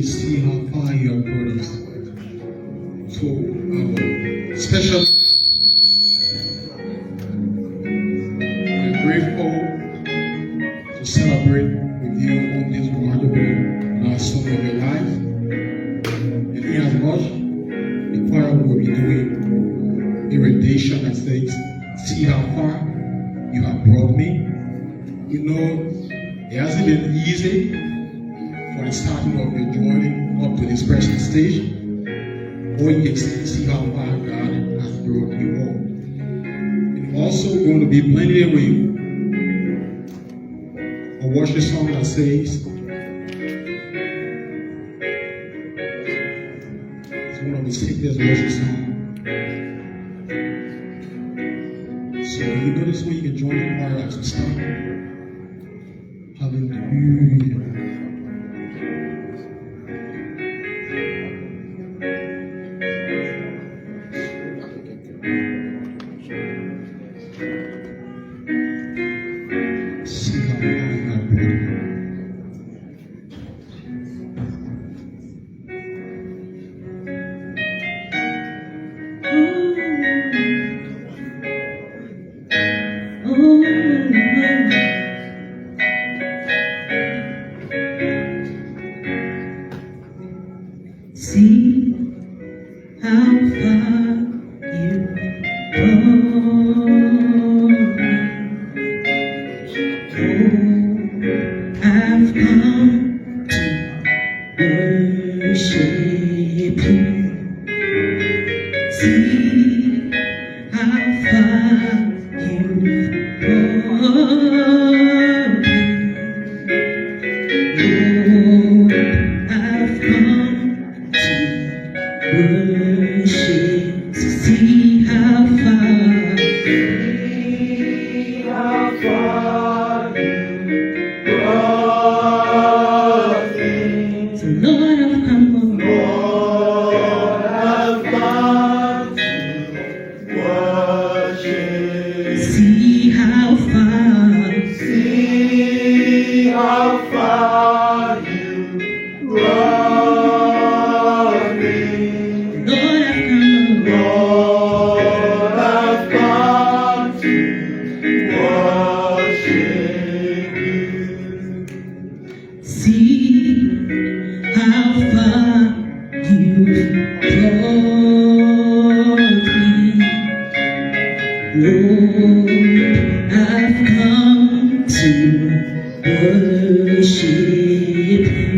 See how far you have brought us. So our special, we're grateful to celebrate with you on this remarkable last song of your life. And in as much, the choir will be doing a rendition that says, see how far you have brought me. You know, it hasn't been easy for the starting of your journey up to this present stage. Or you can see how far God has brought you on. And also going to be plenty of way. A worship song that says, it's one of the sickest worship songs. So you know this way you can join the choir as we start. Hallelujah. See how long I brought you. See how far you brought me. Oh, I've come to worship you. See how far you brought me. Oh, I've come worship, see how far, you brought me. So Lord, I've come, Lord, I've come to worship. See how far, you brought me. Lord, I've come to worship you. See how far you've brought me. Lord, I've come to worship you.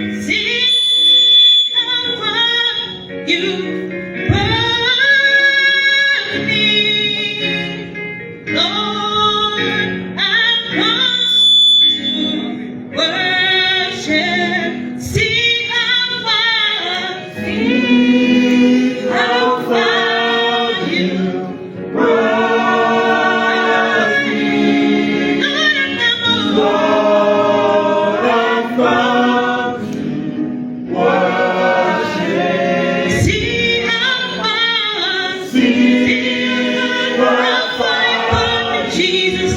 See how far you brought me, Lord. I've come to worship. See how far you brought me, Lord. I've come to worship. See how far, Jesus.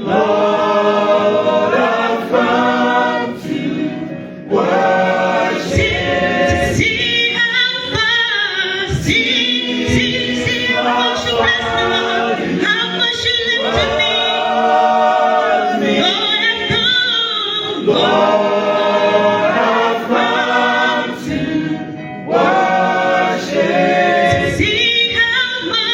Lord, I've come to worship. See how far, how much you lifted me. Lord, I've come to worship. See how much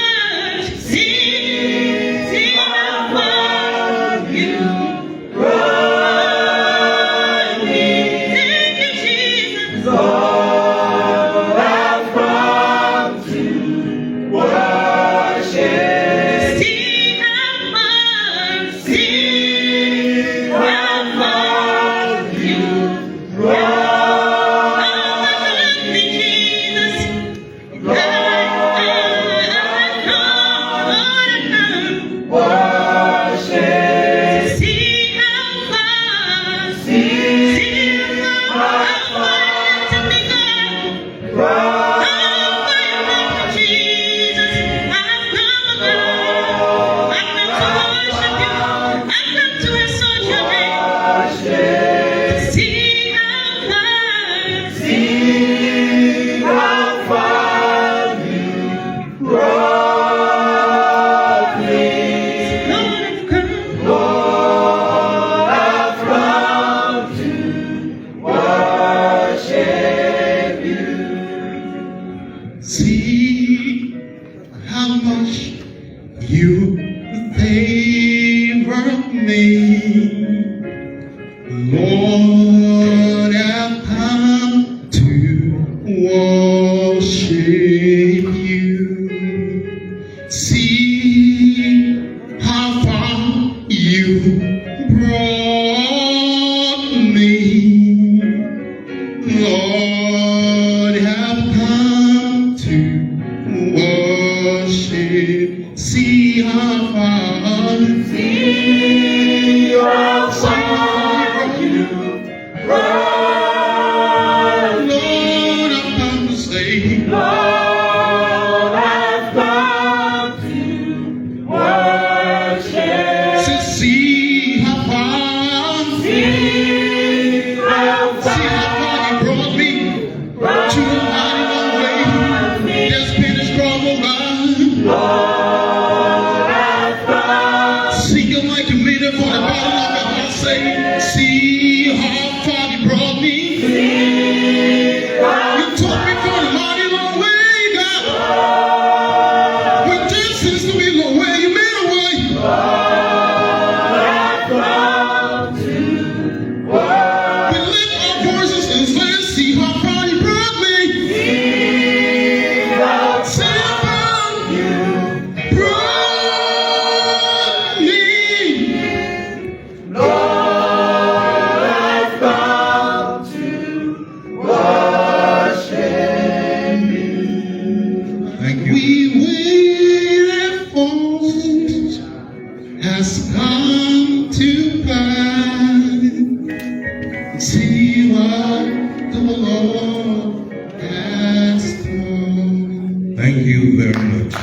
Thank you very much.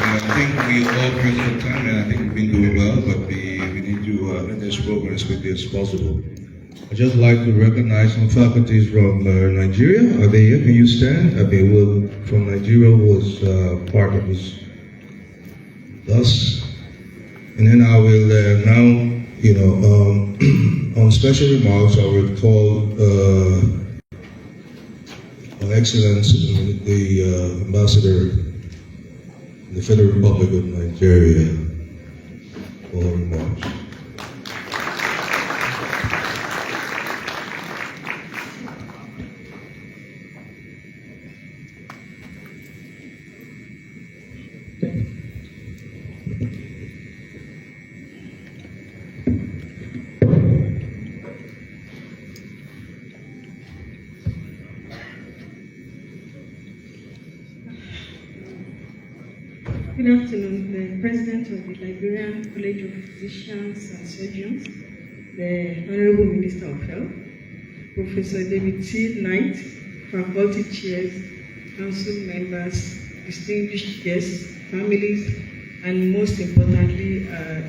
I think we all pressed for time, and I think we've been doing well, but we need to end this program as quickly as possible. I'd just like to recognize some faculties from Nigeria. Are they here? Can you stand? From Nigeria was part of this. Thus, and then I will now, on special remarks, I will call Her Excellency, the Ambassador in the Federal Republic of Nigeria, for her remarks. Good afternoon, the President of the Liberian College of Physicians and Surgeons, the Honorable Minister of Health, Professor David T. Knight, faculty chairs, council members, distinguished guests, families, and most importantly,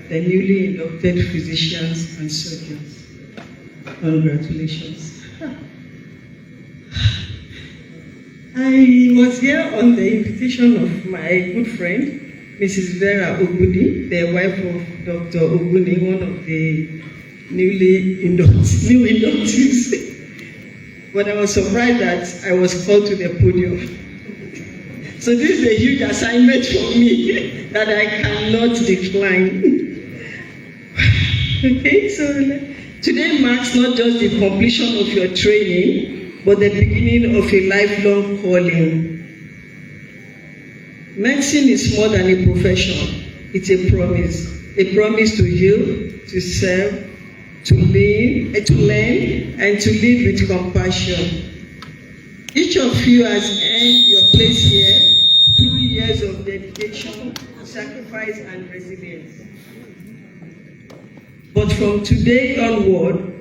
the newly inducted physicians and surgeons. Congratulations. I was here on the invitation of my good friend, Mrs. Vera Oguni, the wife of Dr. Oguni, one of the new inductees. But I was surprised that I was called to the podium. So this is a huge assignment for me that I cannot decline. Okay, so today marks not just the completion of your training, but the beginning of a lifelong calling. Medicine is more than a profession. It's a promise to heal, to serve, to learn, and to live with compassion. Each of you has earned your place here through years of dedication, sacrifice, and resilience. But from today onward,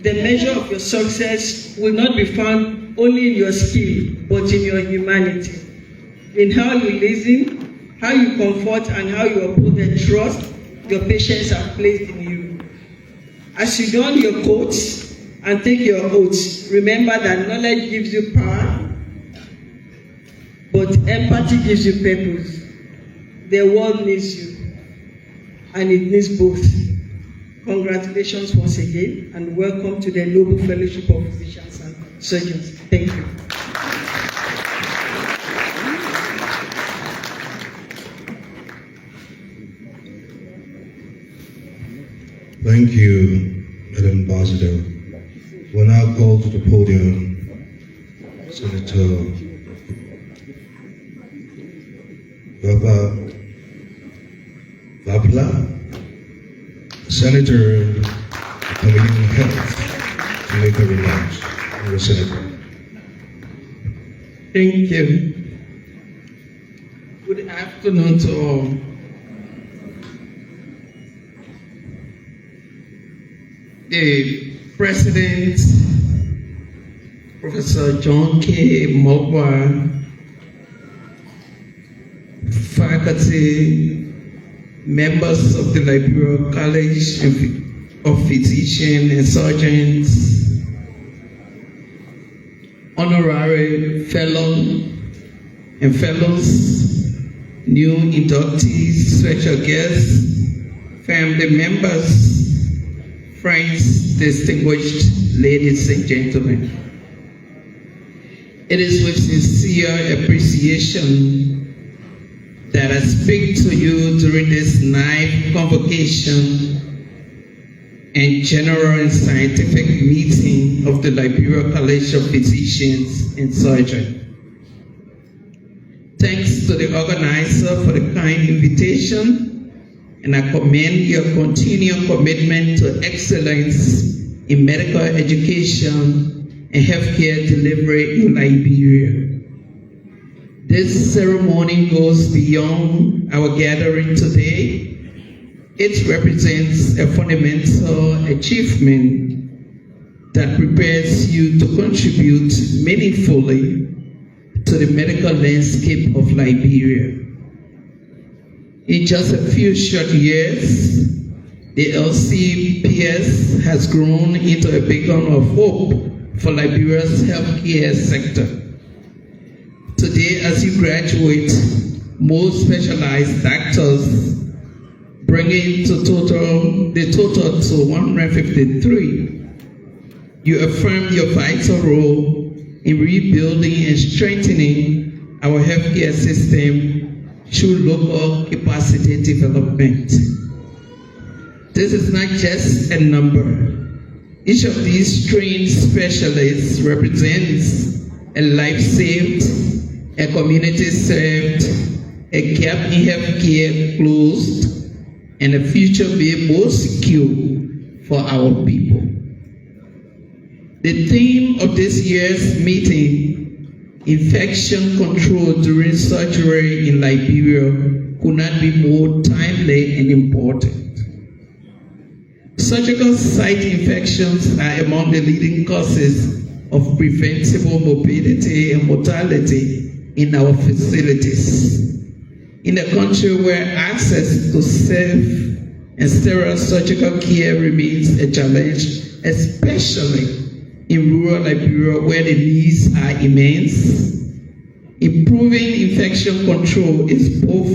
the measure of your success will not be found only in your skill, but in your humanity, in how you listen, how you comfort, and how you uphold the trust your patients have placed in you. As you don your coats and take your oaths, remember that knowledge gives you power, but empathy gives you purpose. The world needs you, and it needs both. Congratulations once again, and welcome to the Noble Fellowship of Physicians and Surgeons. Thank you. Thank you, Madam Ambassador. We'll now call to the podium Senator Vapla, Senator of the Committee on Health, to make her remarks. Senator. Thank you. Good afternoon to all. The President, Professor John K. Mogwa, faculty, members of the Liberia College of Physicians and Surgeons, honorary fellows, new inductees, special guests, family members, friends, distinguished ladies and gentlemen. It is with sincere appreciation that I speak to you during this 9th Convocation and General and Scientific Meeting of the Liberia College of Physicians and Surgeons. Thanks to the organizer for the kind invitation, and I commend your continued commitment to excellence in medical education and healthcare delivery in Liberia. This ceremony goes beyond our gathering today. It represents a fundamental achievement that prepares you to contribute meaningfully to the medical landscape of Liberia. In just a few short years, the LCPS has grown into a beacon of hope for Liberia's healthcare sector. Today, as you graduate, more specialized doctors, bringing the total to 153. You affirm your vital role in rebuilding and strengthening our healthcare system through local capacity development. This is not just a number. Each of these trained specialists represents a life saved, a community served, a gap in healthcare closed, and a future made more secure for our people. The theme of this year's meeting, infection control during surgery in Liberia, could not be more timely and important. Surgical site infections are among the leading causes of preventable morbidity and mortality in our facilities. In a country where access to safe and sterile surgical care remains a challenge, especially in rural Liberia where the needs are immense, improving infection control is both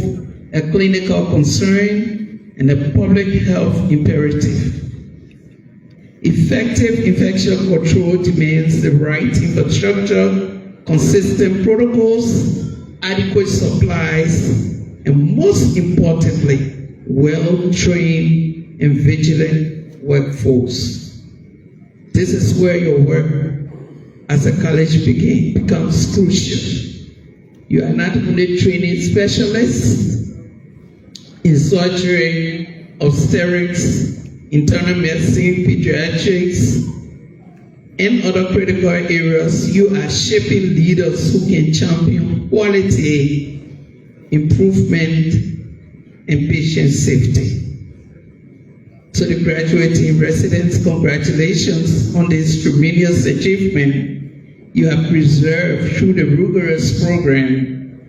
a clinical concern and a public health imperative. Effective infection control demands the right infrastructure, consistent protocols, adequate supplies, and most importantly, well-trained and vigilant workforce. This is where your work as a college becomes crucial. You are not only training specialists in surgery, obstetrics, internal medicine, pediatrics, and other critical areas, you are shaping leaders who can champion quality, improvement, and patient safety. To the graduating residents, congratulations on this tremendous achievement you have preserved through the rigorous program,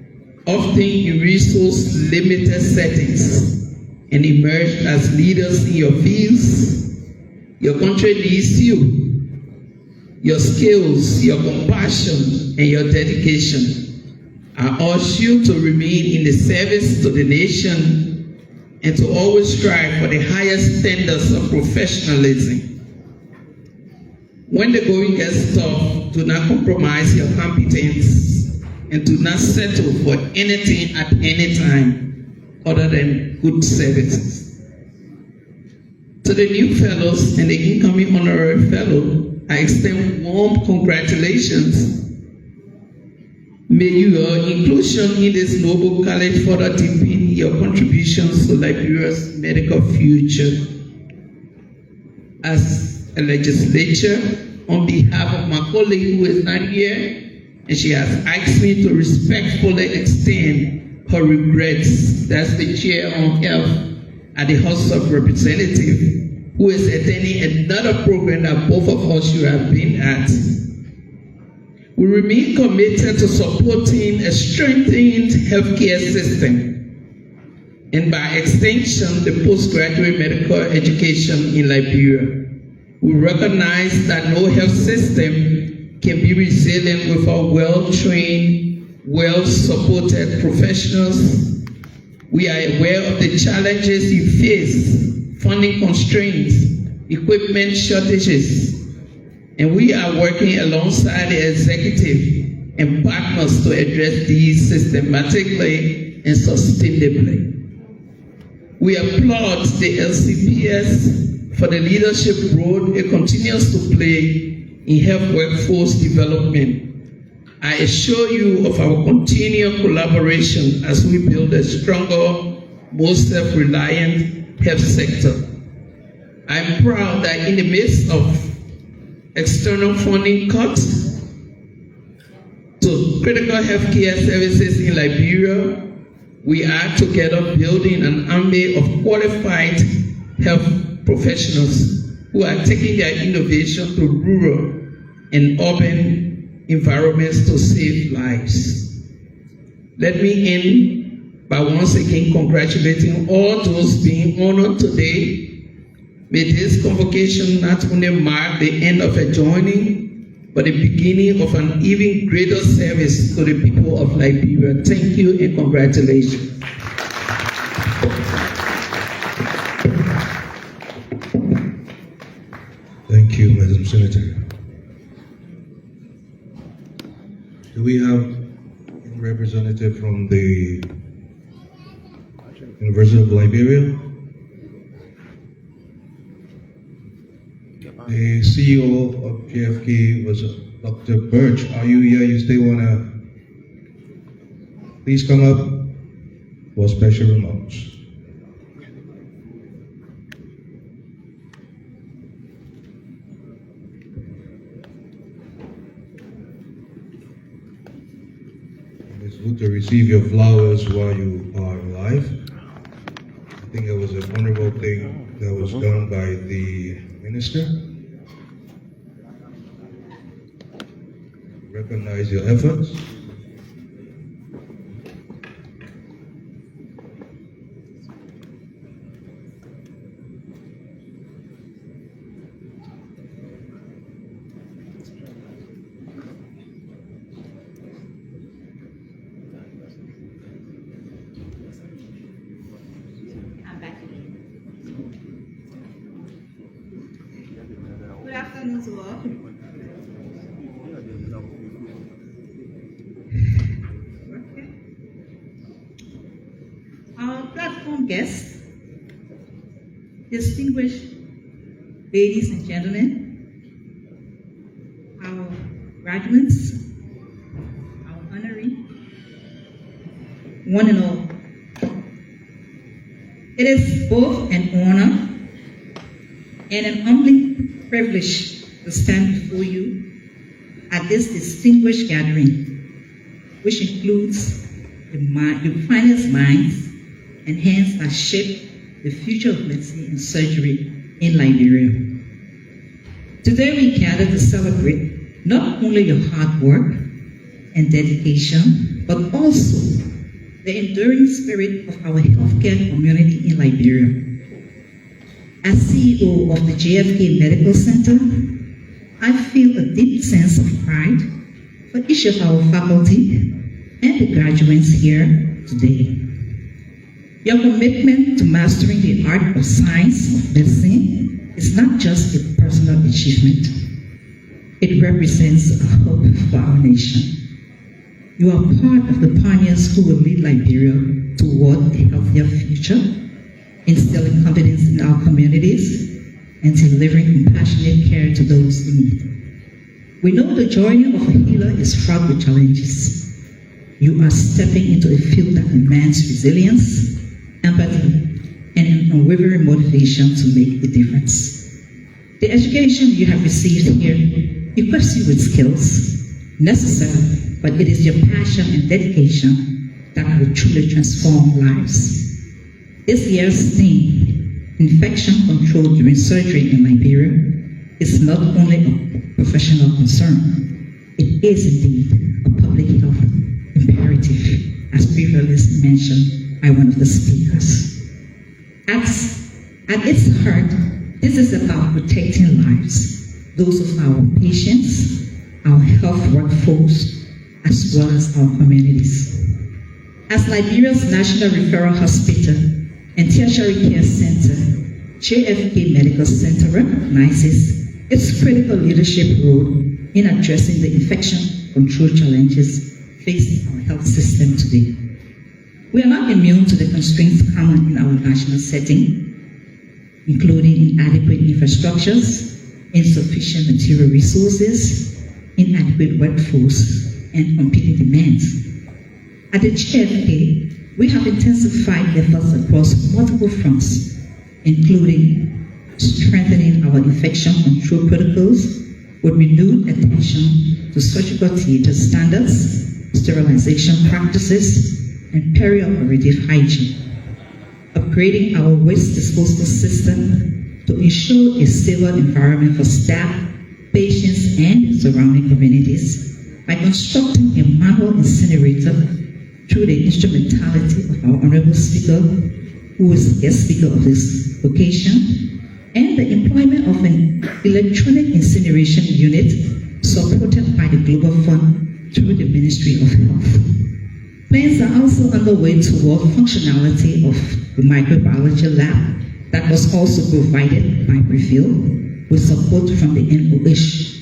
often in resource-limited settings, and emerged as leaders in your fields. Your country needs you. Your skills, your compassion, and your dedication. I urge you to remain in the service to the nation and to always strive for the highest standards of professionalism. When the going gets tough, do not compromise your competence and do not settle for anything at any time other than good services. To the new fellows and the incoming honorary fellow, I extend warm congratulations. May your inclusion in this noble college further deepen your contributions to Liberia's medical future. As a legislature, on behalf of my colleague who is not here, and she has asked me to respectfully extend her regrets. That's the chair on health at the House of Representatives, who is attending another program that both of us should have been at. We remain committed to supporting a strengthened healthcare system, and by extension, the postgraduate medical education in Liberia. We recognize that no health system can be resilient without well-trained, well-supported professionals. We are aware of the challenges you face, funding constraints, equipment shortages, and we are working alongside the executive and partners to address these systematically and sustainably. We applaud the LCPS for the leadership role it continues to play in health workforce development. I assure you of our continued collaboration as we build a stronger, more self-reliant health sector. I'm proud that in the midst of external funding cuts to critical healthcare services in Liberia, we are together building an army of qualified health professionals who are taking their innovation to rural and urban environments to save lives. Let me end by once again congratulating all those being honored today. May this convocation not only mark the end of a journey, but the beginning of an even greater service to the people of Liberia. Thank you and congratulations. Thank you, Madam Senator. Do we have a representative from the University of Liberia? The CEO of JFK was Dr. Birch. Are you here? You still want to please come up for special remarks? It's good to receive your flowers while you are alive. I think it was a wonderful thing that was done by the minister. Recognize your efforts. Good afternoon to all. Our platform guests, distinguished ladies and gentlemen, our graduates, our honoree, one and all. It is both an honor and an humbling privilege to stand before you at this distinguished gathering, which includes the finest minds and hands that shape the future of medicine and surgery in Liberia. Today we gather to celebrate not only your hard work and dedication, but also the enduring spirit of our healthcare community in Liberia. As CEO of the JFK Medical Center, I feel a deep sense of pride for each of our faculty and the graduates here today. Your commitment to mastering the art of science of medicine is not just a personal achievement. It represents a hope for our nation. You are part of the pioneers who will lead Liberia toward a healthier future, instilling confidence in our communities and delivering compassionate care to those in need. We know the journey of a healer is fraught with challenges. You are stepping into a field that demands resilience, empathy, and an unwavering motivation to make a difference. The education you have received here equips you with skills necessary, but it is your passion and dedication that will truly transform lives. This year's theme, infection control during surgery in Liberia, is not only a professional concern, it is indeed a public health imperative, as previously mentioned by one of the speakers. At its heart, this is about protecting lives, those of our patients, our health workforce, as well as our communities. As Liberia's National Referral Hospital and Tertiary Care Center, JFK Medical Center recognizes its critical leadership role in addressing the infection control challenges facing our health system today. We are not immune to the constraints common in our national setting, including inadequate infrastructures, insufficient material resources, inadequate workforce, and competing demands. At the JFK, we have intensified efforts across multiple fronts, including strengthening our infection control protocols with renewed attention to surgical theater standards, sterilization practices, and perioperative hygiene, upgrading our waste disposal system to ensure a safer environment for staff, patients, and surrounding communities, by constructing a manual incinerator through the instrumentality of our Honorable Speaker, who is the guest speaker of this occasion, and the employment of an electronic incineration unit supported by the Global Fund through the Ministry of Health. Plans are also underway toward functionality of the microbiology lab that was also provided by Prefill with support from the NOH.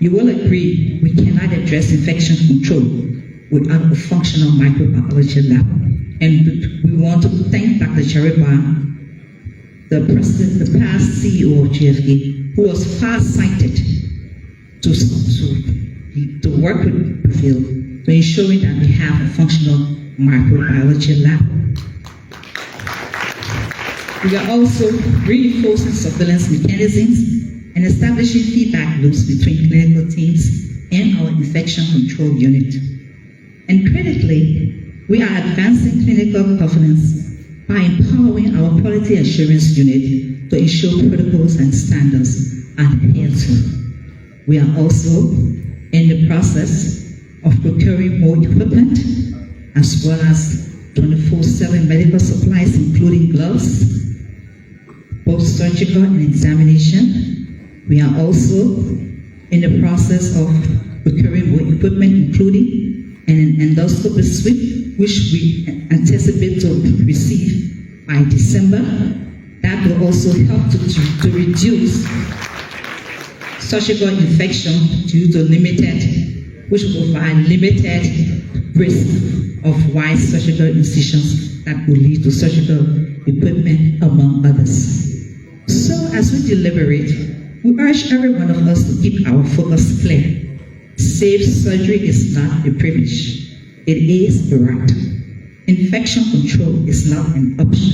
You will agree we cannot address infection control without a functional microbiology lab. And we want to thank Dr. Chariba, the past CEO of GFK, who was far-sighted to work with Prefill to ensuring that we have a functional microbiology lab. We are also reinforcing surveillance mechanisms and establishing feedback loops between clinical teams and our infection control unit. And critically, we are advancing clinical governance by empowering our quality assurance unit to ensure protocols and standards are adhered to. We are also in the process of procuring more equipment, as well as 24/7 medical supplies, including gloves, both surgical and examination. We are also in the process of procuring more equipment, including an endoscopy suite, which we anticipate to receive by December. That will also help to reduce surgical infection due to which will provide limited risk of wide surgical incisions that will lead to surgical equipment, among others. So as we deliberate, we urge every one of us to keep our focus clear. Safe surgery is not a privilege. It is a right. Infection control is not an option.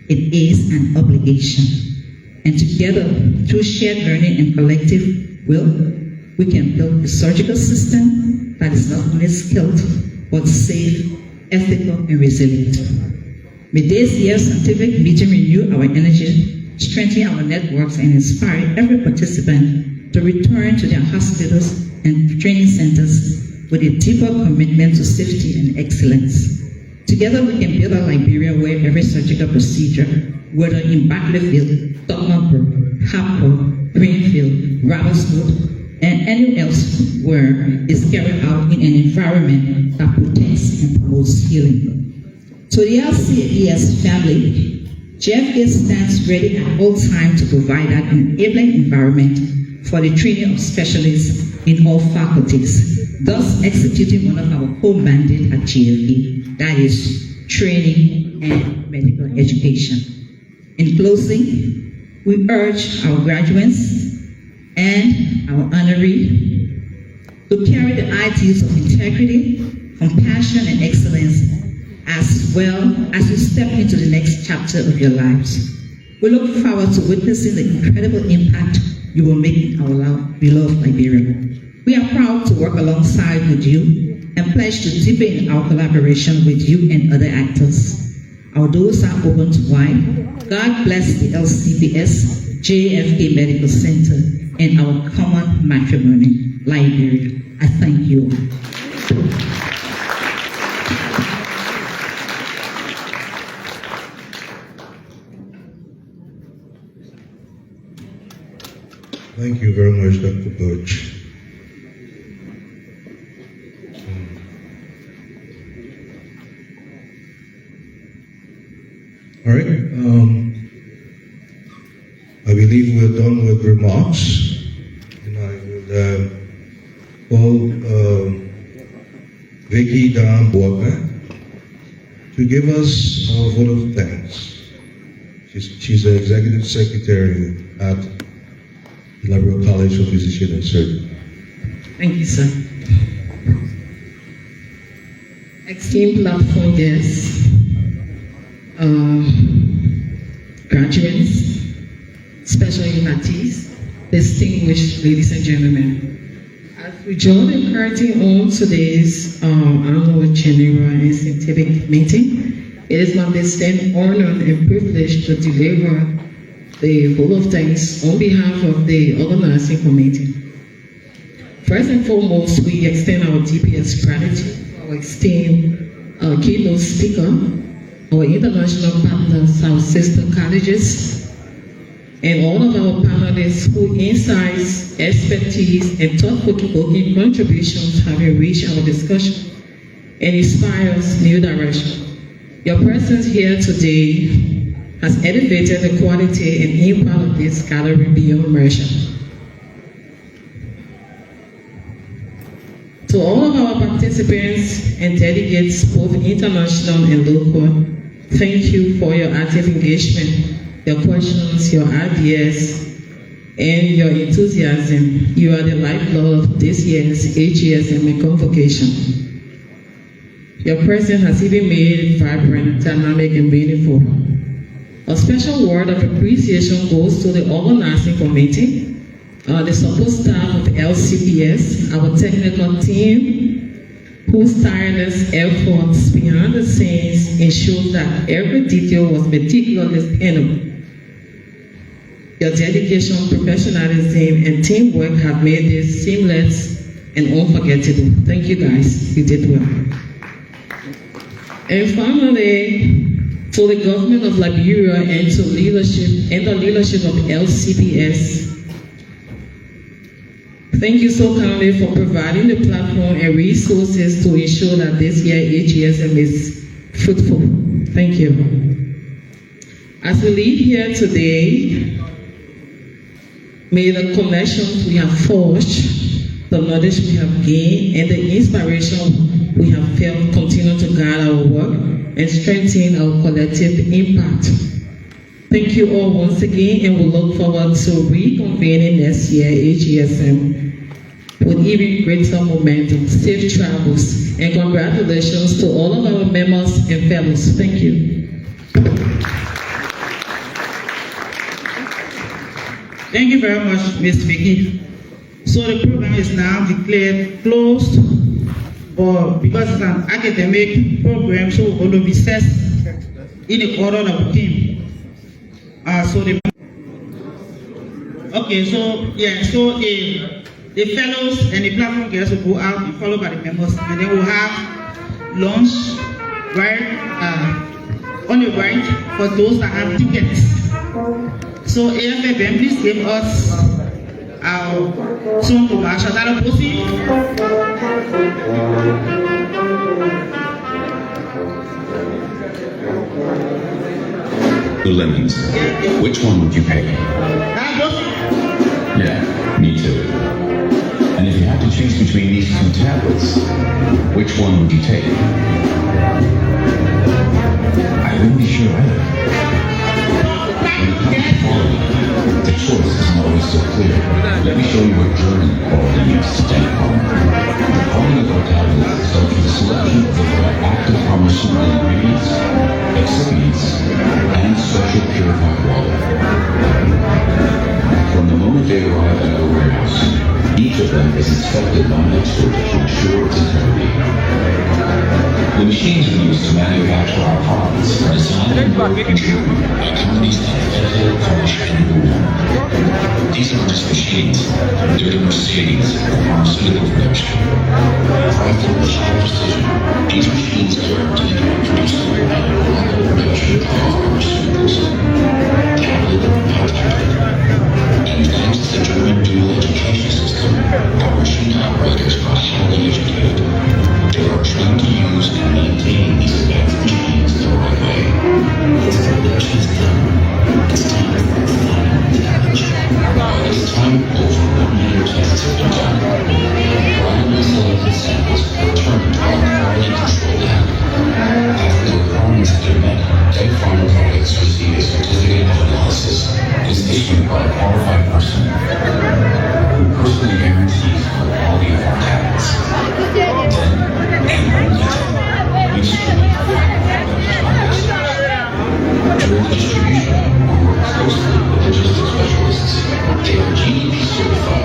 It is an obligation. And together, through shared learning and collective will, we can build a surgical system that is not only skilled, but safe, ethical, and resilient. May this year's scientific meeting renew our energy, strengthen our networks, and inspire every participant to return to their hospitals and training centers with a deeper commitment to safety and excellence. Together, we can build a Liberia where every surgical procedure, whether in Battlefield, Tottenham, Harper, Greenfield, Ravenswood, and anywhere else where is carried out in an environment that protects and promotes healing. To the LCPS family, GFK stands ready at all times to provide an enabling environment for the training of specialists in all faculties, thus executing one of our core mandates at GFK, that is training and medical education. In closing, we urge our graduates and our honoree to carry the ideals of integrity, compassion, and excellence, as well as you step into the next chapter of your lives. We look forward to witnessing the incredible impact you will make in our beloved Liberia. We are proud to work alongside with you and pledge to deepen our collaboration with you and other actors. Our doors are open to wide. God bless the LCPS, JFK Medical Center, and our common matrimony, Liberia. I thank you. Thank you very much, Dr. Birch. All right. I believe we're done with remarks, and I would call Vicky Damboaka to give us our vote of thanks. She's the Executive Secretary at the Liberia College of Physicians and Surgeons. Thank you, sir. Esteemed platform guests, graduates, special invitees, distinguished ladies and gentlemen. As we join the curtain on today's annual general and scientific meeting, it is my distinct honor and privilege to deliver the vote of thanks on behalf of the organizing committee. First and foremost, we extend our deepest gratitude to our esteemed keynote speaker, our international partners, our sister colleges, and all of our panelists whose insights, expertise, and thought-provoking contributions have enriched our discussion and inspires new direction. Your presence here today has elevated the quality and impact of this gathering beyond measure. To all of our participants and delegates, both international and local, thank you for your active engagement, your questions, your ideas, and your enthusiasm. You are the lifeblood of this year's AGSM and Convocation. Your presence has even made it vibrant, dynamic, and meaningful. A special word of appreciation goes to the organizing committee, the support staff of LCPS, our technical team, whose tireless efforts behind the scenes ensured that every detail was meticulously handled. Your dedication, professionalism, and teamwork have made this seamless and unforgettable. Thank you guys, you did well. And finally, to the government of Liberia and to the leadership of LCPS, thank you so kindly for providing the platform and resources to ensure that this year AGSM is fruitful. Thank you. As we leave here today, may the connections we have forged, the knowledge we have gained, and the inspiration we have felt continue to guide our work and strengthen our collective impact. Thank you all once again, and we look forward to reconvening next year AGSM with even greater momentum. Safe travels, and congratulations to all of our members and fellows. Thank you. Thank you very much, Ms. Vicky. So the program is now declared closed, but because it's an academic program, so we're going to recess in the order that we came. The fellows and the platform guests will go out and followed by the members, and then we'll have lunch right on the right for those that have tickets. So AFFM, please give us our song to Ashadala Bosi. Two lemons. Which one would you pick? Yeah, me too. And if you had to choose between these two tablets, which one would you take? I wouldn't be sure either. When it comes to quality, the choice isn't always so clear. Let me show you what German quality used to take home. The quality of our tablets is due to the selection of the active pharmaceutical ingredients, excipients, and special purified water. From the moment they arrive at our warehouse, each of them is inspected by an expert to ensure its integrity. The machines we use to manufacture our products are designed and work in Germany by companies like Vettel, Polish, and Uber. These aren't just machines, they're the Mercedes of pharmaceutical production. Crafted with high precision, these machines guarantee to produce the reliable production of pharmaceuticals, tablet by tablet. And thanks to the German dual education system, our machine operators are highly educated. They are trained to use and maintain these advanced machines the right way. Once the production is done, it's time for the final damage. By this time, over 100 tests have been done. Randomly selected samples are returned to our quality control lab. After the requirements have been met, their final products receive a certificate of analysis. Is issued by a qualified person who personally guarantees the quality of our tablets. Then, and only then, we distribute the final product to our customers. During distribution, we work closely with logistics specialists. They are GDP certified